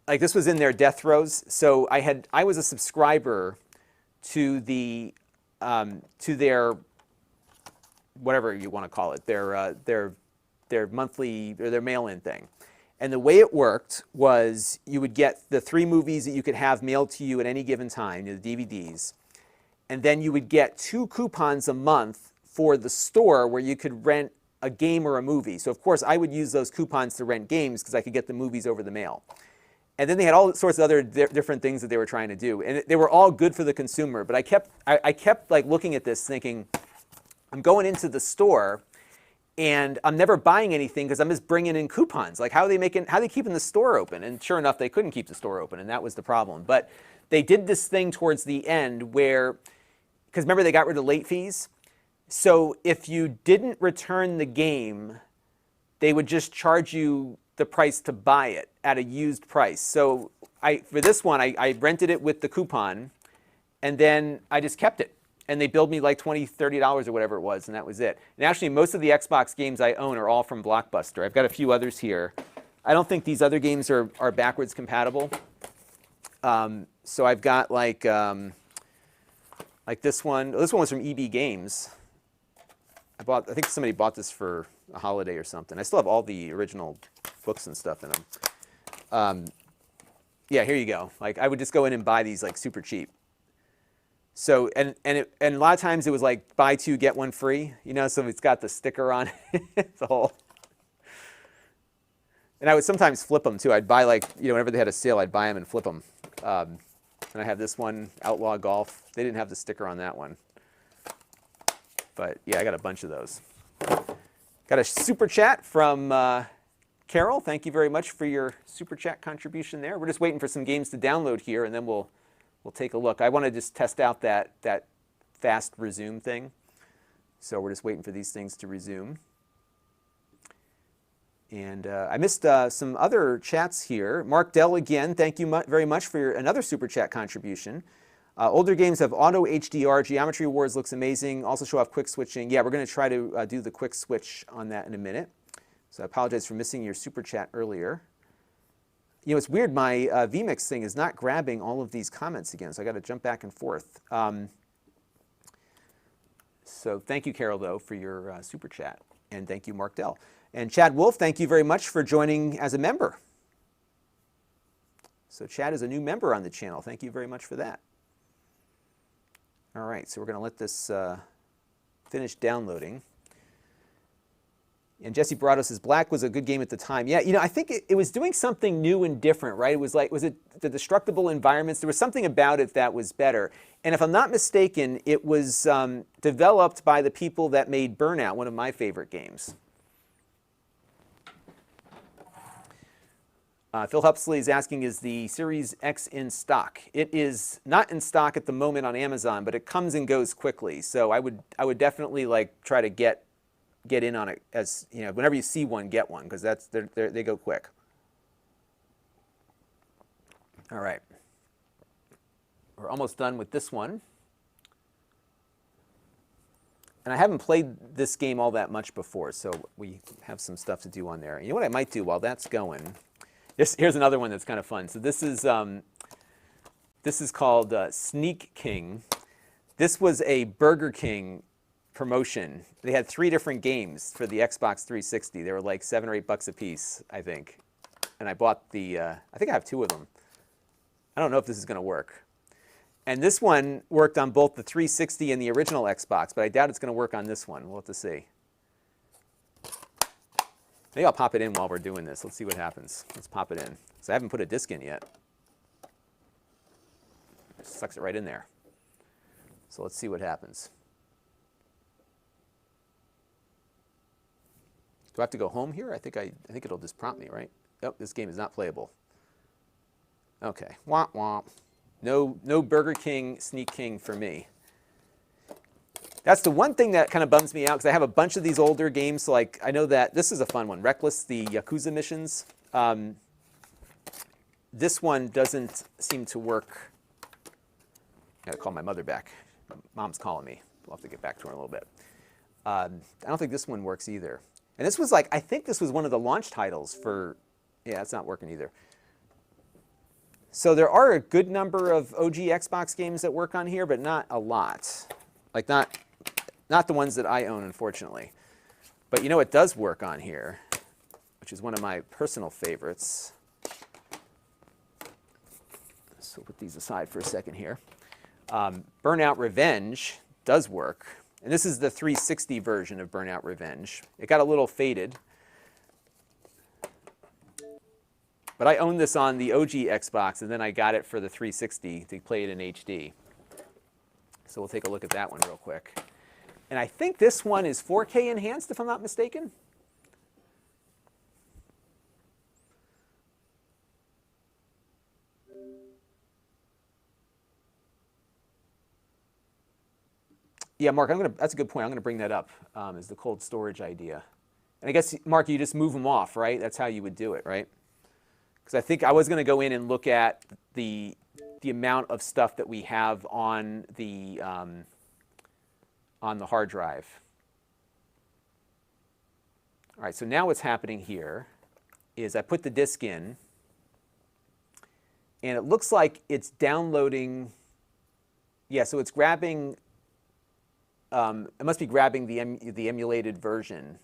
Like this was in their death throes. So I was a subscriber to the to their, whatever you want to call it, their monthly or their mail-in thing. And the way it worked was you would get the 3 movies that you could have mailed to you at any given time, the DVDs, and then you would get 2 coupons a month for the store where you could rent a game or a movie. So of course I would use those coupons to rent games because I could get the movies over the mail. And then they had all sorts of other different things that they were trying to do, and they were all good for the consumer. But I kept like looking at this, thinking, I'm going into the store, and I'm never buying anything because I'm just bringing in coupons. Like how are they keeping the store open? And sure enough, they couldn't keep the store open, and that was the problem. But they did this thing towards the end where, because remember they got rid of late fees. So if you didn't return the game, they would just charge you the price to buy it at a used price. So for this one, I rented it with the coupon, and then I just kept it. and they billed me like $20, $30 or whatever it was, and that was it. And actually, most of the Xbox games I own are all from Blockbuster. I've got a few others here. I don't think these other games are backwards compatible. So I've got like this one. This one was from EB Games. I think somebody bought this for a holiday or something. I still have all the original books and stuff in them. Yeah, here you go. Like I would just go in and buy these like super cheap. So and a lot of times it was like buy two get one free. You know, so it's got the sticker on it. It's a whole. And I would sometimes flip them too. I'd buy like, whenever they had a sale, I'd buy them and flip them. And I have this one, Outlaw Golf. They didn't have the sticker on that one. But yeah, I got a bunch of those. Got a super chat from Carol. Thank you very much for your super chat contribution there. We're just waiting for some games to download here, and then we'll take a look. I want to just test out that fast resume thing. So we're just waiting for these things to resume. And I missed some other chats here. Mark Dell again, thank you very much for another super chat contribution. Older games have auto HDR. Geometry Wars looks amazing. Also show off quick switching. Yeah, we're going to try to do the quick switch on that in a minute. So I apologize for missing your super chat earlier. It's weird. My vMix thing is not grabbing all of these comments again, so I got to jump back and forth. So thank you, Carol, though, for your super chat. And thank you, Mark Dell. And Chad Wolf, thank you very much for joining as a member. So Chad is a new member on the channel. Thank you very much for that. All right, so we're going to let this finish downloading. And Jesse Barato says, Black was a good game at the time. Yeah, I think it was doing something new and different, right? It was like, was it the destructible environments? There was something about it that was better. And if I'm not mistaken, it was developed by the people that made Burnout, one of my favorite games. Phil Hupsley is asking, is the Series X in stock? It is not in stock at the moment on Amazon, but it comes and goes quickly. So I would definitely like try to get in on it, as whenever you see one, get one, because they go quick. All right, we're almost done with this one. And I haven't played this game all that much before, so we have some stuff to do on there. You know what I might do while that's going? Here's another one that's kind of fun. So this is called Sneak King. This was a Burger King promotion. They had 3 different games for the Xbox 360. They were like $7 or $8 a piece, I think. And I bought I think I have 2 of them. I don't know if this is going to work. And this one worked on both the 360 and the original Xbox, but I doubt it's going to work on this one. We'll have to see. Maybe I'll pop it in while we're doing this. Let's see what happens. Let's pop it in. So I haven't put a disc in yet. It sucks it right in there. So let's see what happens. Do I have to go home here? I think it'll just prompt me, right? Oh, this game is not playable. Okay. Womp womp. No Burger King Sneak King for me. That's the one thing that kind of bums me out, because I have a bunch of these older games. So like, I know that this is a fun one. Reckless, the Yakuza missions. This one doesn't seem to work. I gotta call my mother back. Mom's calling me. We'll have to get back to her in a little bit. I don't think this one works either. And this was like, I think this was one of the launch titles for, yeah, it's not working either. So there are a good number of OG Xbox games that work on here, but not a lot. Like not the ones that I own, unfortunately. But it does work on here, which is one of my personal favorites. So put these aside for a second here. Burnout Revenge does work. And this is the 360 version of Burnout Revenge. It got a little faded. But I owned this on the OG Xbox, and then I got it for the 360 to play it in HD. So we'll take a look at that one real quick. And I think this one is 4K enhanced, if I'm not mistaken. Yeah, Mark, that's a good point. I'm going to bring that up as the cold storage idea. And I guess, Mark, you just move them off, right? That's how you would do it, right? Because I think I was going to go in and look at the amount of stuff that we have on the on the hard drive. All right, so now what's happening here is I put the disk in, and it looks like it's downloading. Yeah, so it's grabbing, it must be grabbing the emulated version.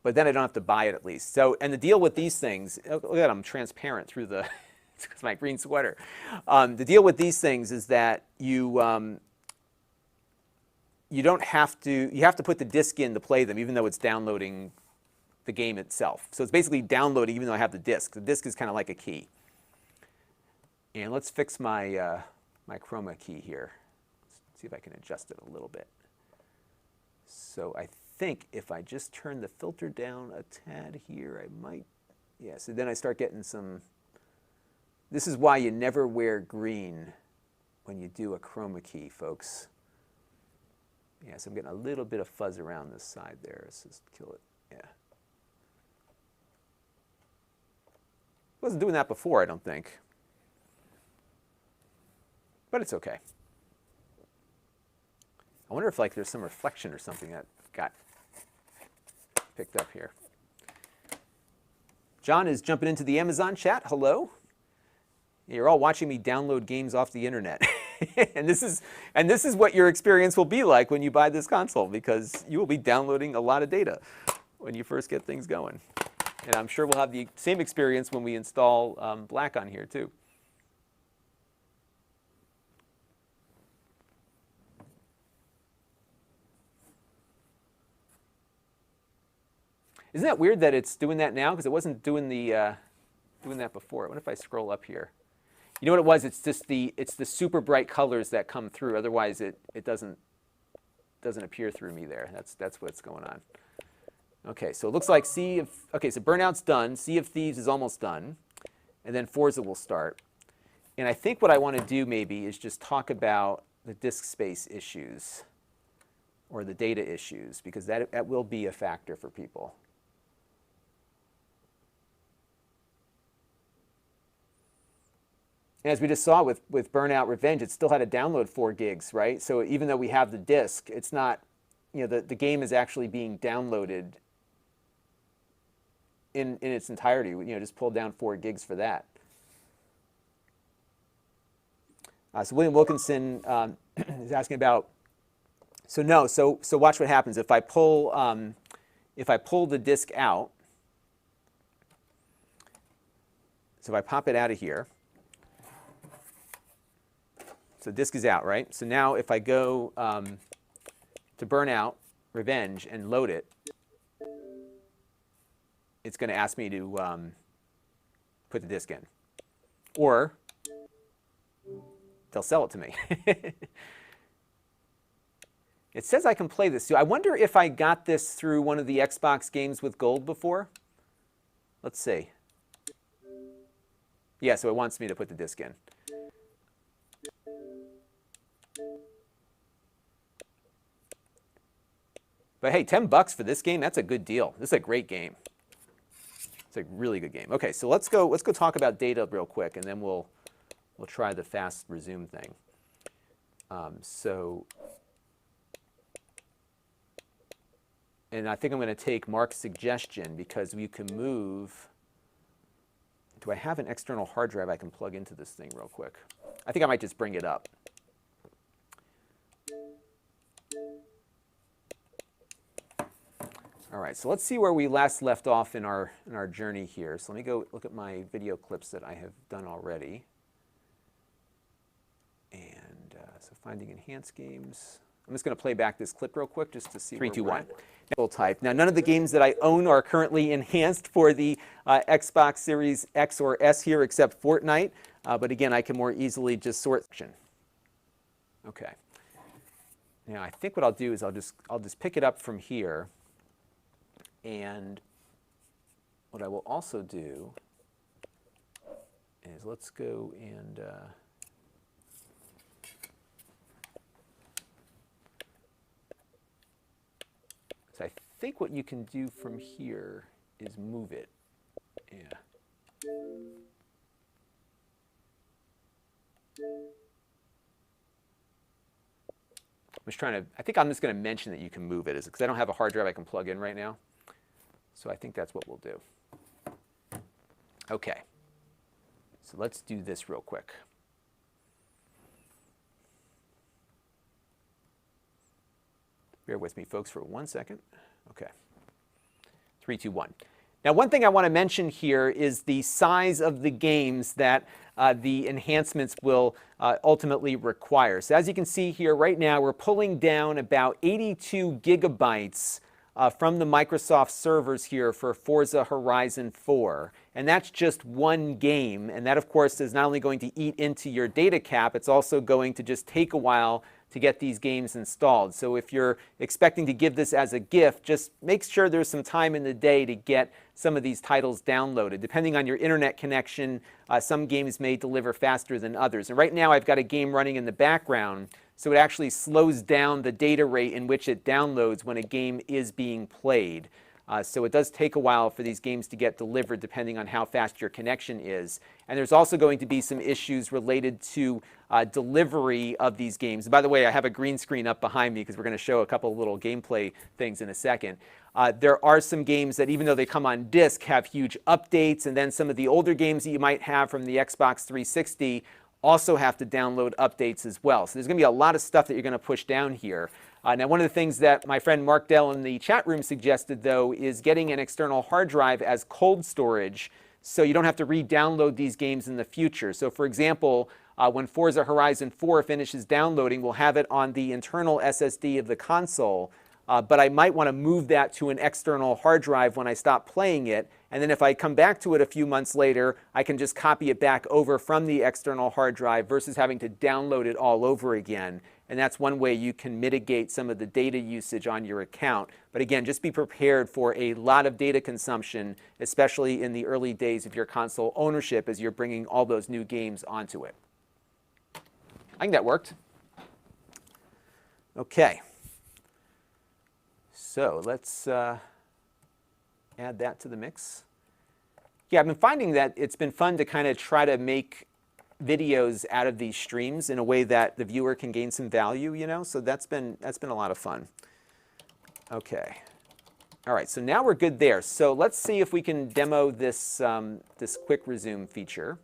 But then I don't have to buy it at least. So, and the deal with these things, look at that, I'm transparent through the, it's my green sweater. The deal with these things is that you don't have to, you have to put the disk in to play them, even though it's downloading the game itself. So it's basically downloading even though I have the disk. The disk is kind of like a key. And let's fix my, my chroma key here. Let's see if I can adjust it a little bit. So I think if I just turn the filter down a tad here, I might, yeah, so then I start getting some, this is why you never wear green when you do a chroma key, folks. Yeah, so I'm getting a little bit of fuzz around this side there. Let's just kill it. Yeah. Wasn't doing that before, I don't think. But it's okay. I wonder if like there's some reflection or something that got picked up here. John is jumping into the Amazon chat. Hello. You're all watching me download games off the internet. and this is what your experience will be like when you buy this console, because you will be downloading a lot of data when you first get things going. And I'm sure we'll have the same experience when we install Black on here too. Isn't that weird that it's doing that now? Because it wasn't doing the doing that before. I wonder if I scroll up here. You know what it was? It's just the super bright colors that come through. Otherwise, it doesn't appear through me there. That's what's going on. Okay, so it looks like okay, so Burnout's done. Sea of Thieves is almost done, and then Forza will start. And I think what I want to do maybe is just talk about the disk space issues or the data issues, because that will be a factor for people. And as we just saw with Burnout Revenge, it still had to download 4 gigs, right? So even though we have the disk, it's not, you know, the game is actually being downloaded in its entirety. You know, just pulled down 4 gigs for that. So William Wilkinson is asking about, so watch what happens if I pull the disk out. So if I pop it out of here, so the disk is out, right? So now if I go to Burnout Revenge and load it, it's going to ask me to put the disk in. Or they'll sell it to me. It says I can play this too. I wonder if I got this through one of the Xbox games with gold before. Let's see. Yeah, so it wants me to put the disk in. But hey, $10 for this game, that's a good deal. This is a great game. It's a really good game. Okay, so let's go talk about data real quick, and then we'll try the fast resume thing. And I think I'm going to take Mark's suggestion, because we can move. Do I have an external hard drive I can plug into this thing real quick? I think I might just bring it up. All right, so let's see where we last left off in our journey here. So let me go look at my video clips that I have done already. And so finding enhanced games. I'm just going to play back this clip real quick just to see. 3, 2, 1. Type. Now, none of the games that I own are currently enhanced for the Xbox Series X or S here, except Fortnite. But again, I can more easily just sort. Okay. Now, I think what I'll do is I'll just pick it up from here. And what I will also do is let's go and so I think what you can do from here is move it. Yeah. I think I'm just going to mention that you can move it, because I don't have a hard drive I can plug in right now. So I think that's what we'll do. Okay. So let's do this real quick. Bear with me, folks, for 1 second. Okay. 3, 2, 1. Now, one thing I want to mention here is the size of the games that the enhancements will ultimately require. So as you can see here, right now, we're pulling down about 82 gigabytes from the Microsoft servers here for Forza Horizon 4. And that's just one game. And that, of course, is not only going to eat into your data cap, it's also going to just take a while to get these games installed. So if you're expecting to give this as a gift, just make sure there's some time in the day to get some of these titles downloaded. Depending on your internet connection, some games may deliver faster than others. And right now I've got a game running in the background, so it actually slows down the data rate in which it downloads when a game is being played. So it does take a while for these games to get delivered depending on how fast your connection is. And there's also going to be some issues related to delivery of these games. By the way, I have a green screen up behind me because we're going to show a couple of little gameplay things in a second. There are some games that, even though they come on disc, have huge updates, and then some of the older games that you might have from the Xbox 360 also have to download updates as well. So there's going to be a lot of stuff that you're going to push down here. Now, one of the things that my friend Mark Dell in the chat room suggested, though, is getting an external hard drive as cold storage so you don't have to re-download these games in the future. So, for example, when Forza Horizon 4 finishes downloading, we'll have it on the internal SSD of the console, but I might want to move that to an external hard drive when I stop playing it. And then if I come back to it a few months later, I can just copy it back over from the external hard drive versus having to download it all over again. And that's one way you can mitigate some of the data usage on your account. But again, just be prepared for a lot of data consumption, especially in the early days of your console ownership as you're bringing all those new games onto it. I think that worked. Okay. So let's add that to the mix. Yeah, I've been finding that it's been fun to kind of try to make videos out of these streams in a way that the viewer can gain some value, you know, so that's been a lot of fun. Okay. All right, so now we're good there. So let's see if we can demo this, this quick resume feature.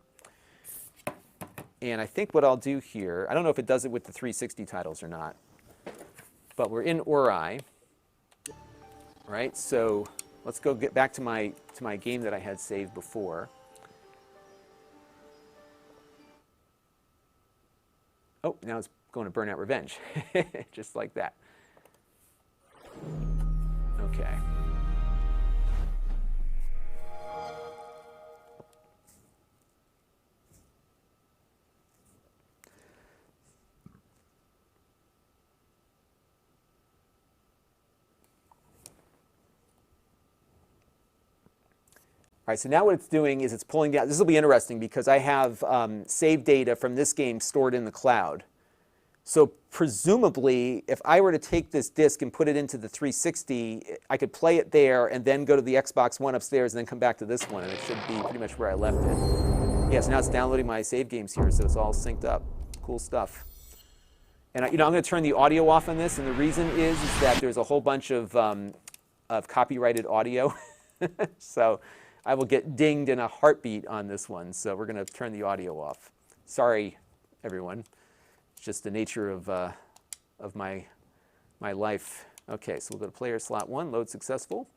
And I think what I'll do here, I don't know if it does it with the 360 titles or not, but we're in Ori, right? So let's go get back to my game that I had saved before. Oh, now it's going to Burnout Revenge, just like that. Okay. All right, so now what it's doing is it's pulling down. This will be interesting because I have save data from this game stored in the cloud. So presumably, if I were to take this disk and put it into the 360, I could play it there and then go to the Xbox One upstairs and then come back to this one, and it should be pretty much where I left it. Yeah, so now it's downloading my save games here, so it's all synced up. Cool stuff. And I'm going to turn the audio off on this, and the reason is that there's a whole bunch of copyrighted audio. So I will get dinged in a heartbeat on this one, so we're going to turn the audio off. Sorry, everyone. It's just the nature of my life. Okay, so we'll go to player slot 1, load successful.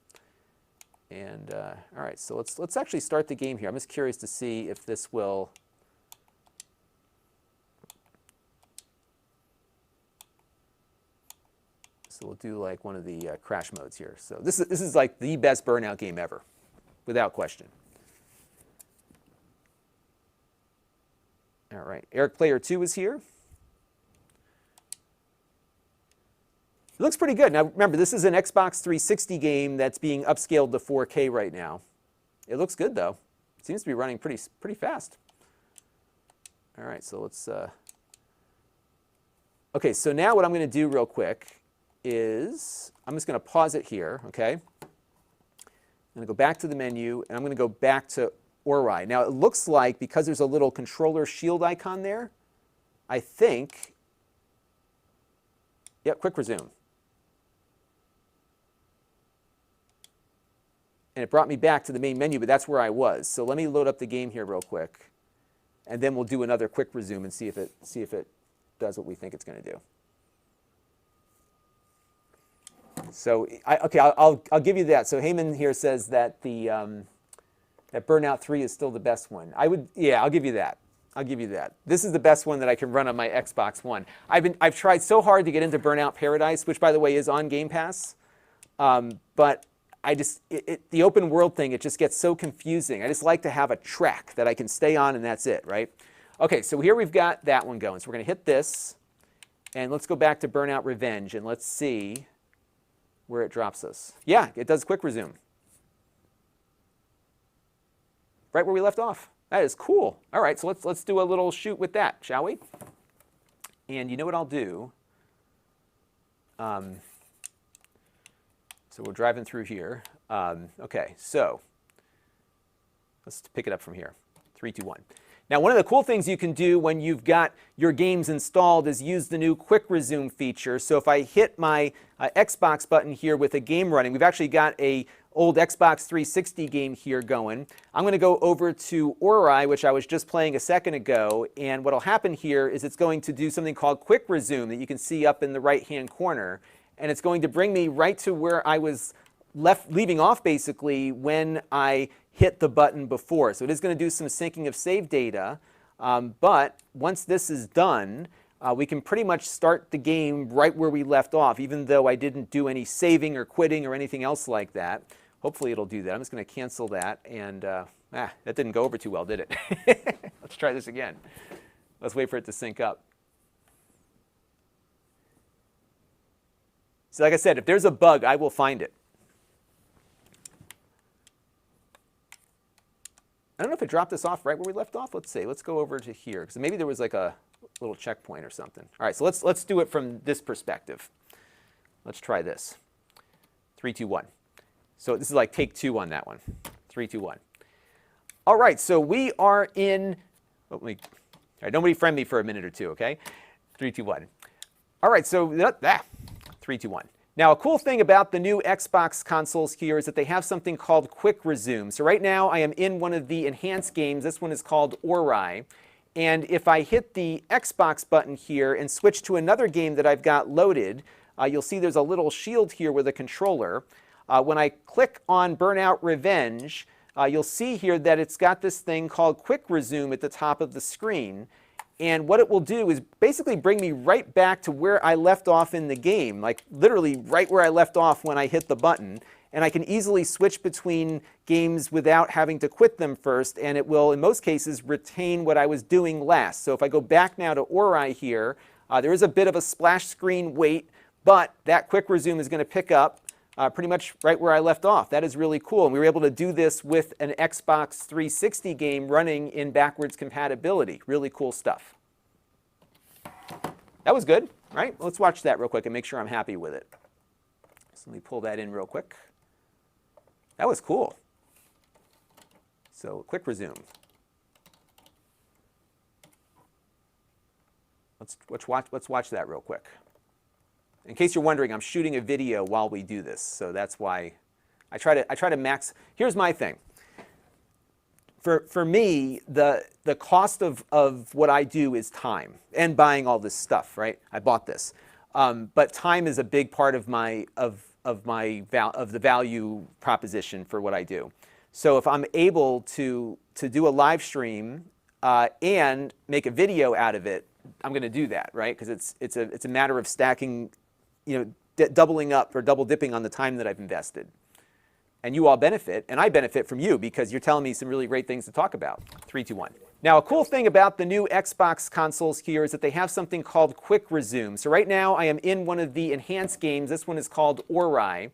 And all right, so let's actually start the game here. I'm just curious to see if this will. So we'll do like one of the crash modes here. So this is like the best Burnout game ever, without question. All right, Eric Player 2 is here. It looks pretty good. Now remember, this is an Xbox 360 game that's being upscaled to 4K right now. It looks good though. It seems to be running pretty fast. All right, so let's. Okay, so now what I'm going to do real quick is I'm just going to pause it here. Okay. I'm going to go back to the menu and I'm going to go back to Ori. Now it looks like because there's a little controller shield icon there, I think Yep, quick resume. And it brought me back to the main menu, but that's where I was. So let me load up the game here real quick, and then we'll do another quick resume and see if it does what we think it's going to do. So okay, I'll give you that. So Heyman here says that that Burnout 3 is still the best one. I'll give you that. I'll give you that. This is the best one that I can run on my Xbox One. I've tried so hard to get into Burnout Paradise, which by the way is on Game Pass, but the open world thing, it just gets so confusing. I just like to have a track that I can stay on and that's it, right? Okay, so here we've got that one going. So we're going to hit this, and let's go back to Burnout Revenge, and let's see where it drops us. Yeah, it does quick resume. Right where we left off. That is cool. All right, so let's do a little shoot with that, shall we? And you know what I'll do? So we're driving through here. Okay, so let's pick it up from here. 3, 2, 1. Now, one of the cool things you can do when you've got your games installed is use the new Quick Resume feature. So if I hit my Xbox button here with a game running, we've actually got a old Xbox 360 game here going. I'm going to go over to Ori, which I was just playing a second ago, and what will happen here is it's going to do something called Quick Resume that you can see up in the right-hand corner, and it's going to bring me right to where I was leaving off basically when I hit the button before. So it is going to do some syncing of save data, but once this is done, we can pretty much start the game right where we left off, even though I didn't do any saving or quitting or anything else like that. Hopefully it'll do that. I'm just going to cancel that, and that didn't go over too well, did it? Let's try this again. Let's wait for it to sync up. So like I said, if there's a bug, I will find it. I don't know if it dropped us off right where we left off. Let's see. Let's go over to here, because maybe there was like a little checkpoint or something. All right, so let's do it from this perspective. Let's try this. 3, 2, 1. So this is like take 2 on that one. 3, 2, 1. All right, so we are in. All right, nobody friend me for a minute or two, okay? 3, 2, 1. All right, so 3, 2, 1. Now, a cool thing about the new Xbox consoles here is that they have something called Quick Resume. So right now, I am in one of the enhanced games. This one is called Ori. And if I hit the Xbox button here and switch to another game that I've got loaded, you'll see there's a little shield here with a controller. When I click on Burnout Revenge, you'll see here that it's got this thing called Quick Resume at the top of the screen. And what it will do is basically bring me right back to where I left off in the game, like literally right where I left off when I hit the button. And I can easily switch between games without having to quit them first, and it will, in most cases, retain what I was doing last. So if I go back now to Ori here, there is a bit of a splash screen wait, but that Quick Resume is going to pick up pretty much right where I left off. That is really cool. And we were able to do this with an Xbox 360 game running in backwards compatibility. Really cool stuff. That was good, right? Let's watch that real quick and make sure I'm happy with it. So let me pull that in real quick. That was cool. So Quick Resume. Let's watch that real quick. In case you're wondering, I'm shooting a video while we do this, so that's why I try to max. Here's my thing. For me, the cost of what I do is time and buying all this stuff, right? I bought this, but time is a big part of the value proposition for what I do. So if I'm able to do a live stream and make a video out of it, I'm going to do that, right? Because it's a matter of stacking, doubling up or double dipping on the time that I've invested. And you all benefit, and I benefit from you because you're telling me some really great things to talk about. 3, 2, 1. Now, a cool thing about the new Xbox consoles here is that they have something called Quick Resume. So right now, I am in one of the enhanced games. This one is called Ori.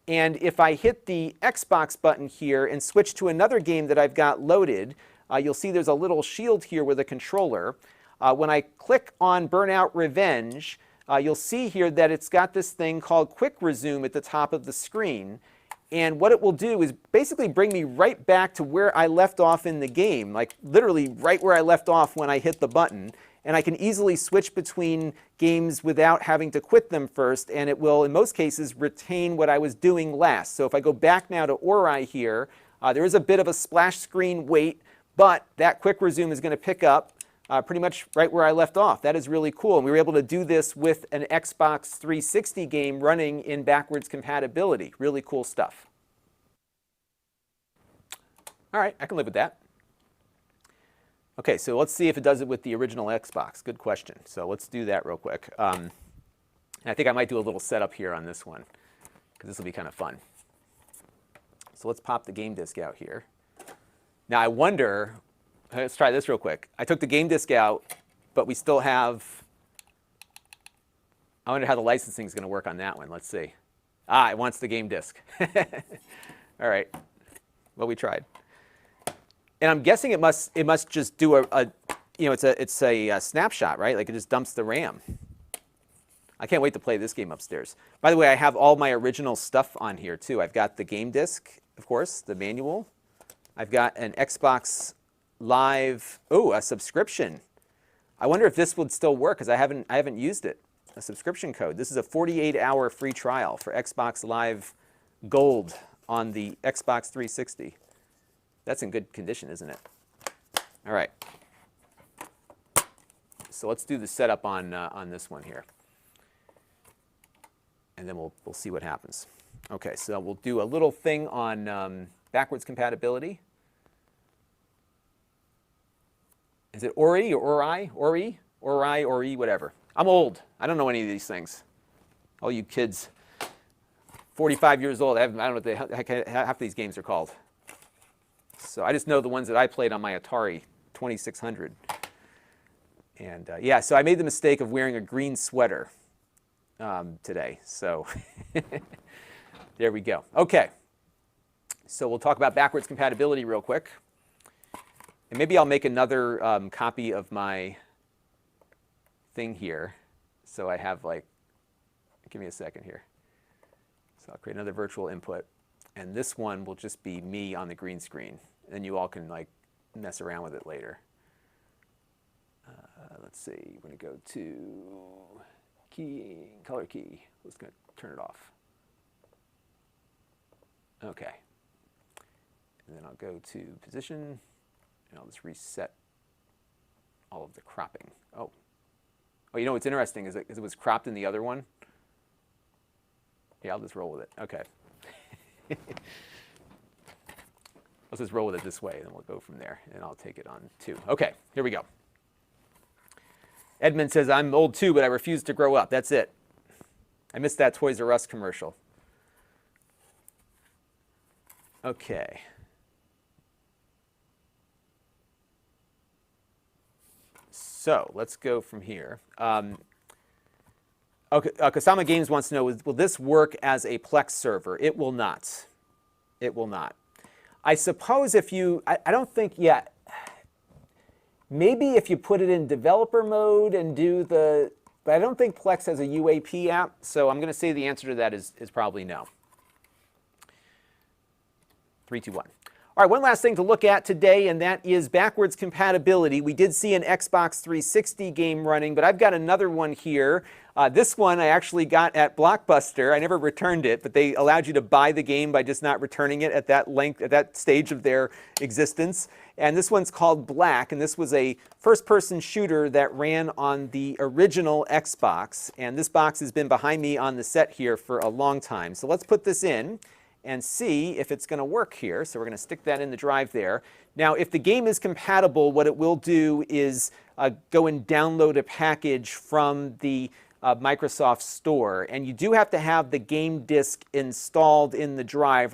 And if I hit the Xbox button here and switch to another game that I've got loaded, you'll see there's a little shield here with a controller. When I click on Burnout Revenge, you'll see here that it's got this thing called Quick Resume at the top of the screen. And what it will do is basically bring me right back to where I left off in the game, like literally right where I left off when I hit the button. And I can easily switch between games without having to quit them first, and it will, in most cases, retain what I was doing last. So if I go back now to Ori here, there is a bit of a splash screen wait, but that quick resume is going to pick up pretty much right where I left off. That is really cool. And we were able to do this with an Xbox 360 game running in backwards compatibility. Really cool stuff. All right, I can live with that. Okay, so let's see if it does it with the original Xbox. Good question. So let's do that real quick. And I think I might do a little setup here on this one, because this will be kind of fun. So let's pop the game disc out here. Now I wonder, let's try this real quick. I took the game disc out, but we still have, I wonder how the licensing is going to work on that one. Let's see. Ah, it wants the game disc. All right. Well, we tried. And I'm guessing it must just do it's a snapshot, right? Like it just dumps the RAM. I can't wait to play this game upstairs. By the way, I have all my original stuff on here too. I've got the game disc, of course, the manual. I've got an Xbox Live, a subscription. I wonder if this would still work because I haven't used it. A subscription code. This is a 48-hour free trial for Xbox Live Gold on the Xbox 360. That's in good condition, isn't it? All right. So let's do the setup on this one here. And then we'll see what happens. Okay, so we'll do a little thing on backwards compatibility. Is it Ori or Ori? Ori? Ori, whatever. I'm old. I don't know any of these things. All you kids, 45 years old, I don't know what the heck half these games are called. So I just know the ones that I played on my Atari 2600. And yeah, so I made the mistake of wearing a green sweater today. So there we go. Okay. So we'll talk about backwards compatibility real quick. And maybe I'll make another copy of my thing here. So I have like, give me a second here. So I'll create another virtual input. And this one will just be me on the green screen. And you all can like mess around with it later. Let's see, we're going to go to key, color key. Let's go turn it off. Okay. And then I'll go to position, and I'll just reset all of the cropping. Oh, you know what's interesting is it was cropped in the other one. Yeah, I'll just roll with it. Okay. Let's just roll with it this way, and then we'll go from there, and I'll take it on 2. Okay, here we go. Edmund says, I'm old too, but I refuse to grow up. That's it. I missed that Toys R Us commercial. Okay. So let's go from here. Okay, Kasama Games wants to know, will this work as a Plex server? It will not. It will not. I suppose if you, I don't think yet. Maybe if you put it in developer mode and do the, but I don't think Plex has a UAP app, so I'm going to say the answer to that is probably no. 3, 2, 1. All right, one last thing to look at today, and that is backwards compatibility. We did see an Xbox 360 game running, but I've got another one here. This one I actually got at Blockbuster. I never returned it, but they allowed you to buy the game by just not returning it at that stage of their existence. And this one's called Black, and this was a first-person shooter that ran on the original Xbox. And this box has been behind me on the set here for a long time. So let's put this in and see if it's going to work here. So we're going to stick that in the drive there. Now, if the game is compatible, what it will do is go and download a package from the Microsoft Store. And you do have to have the game disc installed in the drive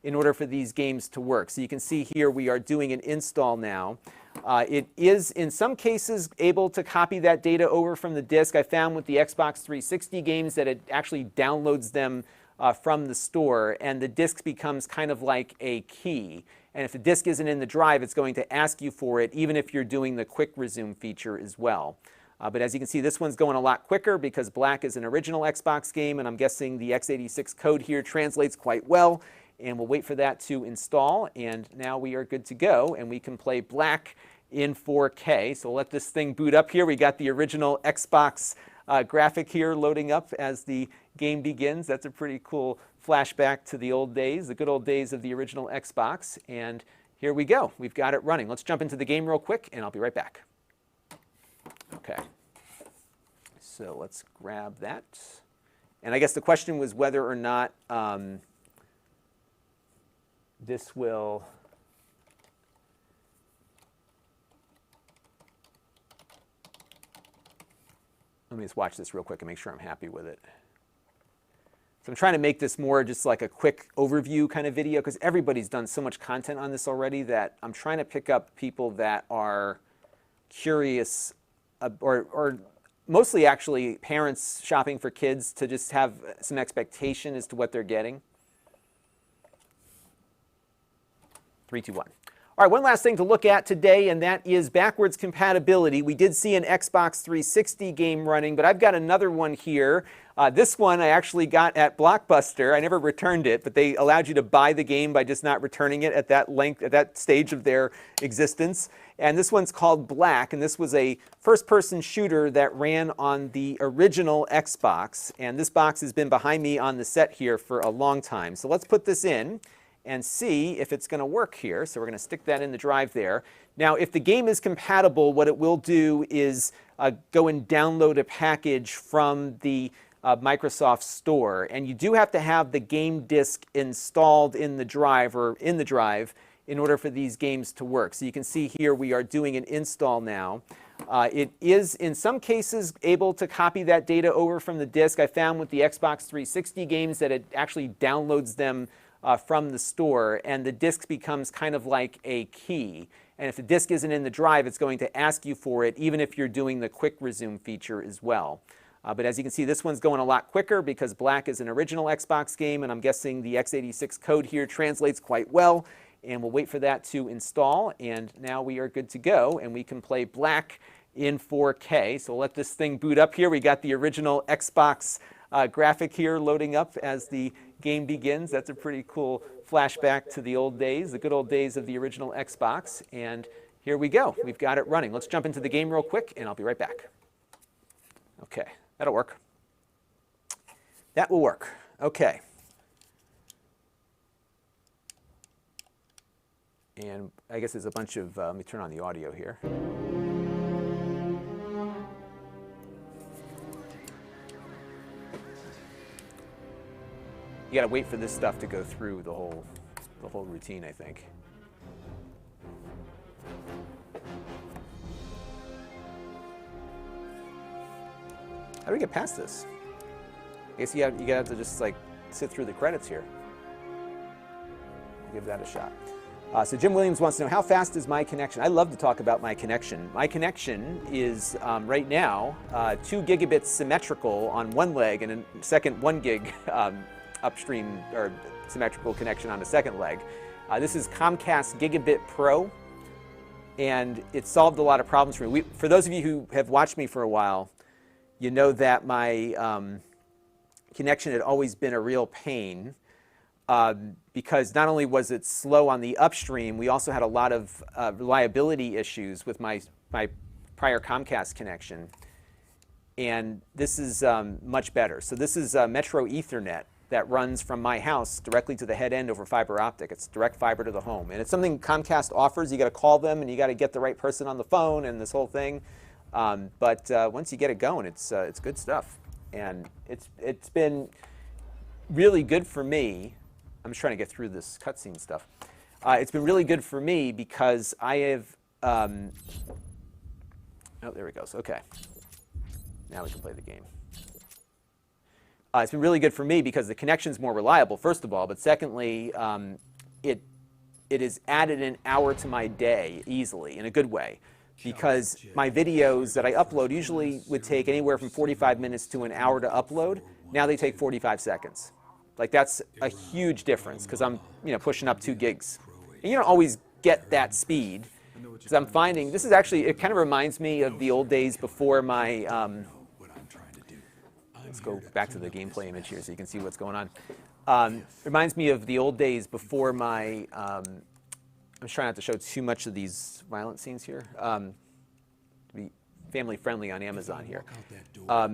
in order for these games to work. So you can see here we are doing an install now. It is, in some cases, able to copy that data over from the disk. I found with the Xbox 360 games that it actually downloads them from the store, and the disk becomes kind of like a key. And if the disk isn't in the drive, it's going to ask you for it, even if you're doing the quick resume feature as well. But as you can see, this one's going a lot quicker because black is an original Xbox game, and I'm guessing the x86 code here translates quite well. And we'll wait for that to install, and now we are good to go, and we can play black in 4K. So we'll let this thing boot up here. We got the original Xbox graphic here loading up as the game begins. That's a pretty cool flashback to the old days, the good old days of the original Xbox. And here we go. We've got it running. Let's jump into the game real quick, and I'll be right back. Okay. So let's grab that. And I guess the question was whether or not this will let me just watch this real quick and make sure I'm happy with it. So I'm trying to make this more just like a quick overview kind of video because everybody's done so much content on this already that I'm trying to pick up people that are curious or mostly actually parents shopping for kids to just have some expectation as to what they're getting. 3, 2, 1. All right, one last thing to look at today, and that is backwards compatibility. We did see an Xbox 360 game running, but I've got another one here. This one I actually got at Blockbuster. I never returned it, but they allowed you to buy the game by just not returning it at that stage of their existence. And this one's called Black, and this was a first-person shooter that ran on the original Xbox. And this box has been behind me on the set here for a long time. So let's put this in and see if it's going to work here. So we're going to stick that in the drive there. Now, if the game is compatible, what it will do is go and download a package from the Microsoft Store. And you do have to have the game disc installed in the drive in order for these games to work. So you can see here we are doing an install now. It is, in some cases, able to copy that data over from the disk. I found with the Xbox 360 games that it actually downloads them from the store, and the disk becomes kind of like a key. And if the disk isn't in the drive, it's going to ask you for it, even if you're doing the quick resume feature as well. But as you can see, this one's going a lot quicker because black is an original Xbox game, and I'm guessing the x86 code here translates quite well. And we'll wait for that to install, and now we are good to go, and we can play black in 4K. So we'll let this thing boot up here. We got the original Xbox graphic here loading up as the game begins. That's a pretty cool flashback to the old days, the good old days of the original Xbox. And here we go. We've got it running. Let's jump into the game real quick, and I'll be right back. Okay, that'll work. That will work. Okay. And I guess there's a bunch of, let me turn on the audio here. You gotta wait for this stuff to go through the whole routine, I think. How do we get past this? I guess you gotta have to just like sit through the credits here. Give that a shot. So Jim Williams wants to know, how fast is my connection? I love to talk about my connection. My connection is right now 2 gigabits symmetrical on one leg and a second 1 gig upstream or symmetrical connection on the second leg. This is Comcast Gigabit Pro, and it solved a lot of problems for me. For those of you who have watched me for a while, you know that my connection had always been a real pain because not only was it slow on the upstream, we also had a lot of reliability issues with my prior Comcast connection. And this is much better. So this is Metro Ethernet that runs from my house directly to the head end over fiber optic. It's direct fiber to the home. And it's something Comcast offers. You got to call them and you got to get the right person on the phone and this whole thing. But once you get it going, it's good stuff. And it's been really good for me. I'm just trying to get through this cutscene stuff. It's been really good for me because I have, oh, there it goes. Okay. Now we can play the game. It's been really good for me because the connection's more reliable, first of all, but secondly, it has added an hour to my day easily, in a good way, because my videos that I upload usually would take anywhere from 45 minutes to an hour to upload. Now they take 45 seconds. Like, that's a huge difference because I'm pushing up 2 gigs. And you don't always get that speed, Because I'm finding, this is actually, it kind of reminds me of the old days before my, let's go back to the gameplay image here so you can see what's going on. Reminds me of the old days before my, I'm just trying not to show too much of these violent scenes here. To be family friendly on Amazon here.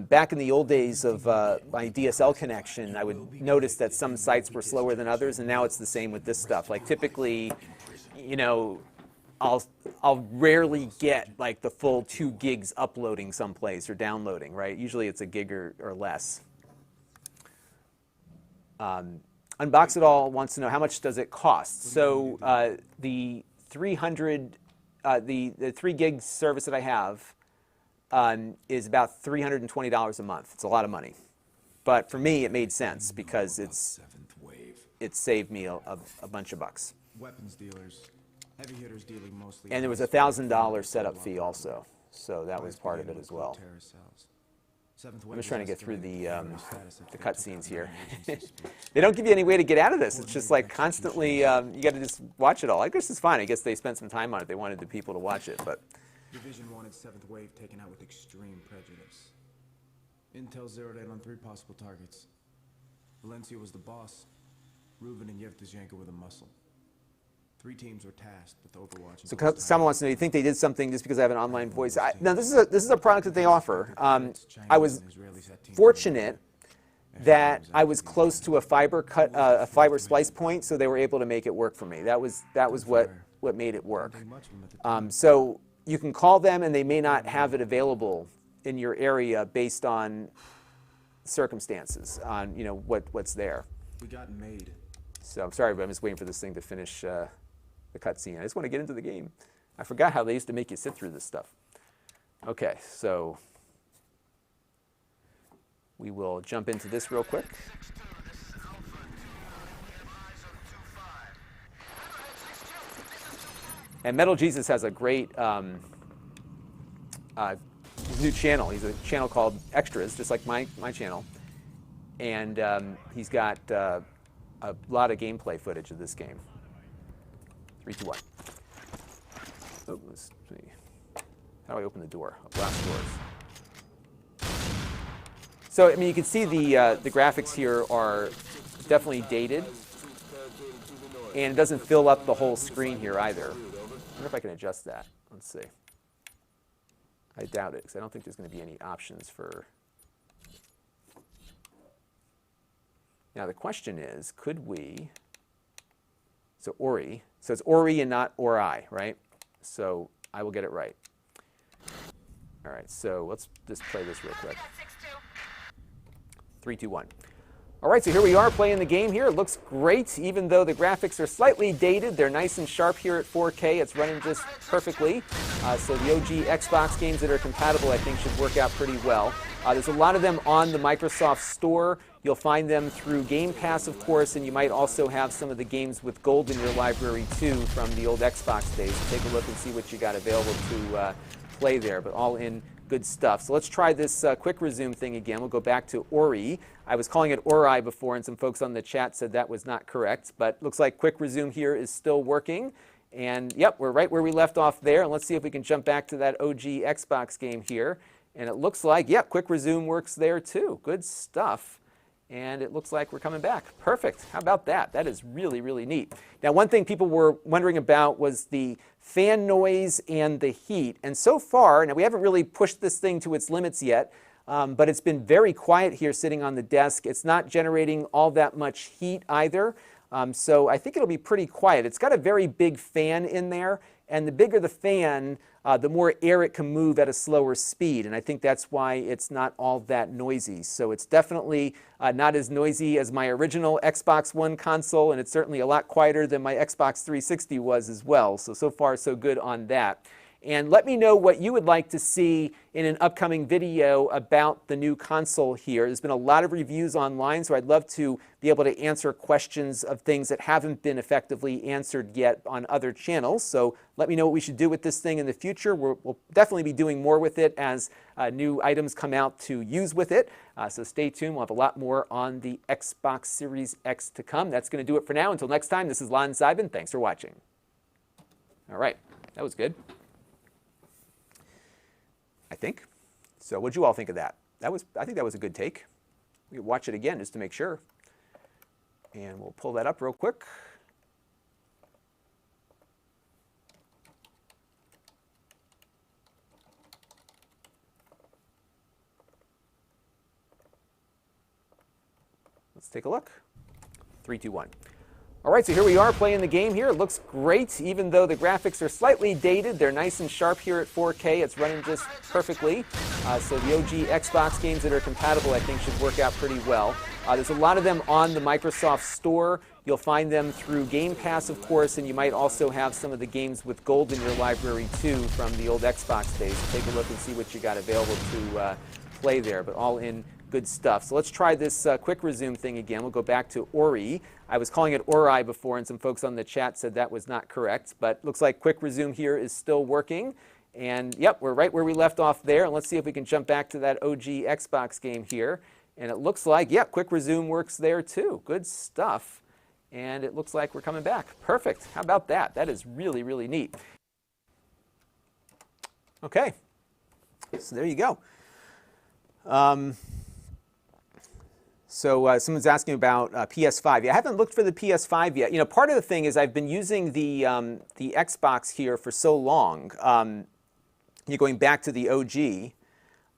Back in the old days of my DSL connection, I would notice that some sites were slower than others, and now it's the same with this stuff. Like typically, you know, I'll rarely get like the full 2 gigs uploading someplace or downloading, right? Usually it's a gig or less. Unbox It All wants to know how much does it cost. So the 300, the 3 gig service that I have is about $320 a month. It's a lot of money, but for me it made sense because it saved me a bunch of bucks. Weapons dealers, heavy hitters dealing mostly. And there was a $1,000 setup fee also, so that was part of it as well. I'm just trying to get through the cutscenes here. They don't give you any way to get out of this. It's just like constantly, you got to just watch it all. I guess it's fine. I guess they spent some time on it. They wanted the people to watch it, but. Division wanted 7th Wave taken out with extreme prejudice. Intel zeroed in on 3 possible targets. Valencia was the boss. Reuben and Yevtushenko were the muscle. 3 teams were tasked with overwatching. So someone wants to know, you think they did something just because I have an online voice? No, this is a product that they offer. I was fortunate that I was close to a fiber splice point, so they were able to make it work for me. That was what made it work. So you can call them, and they may not have it available in your area based on circumstances, on what's there. We got made. So I'm sorry, but I'm just waiting for this thing to finish the cutscene. I just want to get into the game. I forgot how they used to make you sit through this stuff. Okay, so we will jump into this real quick. And Metal Jesus has a great new channel. He's a channel called Extras, just like my channel. And he's got a lot of gameplay footage of this game. 3, 2, 1. Oh, let's see. How do I open the door? Blast doors. So, I mean, you can see the graphics here are definitely dated. And it doesn't fill up the whole screen here either. I wonder if I can adjust that. Let's see. I doubt it, because I don't think there's going to be any options for... Now the question is, could we, so Ori, so it's Ori and not Ori, right? So I will get it right. All right, so let's just play this real quick. 3, 2, 1. All right, so here we are playing the game here. It looks great, even though the graphics are slightly dated. They're nice and sharp here at 4K. It's running just perfectly. So the OG Xbox games that are compatible, I think, should work out pretty well. There's a lot of them on the Microsoft Store. You'll find them through Game Pass, of course, and you might also have some of the games with gold in your library, too, from the old Xbox days. So take a look and see what you got available to play there, but all in good stuff. So let's try this quick resume thing again. We'll go back to Ori. I was calling it Ori before, and some folks on the chat said that was not correct, but looks like quick resume here is still working. And yep, we're right where we left off there. And let's see if we can jump back to that OG Xbox game here. And it looks like, yep, quick resume works there too. Good stuff. And it looks like we're coming back. Perfect. How about that? That is really, really neat. Now, one thing people were wondering about was the fan noise and the heat. And so far, now we haven't really pushed this thing to its limits yet, but it's been very quiet here sitting on the desk. It's not generating all that much heat either. So I think it'll be pretty quiet. It's got a very big fan in there, and the bigger the fan, the more air it can move at a slower speed, and I think that's why it's not all that noisy. So it's definitely not as noisy as my original Xbox One console, and it's certainly a lot quieter than my Xbox 360 was as well. So far so good on that. And let me know what you would like to see in an upcoming video about the new console here. There's been a lot of reviews online, so I'd love to be able to answer questions of things that haven't been effectively answered yet on other channels. So let me know what we should do with this thing in the future. We'll definitely be doing more with it as new items come out to use with it. So stay tuned. We'll have a lot more on the Xbox Series X to come. That's going to do it for now. Until next time, this is Lon.TV. Thanks for watching. All right. That was good. I think. So what'd you all think of that? I think that was a good take. We could watch it again just to make sure. And we'll pull that up real quick. Let's take a look. 3, 2, 1. All right, so here we are playing the game here. It looks great, even though the graphics are slightly dated. They're nice and sharp here at 4K. It's running just perfectly. So the OG Xbox games that are compatible, I think, should work out pretty well. There's a lot of them on the Microsoft Store. You'll find them through Game Pass, of course, and you might also have some of the games with gold in your library, too, from the old Xbox days. So take a look and see what you got available to play there, but all in good stuff. So let's try this quick resume thing again. We'll go back to Ori. I was calling it Ori before, and some folks on the chat said that was not correct, but looks like quick resume here is still working. And yep, we're right where we left off there. And let's see if we can jump back to that OG Xbox game here. And it looks like, yep, quick resume works there too. Good stuff. And it looks like we're coming back. Perfect. How about that? That is really, really neat. Okay. So there you go. So someone's asking about PS5. Yeah, I haven't looked for the PS5 yet. You know, part of the thing is I've been using the Xbox here for so long, you're going back to the OG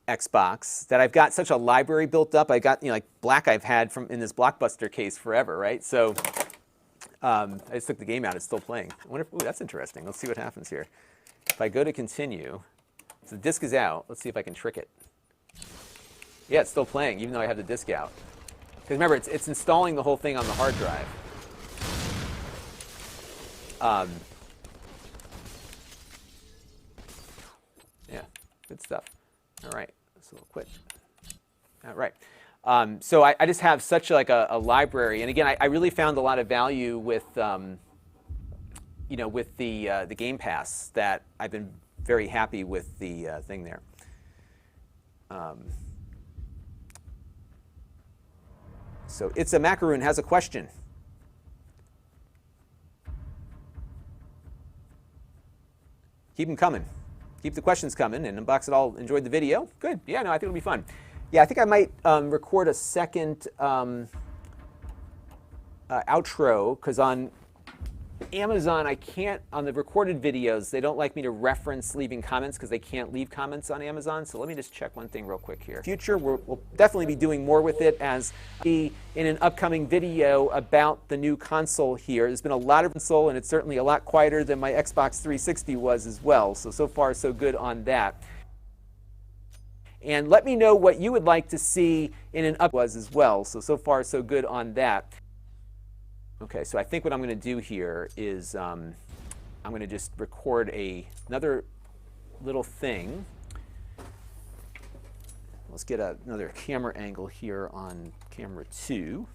Xbox, that I've got such a library built up. I got, you know, like Black I've had from in this Blockbuster case forever, right? So I just took the game out. It's still playing. I wonder if, ooh, that's interesting. Let's see what happens here. If I go to continue, so the disc is out. Let's see if I can trick it. Yeah, it's still playing, even though I have the disc out. Because remember, it's installing the whole thing on the hard drive. Yeah, good stuff. All right, so we'll quit. All right. So I just have such like a library, and again, I really found a lot of value with, you know, with the Game Pass, that I've been very happy with the thing there. So It's a Macaroon has a question. Keep them coming. Keep the questions coming, and Unbox It All enjoyed the video. Good. Yeah, no, I think it'll be fun. Yeah, I think I might record a second outro, because on Amazon, I can't, on the recorded videos, they don't like me to reference leaving comments because they can't leave comments on Amazon. So let me just check one thing real quick here. Future, we'll definitely be doing more with it, as in an upcoming video about the new console here. There's been a lot of console, and it's certainly a lot quieter than my Xbox 360 was as well. So far, so good on that. And let me know what you would like to see in an up was as well. So far, so good on that. Okay, so I think what I'm going to do here is I'm going to just record another little thing. Let's get another camera angle here on camera 2.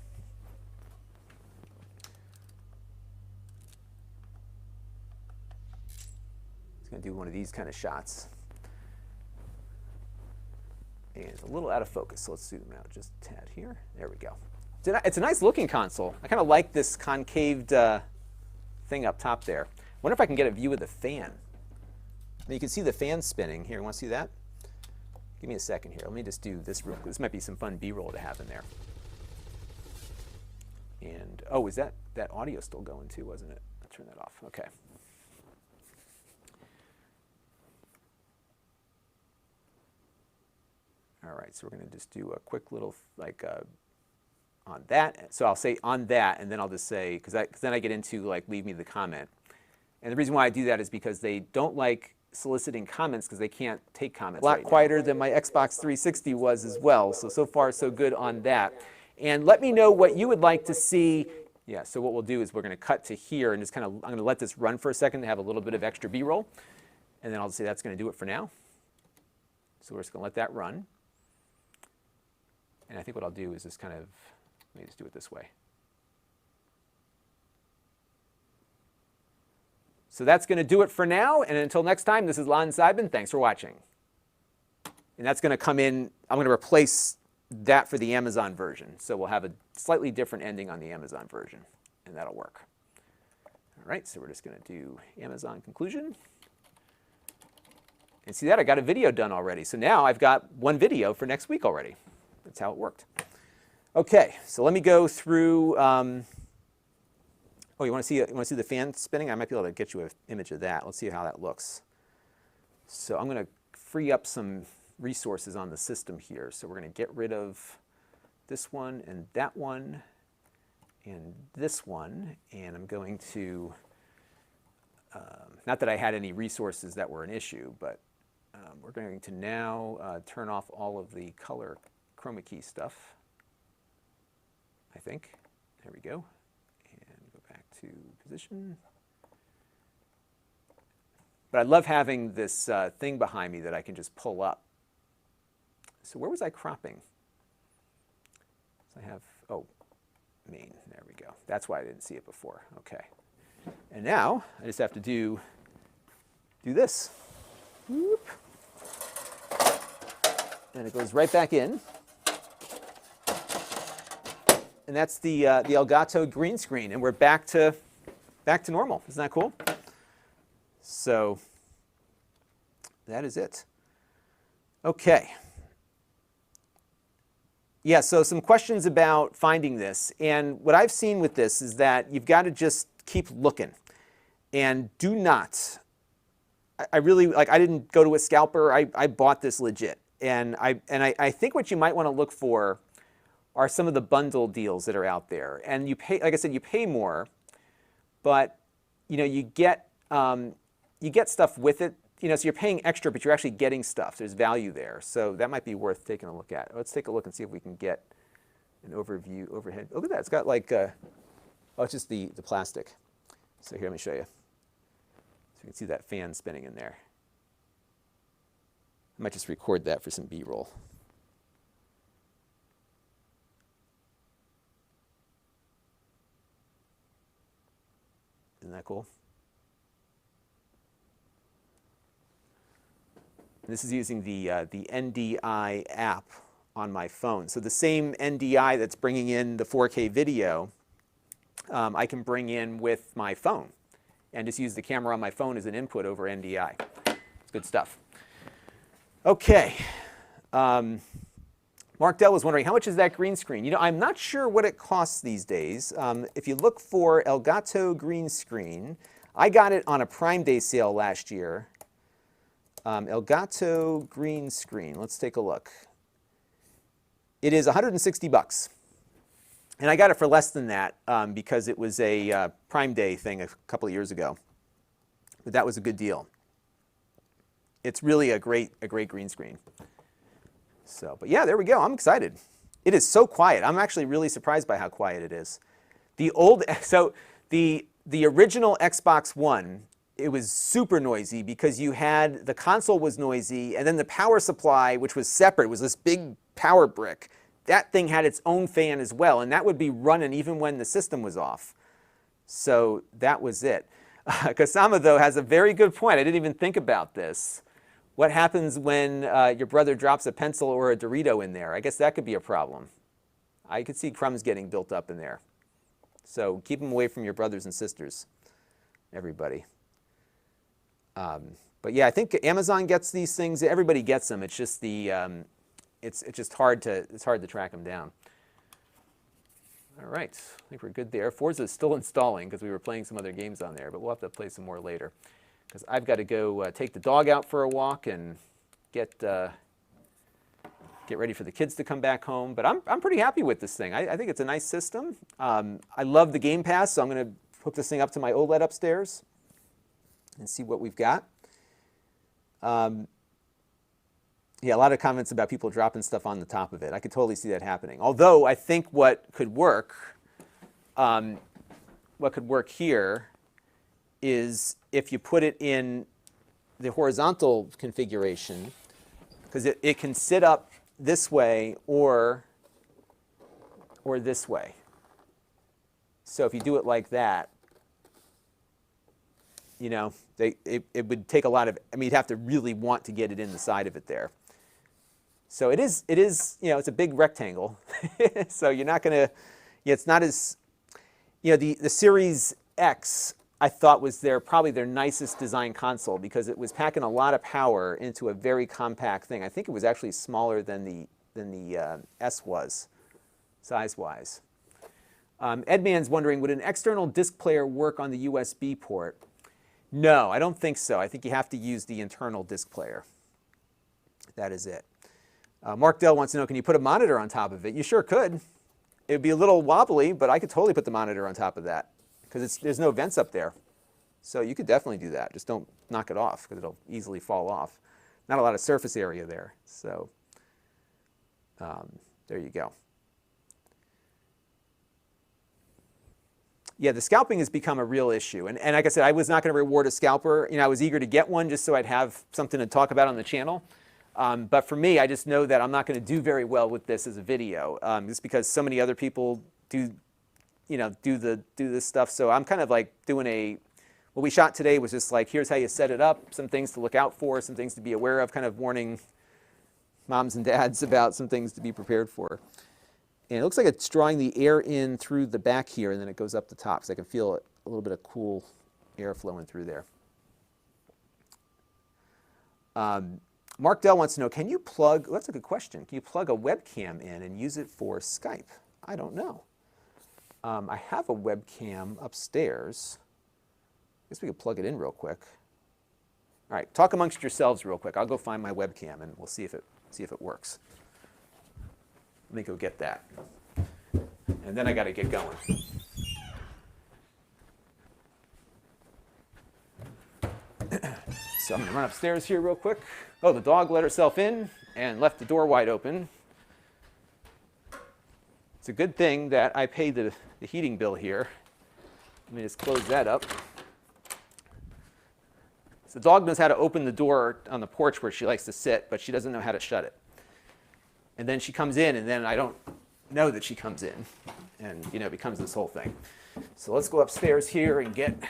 It's going to do one of these kind of shots. And it's a little out of focus, so let's zoom out just a tad here. There we go. It's a nice looking console. I kind of like this concaved thing up top there. Wonder if I can get a view of the fan. Now you can see the fan spinning. Here, want to see that? Give me a second here. Let me just do this real quick. This might be some fun B-roll to have in there. And, oh, is that audio still going too, wasn't it? I'll turn that off. Okay. All right, so we're going to just do a quick little, like, on that. So I'll say on that, and then I'll just say, because then I get into like leave me the comment. And the reason why I do that is because they don't like soliciting comments because they can't take comments. A lot quieter than my Xbox 360 was as well. So far, so good on that. And let me know what you would like to see. Yeah, so what we'll do is we're going to cut to here and just kind of, I'm going to let this run for a second to have a little bit of extra B-roll. And then I'll say that's going to do it for now. So we're just going to let that run. And I think what I'll do is just kind of, let me just do it this way. So that's going to do it for now. And until next time, this is Lon.TV. Thanks for watching. And that's going to come in, I'm going to replace that for the Amazon version. So we'll have a slightly different ending on the Amazon version, and that'll work. All right, so we're just going to do Amazon conclusion. And see that? I got a video done already. So now I've got one video for next week already. That's how it worked. Okay, so let me go through. Oh, you want to see the fan spinning? I might be able to get you an image of that. Let's see how that looks. So I'm going to free up some resources on the system here. So we're going to get rid of this one and that one and this one. And I'm going to, not that I had any resources that were an issue, but we're going to now turn off all of the color chroma key stuff, I think. There we go. And go back to position. But I love having this thing behind me that I can just pull up. So where was I cropping? So I have, oh, main, there we go. That's why I didn't see it before, okay. And now I just have to do this. Whoop. And it goes right back in. And that's the Elgato green screen, and we're back to normal. Isn't that cool? So that is it. Okay. Yeah, so some questions about finding this. And what I've seen with this is that you've got to just keep looking. And do not, I really, like, I didn't go to a scalper. I bought this legit. And I think what you might want to look for are some of the bundle deals that are out there. And you pay, like I said, you pay more, but you get stuff with it. So you're paying extra, but you're actually getting stuff. There's value there. So that might be worth taking a look at. Let's take a look and see if we can get an overhead. Look at that. It's got like, oh, it's just the plastic. So here, let me show you. So you can see that fan spinning in there. I might just record that for some B-roll. Isn't that cool? This is using the NDI app on my phone. So the same NDI that's bringing in the 4K video, I can bring in with my phone and just use the camera on my phone as an input over NDI. It's good stuff. Okay. Mark Dell was wondering, how much is that green screen? I'm not sure what it costs these days. If you look for Elgato green screen, I got it on a Prime Day sale last year. Elgato green screen. Let's take a look. It is $160. And I got it for less than that because it was a Prime Day thing a couple of years ago. But that was a good deal. It's really a great green screen. So, but yeah, there we go. I'm excited. It is so quiet. I'm actually really surprised by how quiet it is. The original Xbox One, it was super noisy because the console was noisy, and then the power supply, which was separate, was this big power brick. That thing had its own fan as well, and that would be running even when the system was off. So that was it. Kasama, though, has a very good point. I didn't even think about this. What happens when your brother drops a pencil or a Dorito in there? I guess that could be a problem. I could see crumbs getting built up in there. So keep them away from your brothers and sisters, everybody. But yeah, I think Amazon gets these things. Everybody gets them. It's just it's just hard to track them down. All right, I think we're good there. Forza is still installing because we were playing some other games on there, but we'll have to play some more later because I've got to go take the dog out for a walk and get ready for the kids to come back home. But I'm pretty happy with this thing. I think it's a nice system. I love the Game Pass, so I'm going to hook this thing up to my OLED upstairs and see what we've got. Yeah, a lot of comments about people dropping stuff on the top of it. I could totally see that happening. Although I think what could work here is if you put it in the horizontal configuration, because it can sit up this way or this way. So if you do it like that, it would take a lot of, you'd have to really want to get it in the side of it there. So it is, it's a big rectangle. So you're not going to, it's not as, the Series X I thought was probably their nicest design console because it was packing a lot of power into a very compact thing. I think it was actually smaller than the S was, size-wise. Edman's wondering, would an external disc player work on the USB port? No, I don't think so. I think you have to use the internal disc player. That is it. Mark Dell wants to know, can you put a monitor on top of it? You sure could. It would be a little wobbly, but I could totally put the monitor on top of that because there's no vents up there. So you could definitely do that. Just don't knock it off because it'll easily fall off. Not a lot of surface area there. So there you go. Yeah, the scalping has become a real issue. And like I said, I was not going to reward a scalper. I was eager to get one just so I'd have something to talk about on the channel. But for me, I just know that I'm not going to do very well with this as a video, just because so many other people do this stuff. So I'm kind of like doing what we shot today was just like, here's how you set it up, some things to look out for, some things to be aware of, kind of warning moms and dads about some things to be prepared for. And it looks like it's drawing the air in through the back here, and then it goes up the top, so I can feel a little bit of cool air flowing through there. Mark Dell wants to know, that's a good question, can you plug a webcam in and use it for Skype? I don't know. I have a webcam upstairs. I guess we could plug it in real quick. All right, talk amongst yourselves real quick. I'll go find my webcam and we'll see if it works. Let me go get that. And then I got to get going. So I'm going to run upstairs here real quick. Oh, the dog let herself in and left the door wide open. It's a good thing that I paid the heating bill here. Let me just close that up. So the dog knows how to open the door on the porch where she likes to sit, but she doesn't know how to shut it. And then she comes in, and then I don't know that she comes in. And, it becomes this whole thing. So let's go upstairs here and get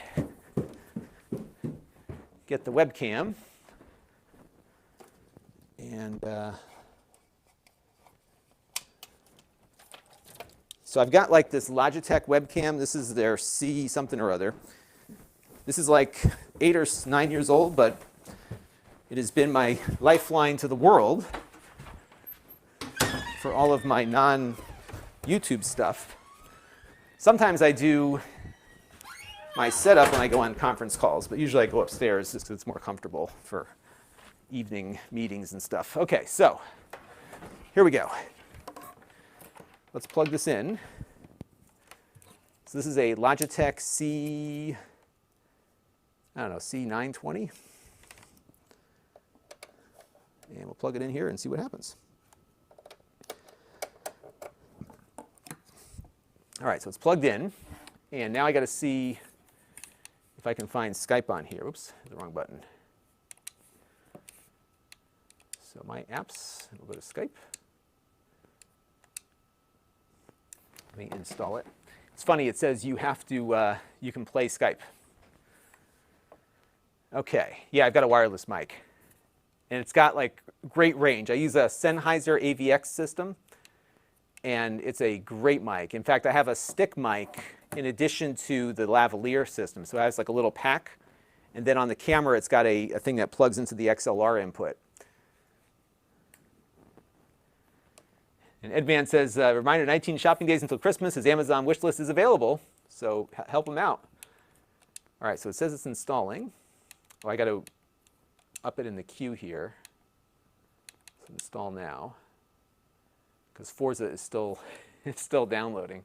the webcam. And so I've got like this Logitech webcam. This is their C something or other. This is like 8 or 9 years old, but it has been my lifeline to the world for all of my non-YouTube stuff. Sometimes I do my setup when I go on conference calls, but usually I go upstairs just because it's more comfortable for evening meetings and stuff. Okay, so here we go. Let's plug this in. So this is a Logitech C920. And we'll plug it in here and see what happens. All right, so it's plugged in. And now I got to see if I can find Skype on here. Oops, the wrong button. So my apps, we'll go to Skype. Let me install it. It's funny, it says you have to, you can play Skype. Okay, yeah, I've got a wireless mic. And it's got like great range. I use a Sennheiser AVX system, and it's a great mic. In fact, I have a stick mic in addition to the lavalier system. So it has like a little pack, and then on the camera it's got a thing that plugs into the XLR input. And Edman says, reminder, 19 shopping days until Christmas. His Amazon wish list is available, so help him out. All right, so it says it's installing. Oh, I got to up it in the queue here. So install now, because Forza is still, it's still downloading.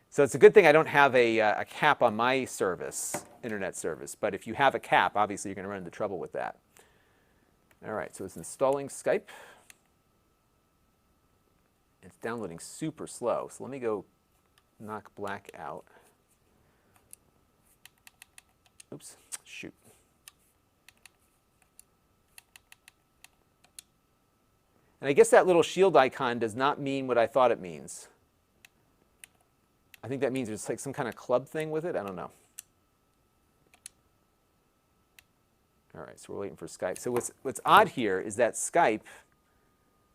So it's a good thing I don't have a cap on my service, internet service. But if you have a cap, obviously you're going to run into trouble with that. All right, so it's installing Skype. It's downloading super slow. So let me go knock black out. Oops, shoot. And I guess that little shield icon does not mean what I thought it means. I think that means there's like some kind of club thing with it. I don't know. All right, so we're waiting for Skype. So what's odd here is that Skype,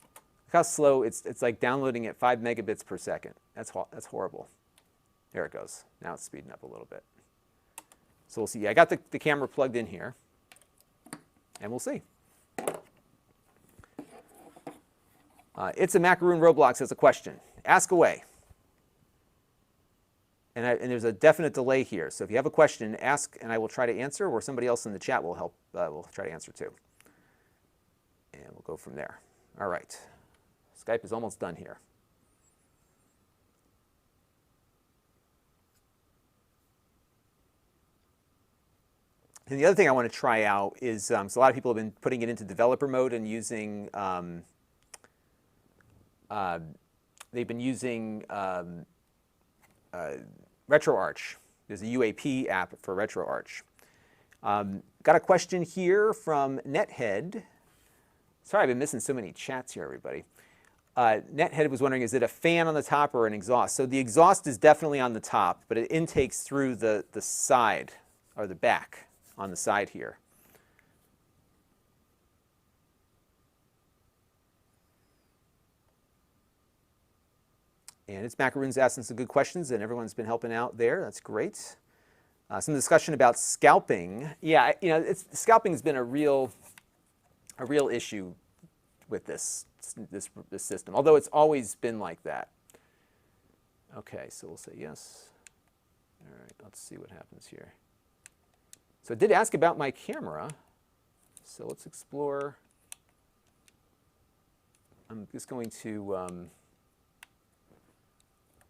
look how slow it's like downloading at 5 megabits per second. That's horrible. There it goes. Now it's speeding up a little bit. So we'll see. I got the camera plugged in here, and we'll see. It's a Macaroon Roblox has a question. Ask away. And there's a definite delay here. So if you have a question, ask, and I will try to answer, or somebody else in the chat will help. Will try to answer too. And we'll go from there. All right. Skype is almost done here. And the other thing I want to try out is, so a lot of people have been putting it into developer mode and using, they've been using RetroArch. There's a UAP app for RetroArch. Got a question here from Nethead. Sorry, I've been missing so many chats here, everybody. Nethead was wondering, is it a fan on the top or an exhaust? So the exhaust is definitely on the top, but it intakes through the side, or the back on the side here. And it's Macaroon's asking some good questions, and everyone's been helping out there. That's great. Some discussion about scalping. Yeah, you know, scalping has been a real issue with this system, although it's always been like that. Okay, so we'll say yes. All right, let's see what happens here. So it did ask about my camera, so let's explore. I'm just going to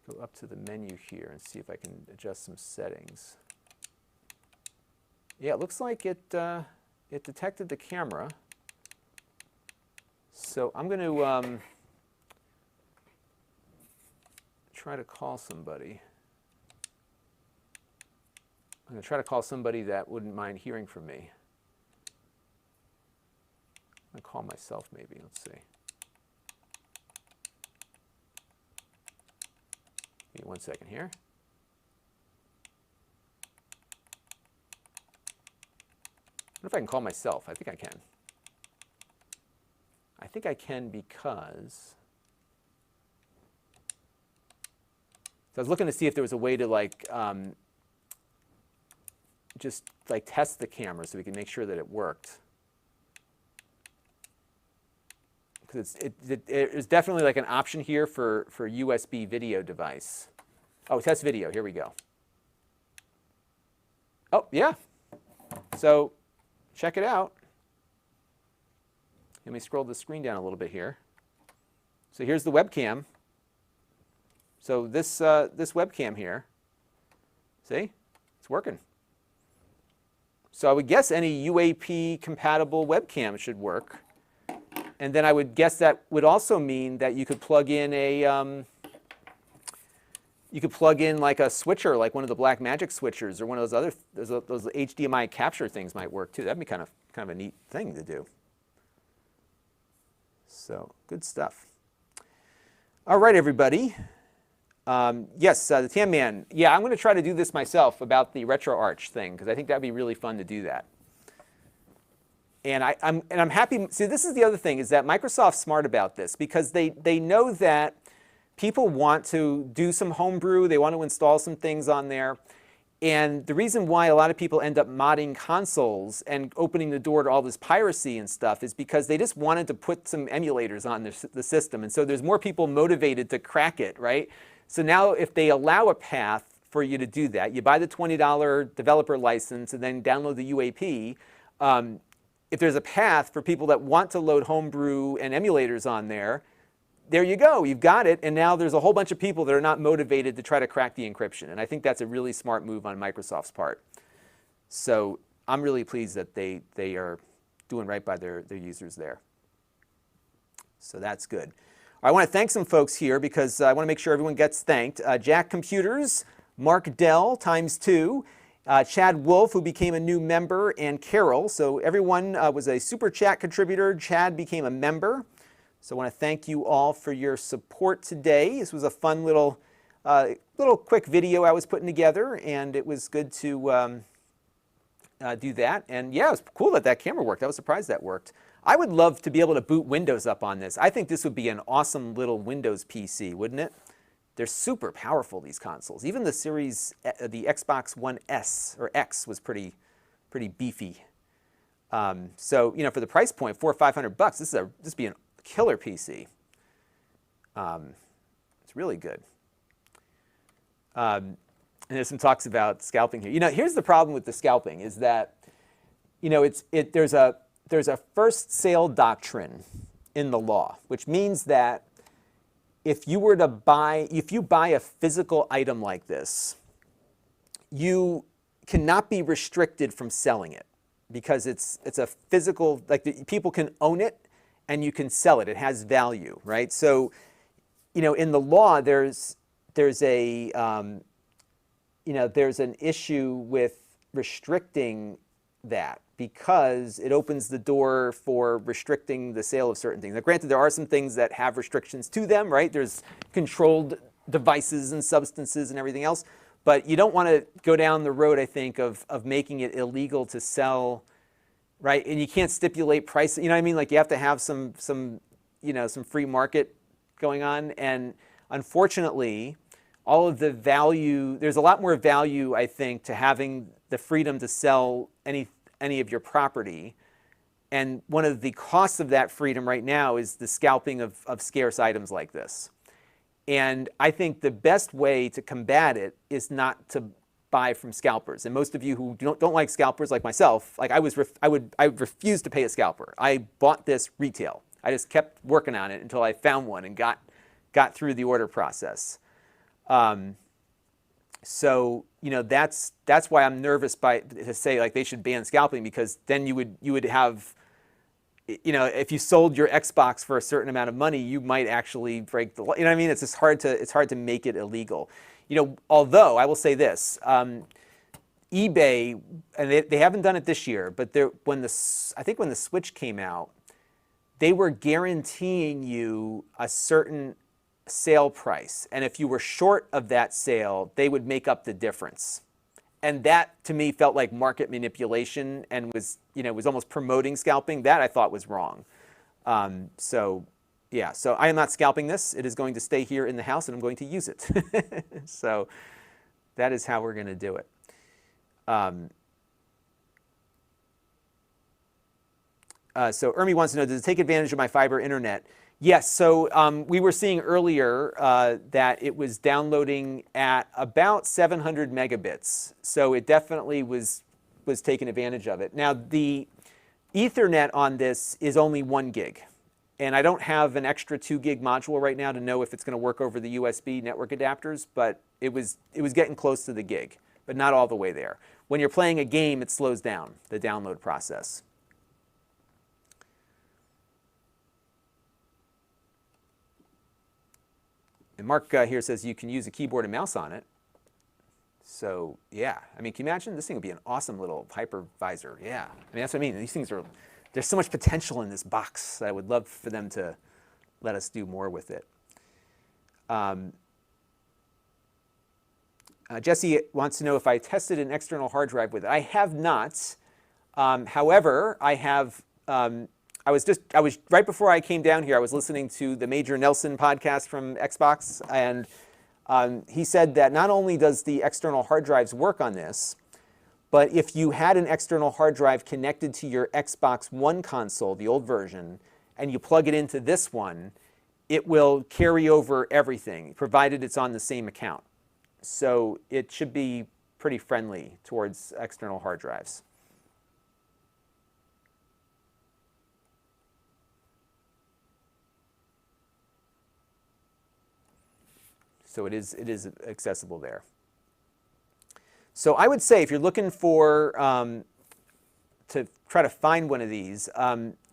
go up to the menu here and see if I can adjust some settings. Yeah, it looks like it detected the camera. So I'm going to try to call somebody. I'm going to try to call somebody that wouldn't mind hearing from me. I'm going to call myself maybe. Let's see. Give me 1 second here. What if I can call myself? I think I can. I think I can because so I was looking to see if there was a way to like just like test the camera so we can make sure that it worked. Because there's definitely like an option here for USB video device. Oh, test video. Here we go. Oh, yeah. So check it out. Let me scroll the screen down a little bit here. So here's the webcam. So this webcam here, see, it's working. So I would guess any UAP compatible webcam should work. And then I would guess that would also mean that you could plug in a like a switcher, like one of the Blackmagic switchers, or one of those other those HDMI capture things might work too. That'd be kind of a neat thing to do. So good stuff. All right, everybody. Yes, the Tam Man. Yeah, I'm going to try to do this myself about the RetroArch thing because I think that'd be really fun to do that. And I'm happy. See, this is the other thing is that Microsoft's smart about this because they know that people want to do some homebrew. They want to install some things on there. And the reason why a lot of people end up modding consoles and opening the door to all this piracy and stuff is because they just wanted to put some emulators on the system. And so there's more people motivated to crack it, right? So now if they allow a path for you to do that, you buy the $20 developer license and then download the UAP. If there's a path for people that want to load homebrew and emulators on there, there you go, you've got it, and now there's a whole bunch of people that are not motivated to try to crack the encryption, and I think that's a really smart move on Microsoft's part. So I'm really pleased that they are doing right by their users there. So that's good. I want to thank some folks here because I want to make sure everyone gets thanked. Jack Computers, Mark Dell ×2, Chad Wolf, who became a new member, and Carol. So everyone was a super chat contributor. Chad became a member. So I want to thank you all for your support today. This was a fun little quick video I was putting together, and it was good to do that. And yeah, it was cool that camera worked. I was surprised that worked. I would love to be able to boot Windows up on this. I think this would be an awesome little Windows PC, wouldn't it? they're super powerful, these consoles. Even the series, the Xbox One S or X was pretty beefy. So for the price point, $400 or $500, this would be a killer PC. It's really good. And there's some talks about scalping here. Here's the problem with the scalping is that there's a first sale doctrine in the law, which means that if you buy a physical item like this, you cannot be restricted from selling it because it's a physical, like people can own it and you can sell it. It has value, right? So, in the law, there's an issue with restricting that because it opens the door for restricting the sale of certain things. Now, granted, there are some things that have restrictions to them, right? There's controlled devices and substances and everything else, but you don't want to go down the road, I think, of making it illegal to sell, right? And you can't stipulate price. You know what I mean? Like you have to have some free market going on. And unfortunately, all of the value, there's a lot more value, I think, to having the freedom to sell any of your property. And one of the costs of that freedom right now is the scalping of scarce items like this. And I think the best way to combat it is not to buy from scalpers. And most of you who don't like scalpers, like myself, like I refused to pay a scalper. I bought this retail. I just kept working on it until I found one and got through the order process. So that's why I'm nervous to say like they should ban scalping, because then you would have, if you sold your Xbox for a certain amount of money, you might actually break the law. You know what I mean? It's hard to make it illegal. Although I will say this, eBay, and they haven't done it this year, but when the Switch came out, they were guaranteeing you a certain sale price, and if you were short of that sale, they would make up the difference. And that to me felt like market manipulation and was almost promoting scalping. That I thought was wrong. So I am not scalping this. It is going to stay here in the house and I'm going to use it. So that is how we're going to do it. So Ermi wants to know, does it take advantage of my fiber internet? Yes, so we were seeing earlier that it was downloading at about 700 megabits. So it definitely was taking advantage of it. Now the Ethernet on this is only 1 gig. And I don't have an extra 2 gig module right now to know if it's going to work over the USB network adapters, but it was getting close to the gig, but not all the way there. When you're playing a game, it slows down the download process. And Mark here says you can use a keyboard and mouse on it. So yeah, I mean, can you imagine? This thing would be an awesome little hypervisor. Yeah, I mean, that's what I mean. These things there's so much potential in this box that I would love for them to let us do more with it. Jesse wants to know if I tested an external hard drive with it. I have not. However, I have. I was right before I came down here, I was listening to the Major Nelson podcast from Xbox, and he said that not only does the external hard drives work on this, but if you had an external hard drive connected to your Xbox One console, the old version, and you plug it into this one, it will carry over everything, provided it's on the same account. So it should be pretty friendly towards external hard drives. So it is accessible there. So I would say if you're looking for to try to find one of these,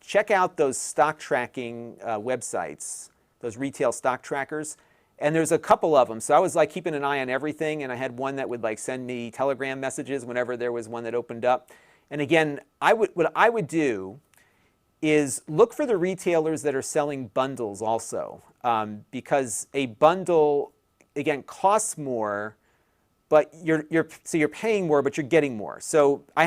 check out those stock tracking websites, those retail stock trackers. And there's a couple of them. So I was like keeping an eye on everything, and I had one that would like send me Telegram messages whenever there was one that opened up. And again, what I would do is look for the retailers that are selling bundles also, because a bundle, again, costs more, but you're paying more, but you're getting more. So I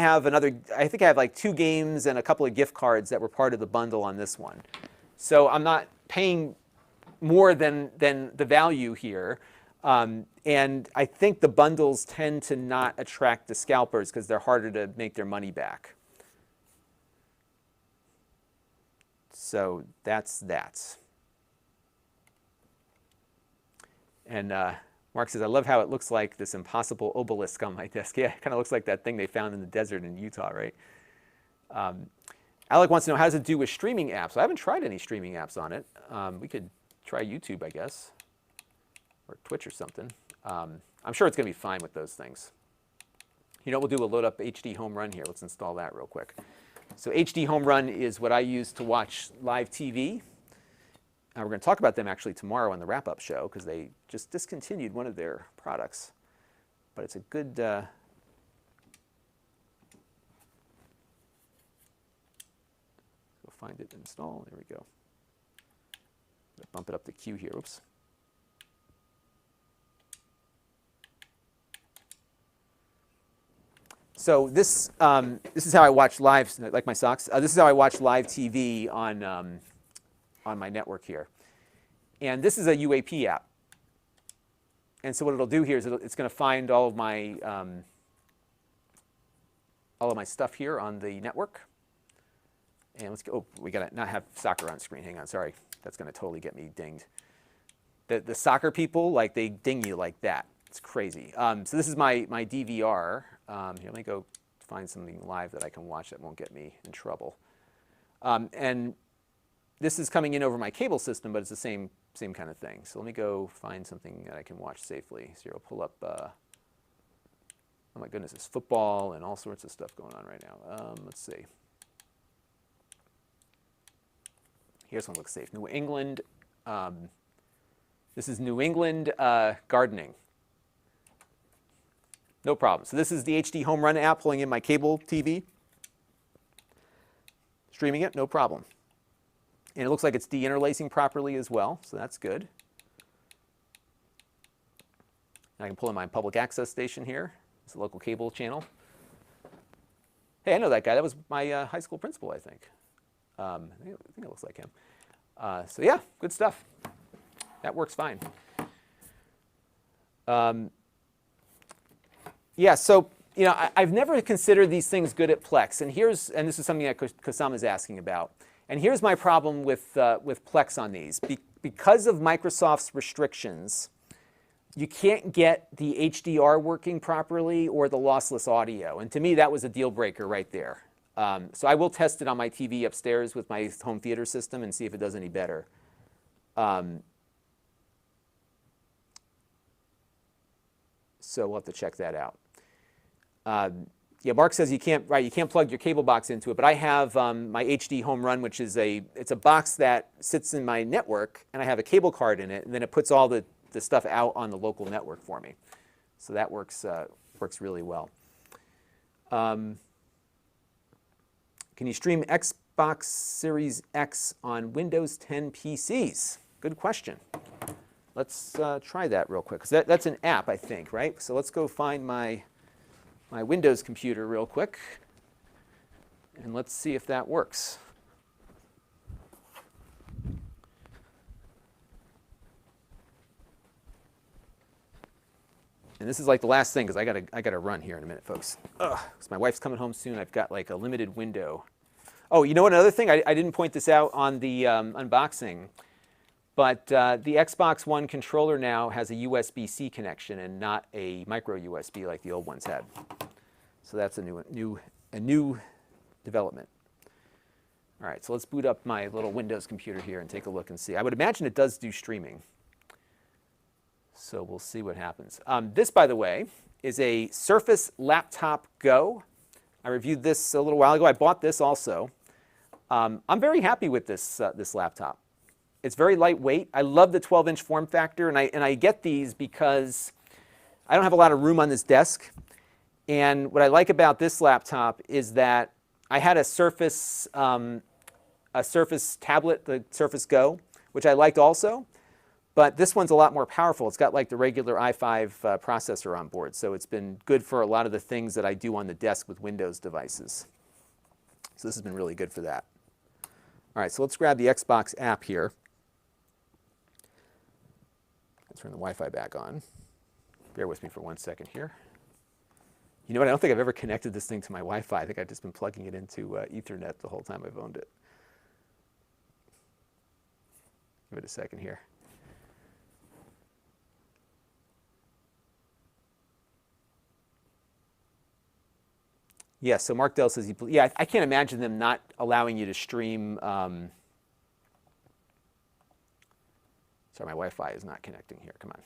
think I have like 2 games and a couple of gift cards that were part of the bundle on this one. So I'm not paying more than the value here. And I think the bundles tend to not attract the scalpers because they're harder to make their money back. So that's that. And Mark says, I love how it looks like this impossible obelisk on my desk. Yeah, it kind of looks like that thing they found in the desert in Utah, right? Alec wants to know, how does it do with streaming apps? I haven't tried any streaming apps on it. We could try YouTube, I guess, or Twitch or something. I'm sure it's going to be fine with those things. You know what we'll do? We'll load up HD Home Run here. Let's install that real quick. So HD Home Run is what I use to watch live TV. We're going to talk about them actually tomorrow on the wrap-up show because they just discontinued one of their products. But it's a good... Go find it, install. There we go. Bump it up the queue here. Oops. So this is how I watch live, like my socks. This is how I watch live TV on my network here. And this is a UAP app. And so what it'll do here is it's going to find all of my stuff here on the network. And let's go. Oh, we got to not have soccer on screen. Hang on, sorry. That's going to totally get me dinged. The soccer people, like, they ding you like that. It's crazy. So this is my DVR. Here, let me go find something live that I can watch that won't get me in trouble. And this is coming in over my cable system, but it's the same kind of thing. So let me go find something that I can watch safely. So I'll pull up, oh my goodness, there's football and all sorts of stuff going on right now. Let's see. Here's one that looks safe. New England. This is New England gardening. No problem. So this is the HD Home Run app pulling in my cable TV. Streaming it, no problem. And it looks like it's deinterlacing properly as well, so that's good. And I can pull in my public access station here. It's a local cable channel. Hey, I know that guy. That was my high school principal, I think. I think it looks like him. So yeah, good stuff. That works fine. Yeah, so you know, I've never considered these things good at Plex, and this is something that Kusama is asking about. And here's my problem with Plex on these. Because of Microsoft's restrictions, you can't get the HDR working properly or the lossless audio. And to me, that was a deal breaker right there. So I will test it on my TV upstairs with my home theater system and see if it does any better. So we'll have to check that out. Yeah, Mark says you can't plug your cable box into it, but I have my HD Home Run, which is it's a box that sits in my network, and I have a cable card in it, and then it puts all the stuff out on the local network for me. So that works really well. Can you stream Xbox Series X on Windows 10 PCs? Good question. Let's try that real quick, because that's an app, I think, right? So let's go find my Windows computer real quick, and let's see if that works. And this is like the last thing, because I gotta run here in a minute, folks. Ugh, because my wife's coming home soon. I've got like a limited window. Oh, you know what? Another thing, I didn't point this out on the unboxing, but the Xbox One controller now has a USB-C connection and not a micro USB like the old ones had. So that's a new development. All right, so let's boot up my little Windows computer here and take a look and see. I would imagine it does do streaming. So we'll see what happens. This, by the way, is a Surface Laptop Go. I reviewed this a little while ago. I bought this also. I'm very happy with this laptop. It's very lightweight. I love the 12-inch form factor, and I get these because I don't have a lot of room on this desk. And what I like about this laptop is that I had a Surface tablet, the Surface Go, which I liked also. But this one's a lot more powerful. It's got like the regular i5 processor on board. So it's been good for a lot of the things that I do on the desk with Windows devices. So this has been really good for that. All right, so let's grab the Xbox app here. Let's turn the Wi-Fi back on. Bear with me for 1 second here. You know what? I don't think I've ever connected this thing to my Wi-Fi. I think I've just been plugging it into Ethernet the whole time I've owned it. Give it a second here. Yeah, so Mark Dell says, yeah, I can't imagine them not allowing you to stream. Sorry, my Wi-Fi is not connecting here. Come on.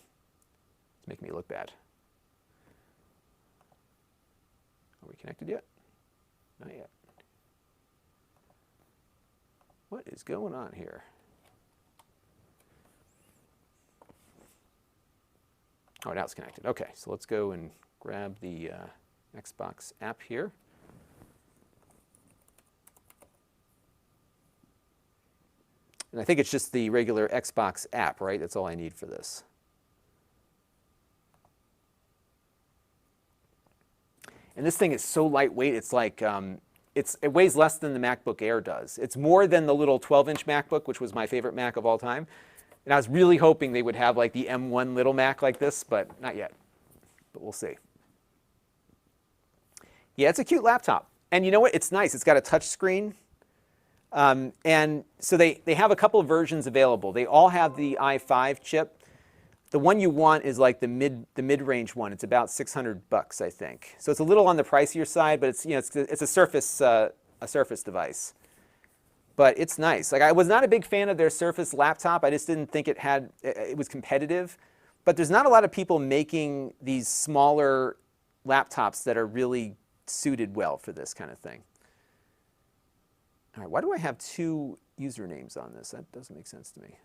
It's making me look bad. Are we connected yet? Not yet. What is going on here? Oh, now it's connected. Okay, so let's go and grab the Xbox app here. And I think it's just the regular Xbox app, right? That's all I need for this. And this thing is so lightweight, it's like, it weighs less than the MacBook Air does. It's more than the little 12-inch MacBook, which was my favorite Mac of all time. And I was really hoping they would have like the M1 little Mac like this, but not yet. But we'll see. Yeah, it's a cute laptop. And you know what? It's nice. It's got a touch screen. And so they have a couple of versions available. They all have the i5 chip. The one you want is like the mid-range one. It's about $600, I think. So it's a little on the pricier side, but it's, you know, it's a Surface device. But it's nice. Like, I was not a big fan of their Surface laptop. I just didn't think it was competitive. But there's not a lot of people making these smaller laptops that are really suited well for this kind of thing. All right, why do I have two usernames on this? That doesn't make sense to me.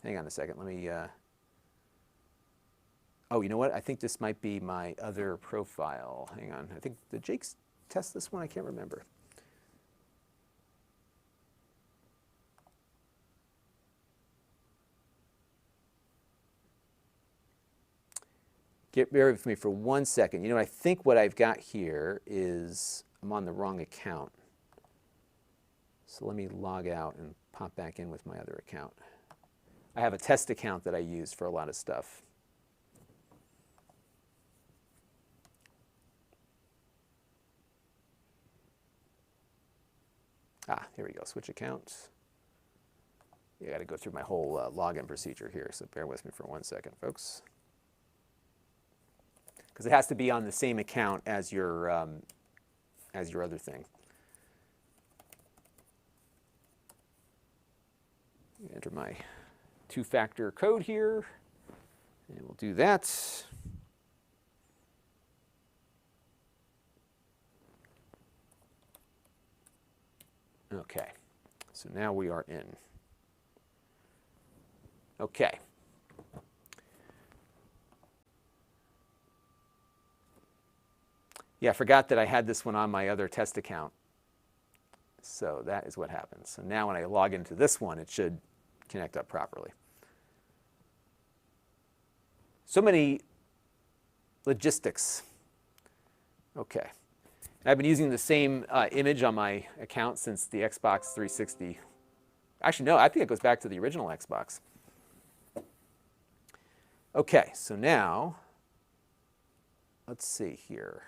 Hang on a second. Let me. Oh, you know what? I think this might be my other profile. Hang on. I think, did Jake test this one? I can't remember. Bear with me for 1 second. You know, I think what I've got here is I'm on the wrong account. So let me log out and pop back in with my other account. I have a test account that I use for a lot of stuff. Here we go, switch accounts. Yeah, I got to go through my whole login procedure here, so bear with me for 1 second, folks. Because it has to be on the same account as your other thing. Enter my two-factor code here, and we'll do that. Okay, so now we are in. Okay. Yeah, I forgot that I had this one on my other test account. So that is what happens. So now when I log into this one, it should connect up properly. So many logistics. Okay. And I've been using the same image on my account since the Xbox 360. Actually, no, I think it goes back to the original Xbox. Okay, so now, let's see here.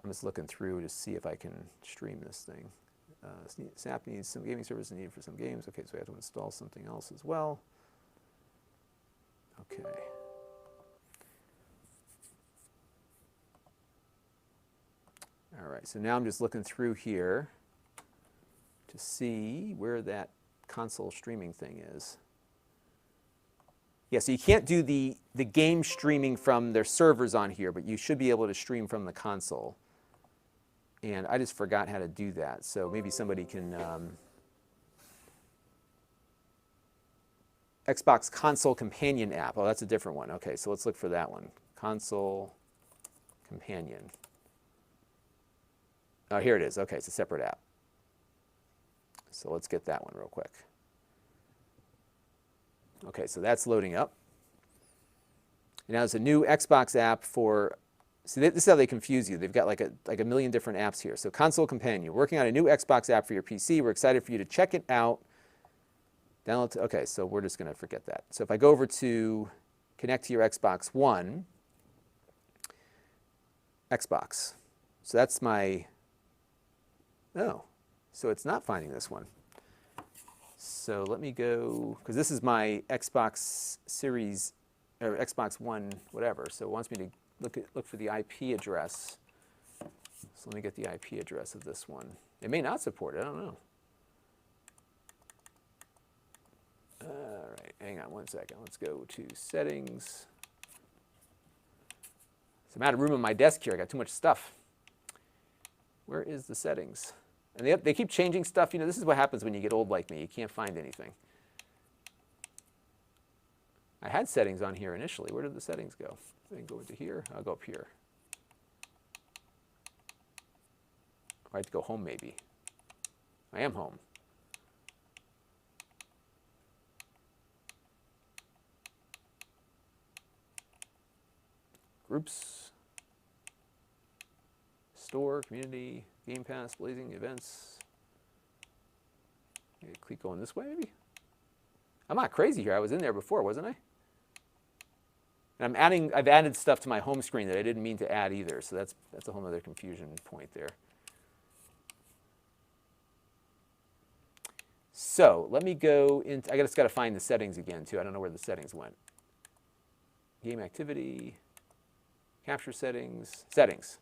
I'm just looking through to see if I can stream this thing. Snap needs some gaming services needed for some games. Okay, so we have to install something else as well. Okay. All right, so now I'm just looking through here to see where that console streaming thing is. Yeah, so you can't do the game streaming from their servers on here, but you should be able to stream from the console. And I just forgot how to do that, so maybe somebody can... Xbox Console Companion app. Oh, that's a different one. Okay, so let's look for that one. Console Companion. Oh, here it is. Okay, it's a separate app. So let's get that one real quick. Okay, so that's loading up. And now there's a new Xbox app for... See, this is how they confuse you. They've got like a million different apps here. So Console Companion. Working on a new Xbox app for your PC. We're excited for you to check it out. Download to, okay, so we're just going to forget that. So if I go over to connect to your Xbox One, Xbox. So that's my, oh, so it's not finding this one. So let me go, because this is my Xbox Series, or Xbox One, whatever. So it wants me to look for the IP address. So let me get the IP address of this one. It may not support it, I don't know. All right, hang on one second. Let's go to settings. So I'm out of room on my desk here. I got too much stuff. Where is the settings? And they keep changing stuff. You know, this is what happens when you get old like me. You can't find anything. I had settings on here initially. Where did the settings go? I can go into here. I'll go up here. I have to go home maybe. I am home. Groups, store, community, Game Pass, Blazing, events. Maybe click going this way, maybe? I'm not crazy here. I was in there before, wasn't I? And I've added stuff to my home screen that I didn't mean to add either, so that's a whole other confusion point there. So let me go into, I just got to find the settings again too. I don't know where the settings went. Game activity. Capture settings, settings.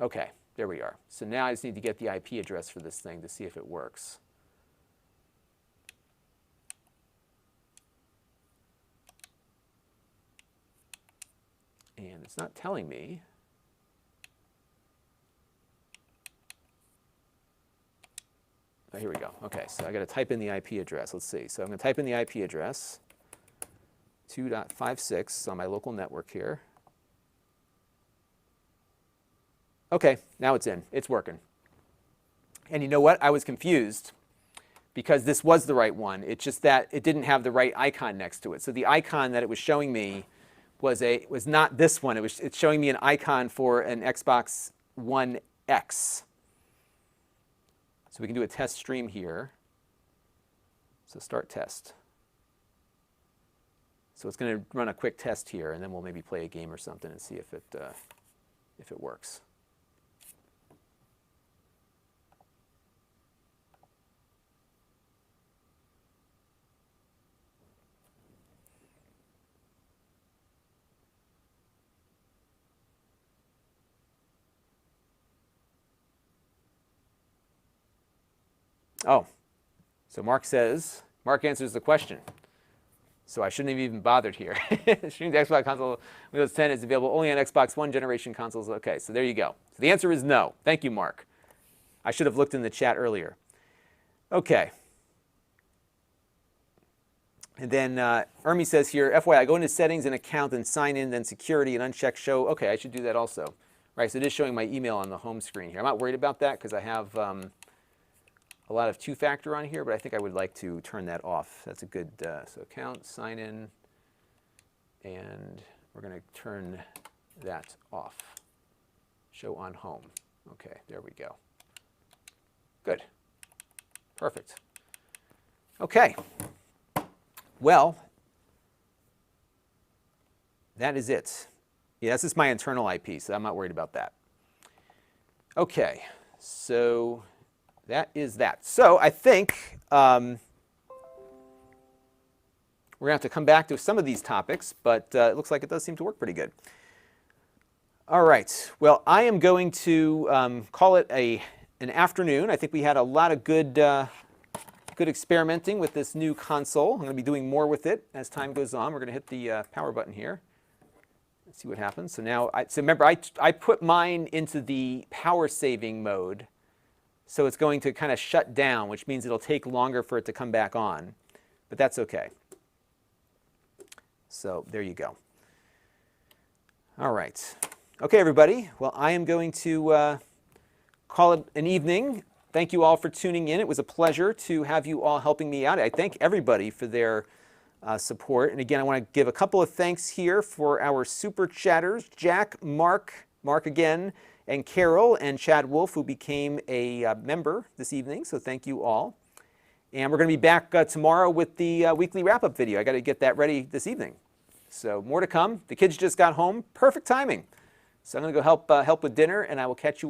Okay, there we are. So now I just need to get the IP address for this thing to see if it works. And it's not telling me. Oh, here we go. Okay, so I got to type in the IP address. Let's see. So I'm going to type in the IP address, 2.56 on my local network here. Okay, now it's in. It's working. And you know what? I was confused because this was the right one. It's just that it didn't have the right icon next to it. So the icon that it was showing me was not this one. It's showing me an icon for an Xbox One X. So we can do a test stream here. So start test. So it's going to run a quick test here, and then we'll maybe play a game or something and see if it works. Oh, so Mark answers the question. So I shouldn't have even bothered here. Streaming to Xbox console Windows 10 is available only on Xbox One generation consoles. Okay, so there you go. So the answer is no. Thank you, Mark. I should have looked in the chat earlier. Okay. And then Ermi says here, FYI, go into settings and account and sign in, then security and uncheck show. Okay, I should do that also. Right, so it is showing my email on the home screen here. I'm not worried about that because I have a lot of two-factor on here, but I think I would like to turn that off. That's a good, so account, sign in, and we're going to turn that off. Show on home. Okay, there we go. Good. Perfect. Okay. Well, that is it. Yeah, this is my internal IP, so I'm not worried about that. Okay, so that is that. So I think we're going to have to come back to some of these topics, but it looks like it does seem to work pretty good. All right. Well, I am going to call it an afternoon. I think we had a lot of good experimenting with this new console. I'm going to be doing more with it as time goes on. We're going to hit the power button here. Let's see what happens. So now, so remember, I put mine into the power saving mode. So it's going to kind of shut down, which means it'll take longer for it to come back on. But that's okay. So there you go. All right. Okay, everybody. Well, I am going to call it an evening. Thank you all for tuning in. It was a pleasure to have you all helping me out. I thank everybody for their support. And again, I want to give a couple of thanks here for our super chatters, Jack, Mark again, and Carol and Chad Wolf, who became a member this evening. So thank you all. And we're going to be back tomorrow with the weekly wrap-up video. I got to get that ready this evening. So more to come. The kids just got home. Perfect timing. So I'm going to go help with dinner, and I will catch you